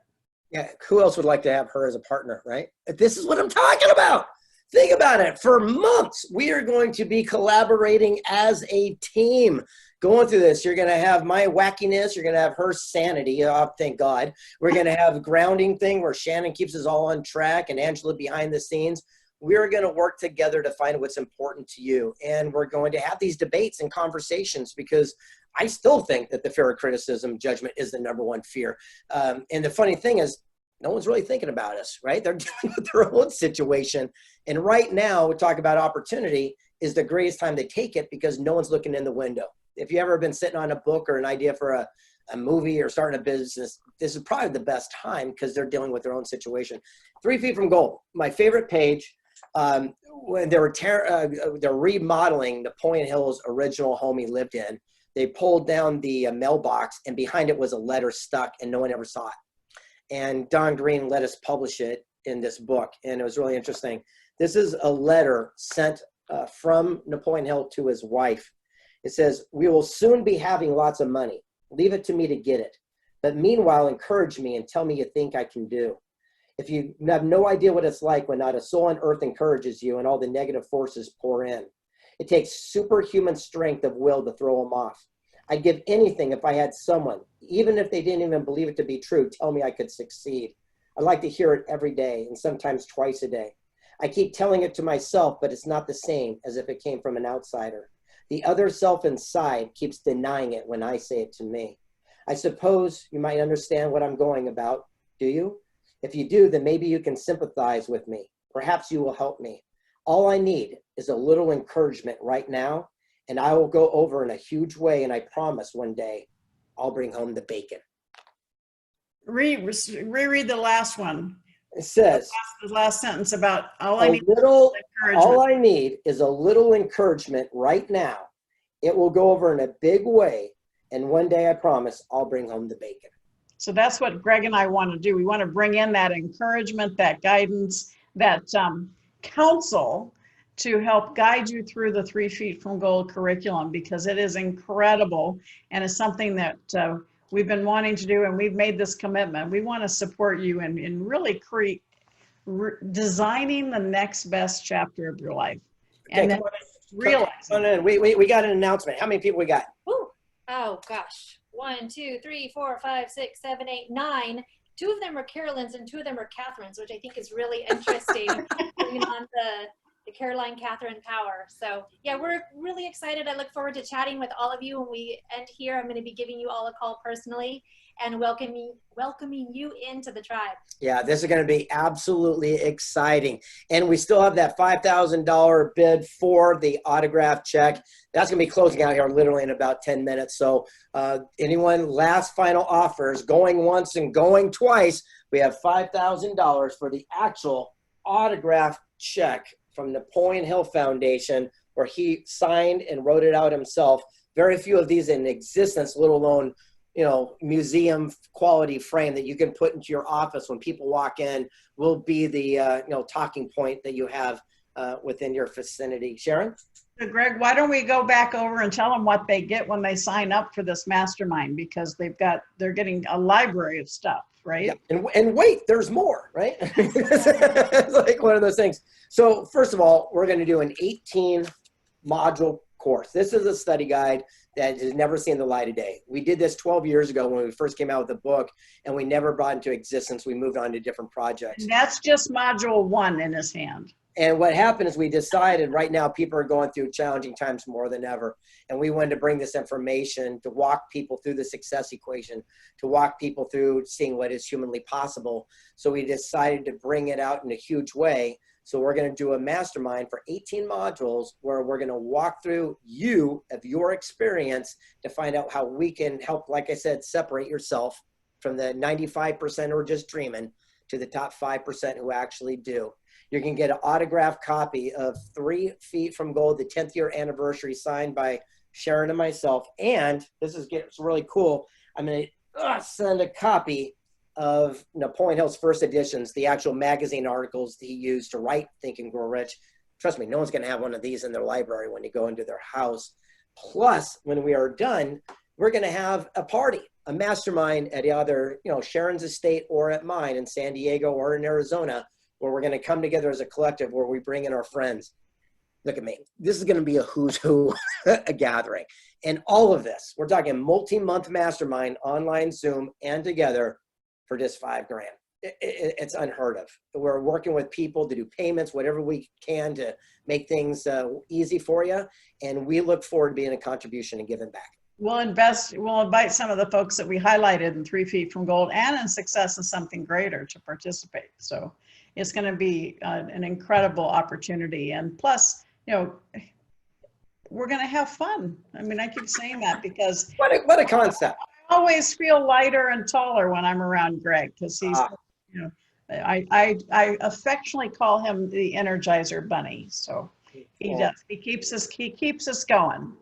Yeah, who else would like to have her as a partner, right? This is what I'm talking about. Think about it. For months, we are going to be collaborating as a team. Going through this, you're going to have my wackiness. You're going to have her sanity. Oh, thank God. We're going to have a grounding thing where Shannon keeps us all on track and Angela behind the scenes. We're going to work together to find what's important to you. And we're going to have these debates and conversations because I still think that the fear of criticism, judgment is the #1 fear. And the funny thing is, no one's really thinking about us, right? They're dealing with their own situation. And right now, we talk about opportunity is the greatest time to take it because no one's looking in the window. If you've ever been sitting on a book or an idea for a movie or starting a business, this is probably the best time because they're dealing with their own situation. 3 feet from goal, my favorite page, when they were they're remodeling Napoleon Hill's original home he lived in. They pulled down the mailbox and behind it was a letter stuck and no one ever saw it. And Don Green let us publish it in this book. And it was really interesting. This is a letter sent from Napoleon Hill to his wife. It says, "We will soon be having lots of money. Leave it to me to get it. But meanwhile, encourage me and tell me you think I can do. If you have no idea what it's like when not a soul on earth encourages you and all the negative forces pour in. It takes superhuman strength of will to throw them off. I'd give anything if I had someone, even if they didn't even believe it to be true, tell me I could succeed. I'd like to hear it every day and sometimes twice a day. I keep telling it to myself, but it's not the same as if it came from an outsider. The other self inside keeps denying it when I say it to me. I suppose you might understand what I'm going about, do you? If you do, then maybe you can sympathize with me. Perhaps you will help me. All I need is a little encouragement right now, and I will go over in a huge way, and I promise one day I'll bring home the bacon." Reread the last one. It says, the last sentence about all I need is a little encouragement right now. It will go over in a big way, and one day I promise I'll bring home the bacon. So that's what Greg and I want to do. We want to bring in that encouragement, that guidance, that counsel to help guide you through the 3 feet from goal curriculum, because it is incredible and it's something that we've been wanting to do, and we've made this commitment. We want to support you in really designing the next best chapter of your life. Okay, and then realizing. We got an announcement. How many people we got? Ooh. Oh gosh. 1, 2, 3, 4, 5, 6, 7, 8, 9. 2 of them are Carolyn's and 2 of them are Catherine's, which I think is really interesting. Bringing on the Caroline Catherine power. So yeah, we're really excited. I look forward to chatting with all of you when we end here. I'm going to be giving you all a call personally and welcoming you into the tribe. Yeah, this is going to be absolutely exciting. And we still have that $5,000 bid for the autograph check. That's going to be closing out here literally in about 10 minutes. So anyone, last final offers, going once and going twice, we have $5,000 for the actual autograph check from Napoleon Hill Foundation, where he signed and wrote it out himself. Very few of these in existence, let alone, you know, museum quality frame that you can put into your office when people walk in, will be the talking point that you have within your vicinity. Sharon? So Greg, why don't we go back over and tell them what they get when they sign up for this mastermind, because they're getting a library of stuff, right? Yeah. And wait, there's more, right? It's like one of those things. So first of all, we're going to do an 18 module course. This is a study guide that has never seen the light of day. We did this 12 years ago when we first came out with the book, and we never brought it into existence. We moved on to different projects. And that's just module 1 in his hand. And what happened is we decided right now people are going through challenging times more than ever. And we wanted to bring this information to walk people through the success equation, to walk people through seeing what is humanly possible. So we decided to bring it out in a huge way. So we're going to do a mastermind for 18 modules where we're going to walk through your experience to find out how we can help, like I said, separate yourself from the 95% who are just dreaming to the top 5% who actually do. You can get an autographed copy of 3 Feet from Gold, the 10th year anniversary, signed by Sharon and myself. And this gets really cool. I'm going to send a copy of Napoleon Hill's first editions, the actual magazine articles that he used to write Think and Grow Rich. Trust me, no one's going to have one of these in their library when you go into their house. Plus, when we are done, we're going to have a party, a mastermind at either Sharon's estate or at mine in San Diego or in Arizona, where we're going to come together as a collective, where we bring in our friends. Look at me. This is going to be a who's who a gathering. And all of this, we're talking multi-month mastermind, online Zoom, and together for just $5 grand. It's unheard of. We're working with people to do payments, whatever we can to make things easy for you. And we look forward to being a contribution and giving back. We'll invite some of the folks that we highlighted in 3 Feet from Gold and in Success is Something Greater to participate. So it's going to be an incredible opportunity. And plus, we're going to have fun. I mean, I keep saying that because what a concept. I always feel lighter and taller when I'm around Greg, because he's, I affectionately call him the Energizer Bunny. So he does. He keeps us going.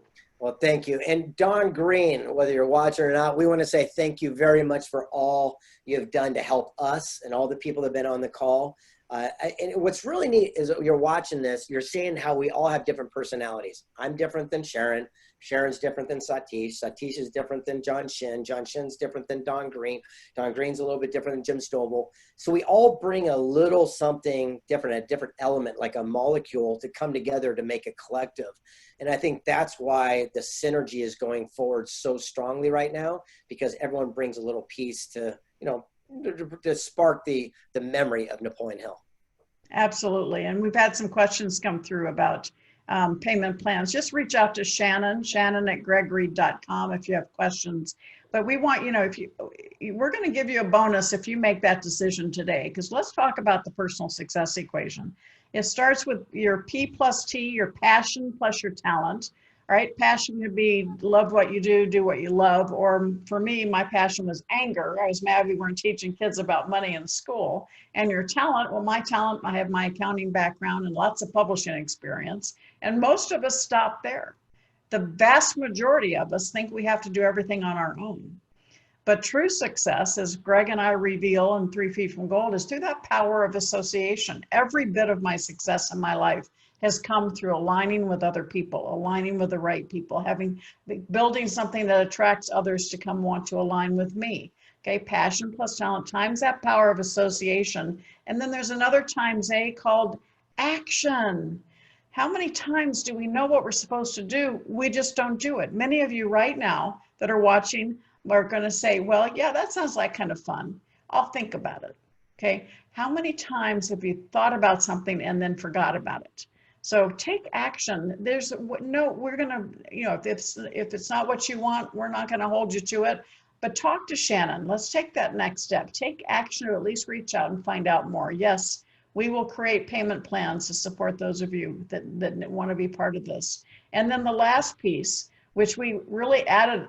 Well, thank you. And Don Green, whether you're watching or not, we want to say thank you very much for all you have done to help us and all the people that have been on the call. And what's really neat is you're watching this, you're seeing how we all have different personalities. I'm different than Sharon. Sharon's different than Satish. Satish is different than John Shin. John Shin's different than Don Green. Don Green's a little bit different than Jim Stovall. So we all bring a little something different, a different element, like a molecule, to come together to make a collective. And I think that's why the synergy is going forward so strongly right now, because everyone brings a little piece to, to spark the memory of Napoleon Hill. Absolutely. And we've had some questions come through about payment plans. Just reach out to Shannon at gregreid.com if you have questions. But we want, we're going to give you a bonus if you make that decision today, because let's talk about the personal success equation. It starts with your P plus T, your passion plus your talent. All right, passion could be love what you do what you love. Or for me, my passion was anger. I was mad we weren't teaching kids about money in school. And your talent, well, my talent, I have my accounting background and lots of publishing experience. And most of us stop there. The vast majority of us think we have to do everything on our own. But true success, as Greg and I reveal in 3 Feet from Gold, is through that power of association. Every bit of my success in my life has come through aligning with other people, aligning with the right people, building something that attracts others to come want to align with me. Okay, passion plus talent times that power of association. And then there's another times A called action. How many times do we know what we're supposed to do? We just don't do it. Many of you right now that are watching are going to say, well, yeah, that sounds like kind of fun. I'll think about it. Okay, how many times have you thought about something and then forgot about it? So take action. We're going to, if it's not what you want, we're not going to hold you to it. But talk to Shannon. Let's take that next step. Take action, or at least reach out and find out more. Yes, we will create payment plans to support those of you that want to be part of this. And then the last piece, which we really added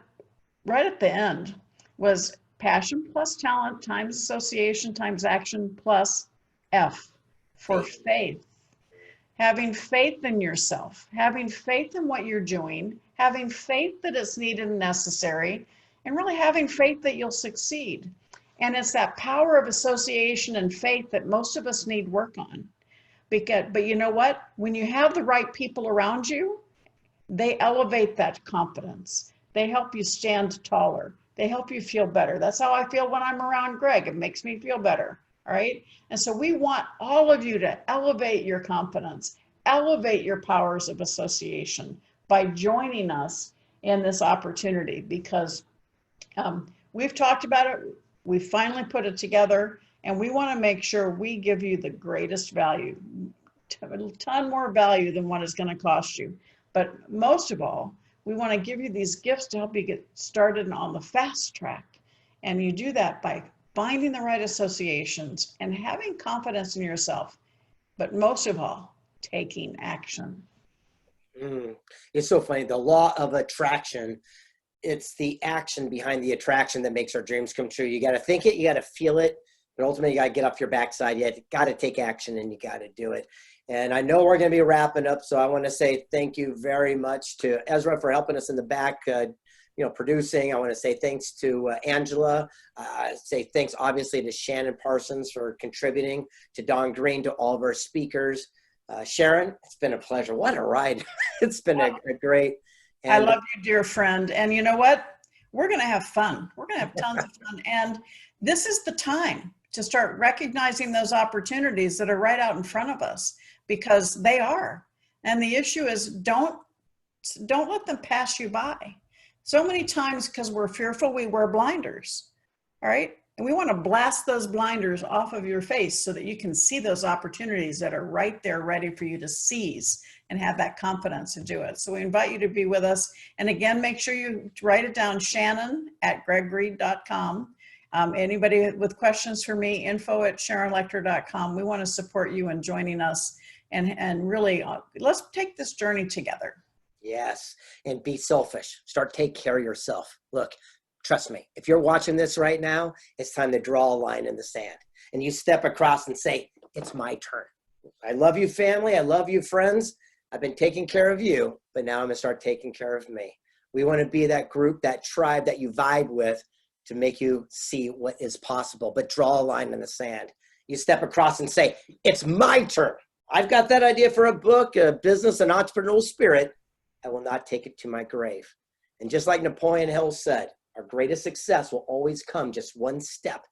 right at the end, was passion plus talent times association times action plus F for faith. Having faith in yourself, having faith in what you're doing, having faith that it's needed and necessary, and really having faith that you'll succeed. And it's that power of association and faith that most of us need work on. But you know what? When you have the right people around you, they elevate that confidence. They help you stand taller. They help you feel better. That's how I feel when I'm around Greg. It makes me feel better. All right. And so we want all of you to elevate your confidence, elevate your powers of association by joining us in this opportunity, because we've talked about it. We finally put it together, and we want to make sure we give you the greatest value. a ton more value than what it's going to cost you. But most of all, we want to give you these gifts to help you get started on the fast track. And you do that by finding the right associations and having confidence in yourself. But most of all, taking action. It's so funny. The law of attraction, it's the action behind the attraction that makes our dreams come true. You got to think it, you got to feel it, but ultimately you got to get off your backside. You got to take action and you got to do it. And I know we're going to be wrapping up, so I want to say thank you very much to Ezra for helping us in the back, producing. I want to say thanks to Angela. Say thanks, obviously, to Shannon Parsons for contributing, to Don Green, to all of our speakers. Sharon, it's been a pleasure. What a ride. It's been a great. And I love you, dear friend. And you know what? We're going to have fun. We're going to have tons of fun. And this is the time to start recognizing those opportunities that are right out in front of us, because they are. And the issue is don't let them pass you by. So many times, because we're fearful, we wear blinders. All right. And we want to blast those blinders off of your face so that you can see those opportunities that are right there ready for you to seize and have that confidence to do it. So we invite you to be with us. And again, make sure you write it down, Shannon@gregreid.com. Anybody with questions for me, info@SharonLechter.com. We want to support you in joining us and really let's take this journey together. Yes. And be selfish. Start taking care of yourself. Look, trust me, if you're watching this right now, it's time to draw a line in the sand. And you step across and say, it's my turn. I love you, family. I love you, friends. I've been taking care of you, but now I'm going to start taking care of me. We want to be that group, that tribe that you vibe with to make you see what is possible, but draw a line in the sand. You step across and say, it's my turn. I've got that idea for a book, a business, an entrepreneurial spirit. I will not take it to my grave. And just like Napoleon Hill said, our greatest success will always come just one step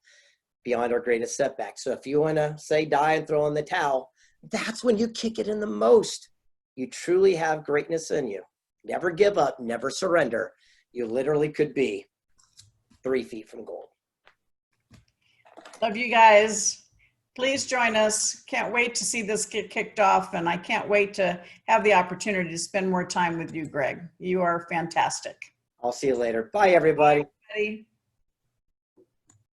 beyond our greatest setback. So if you want to say die and throw in the towel, that's when you kick it in the most. You truly have greatness in you. Never give up, never surrender. You literally could be 3 feet from gold. Love you guys. Please join us. Can't wait to see this get kicked off, and I can't wait to have the opportunity to spend more time with you, Greg. You are fantastic. I'll see you later. Bye, everybody. Bye, everybody.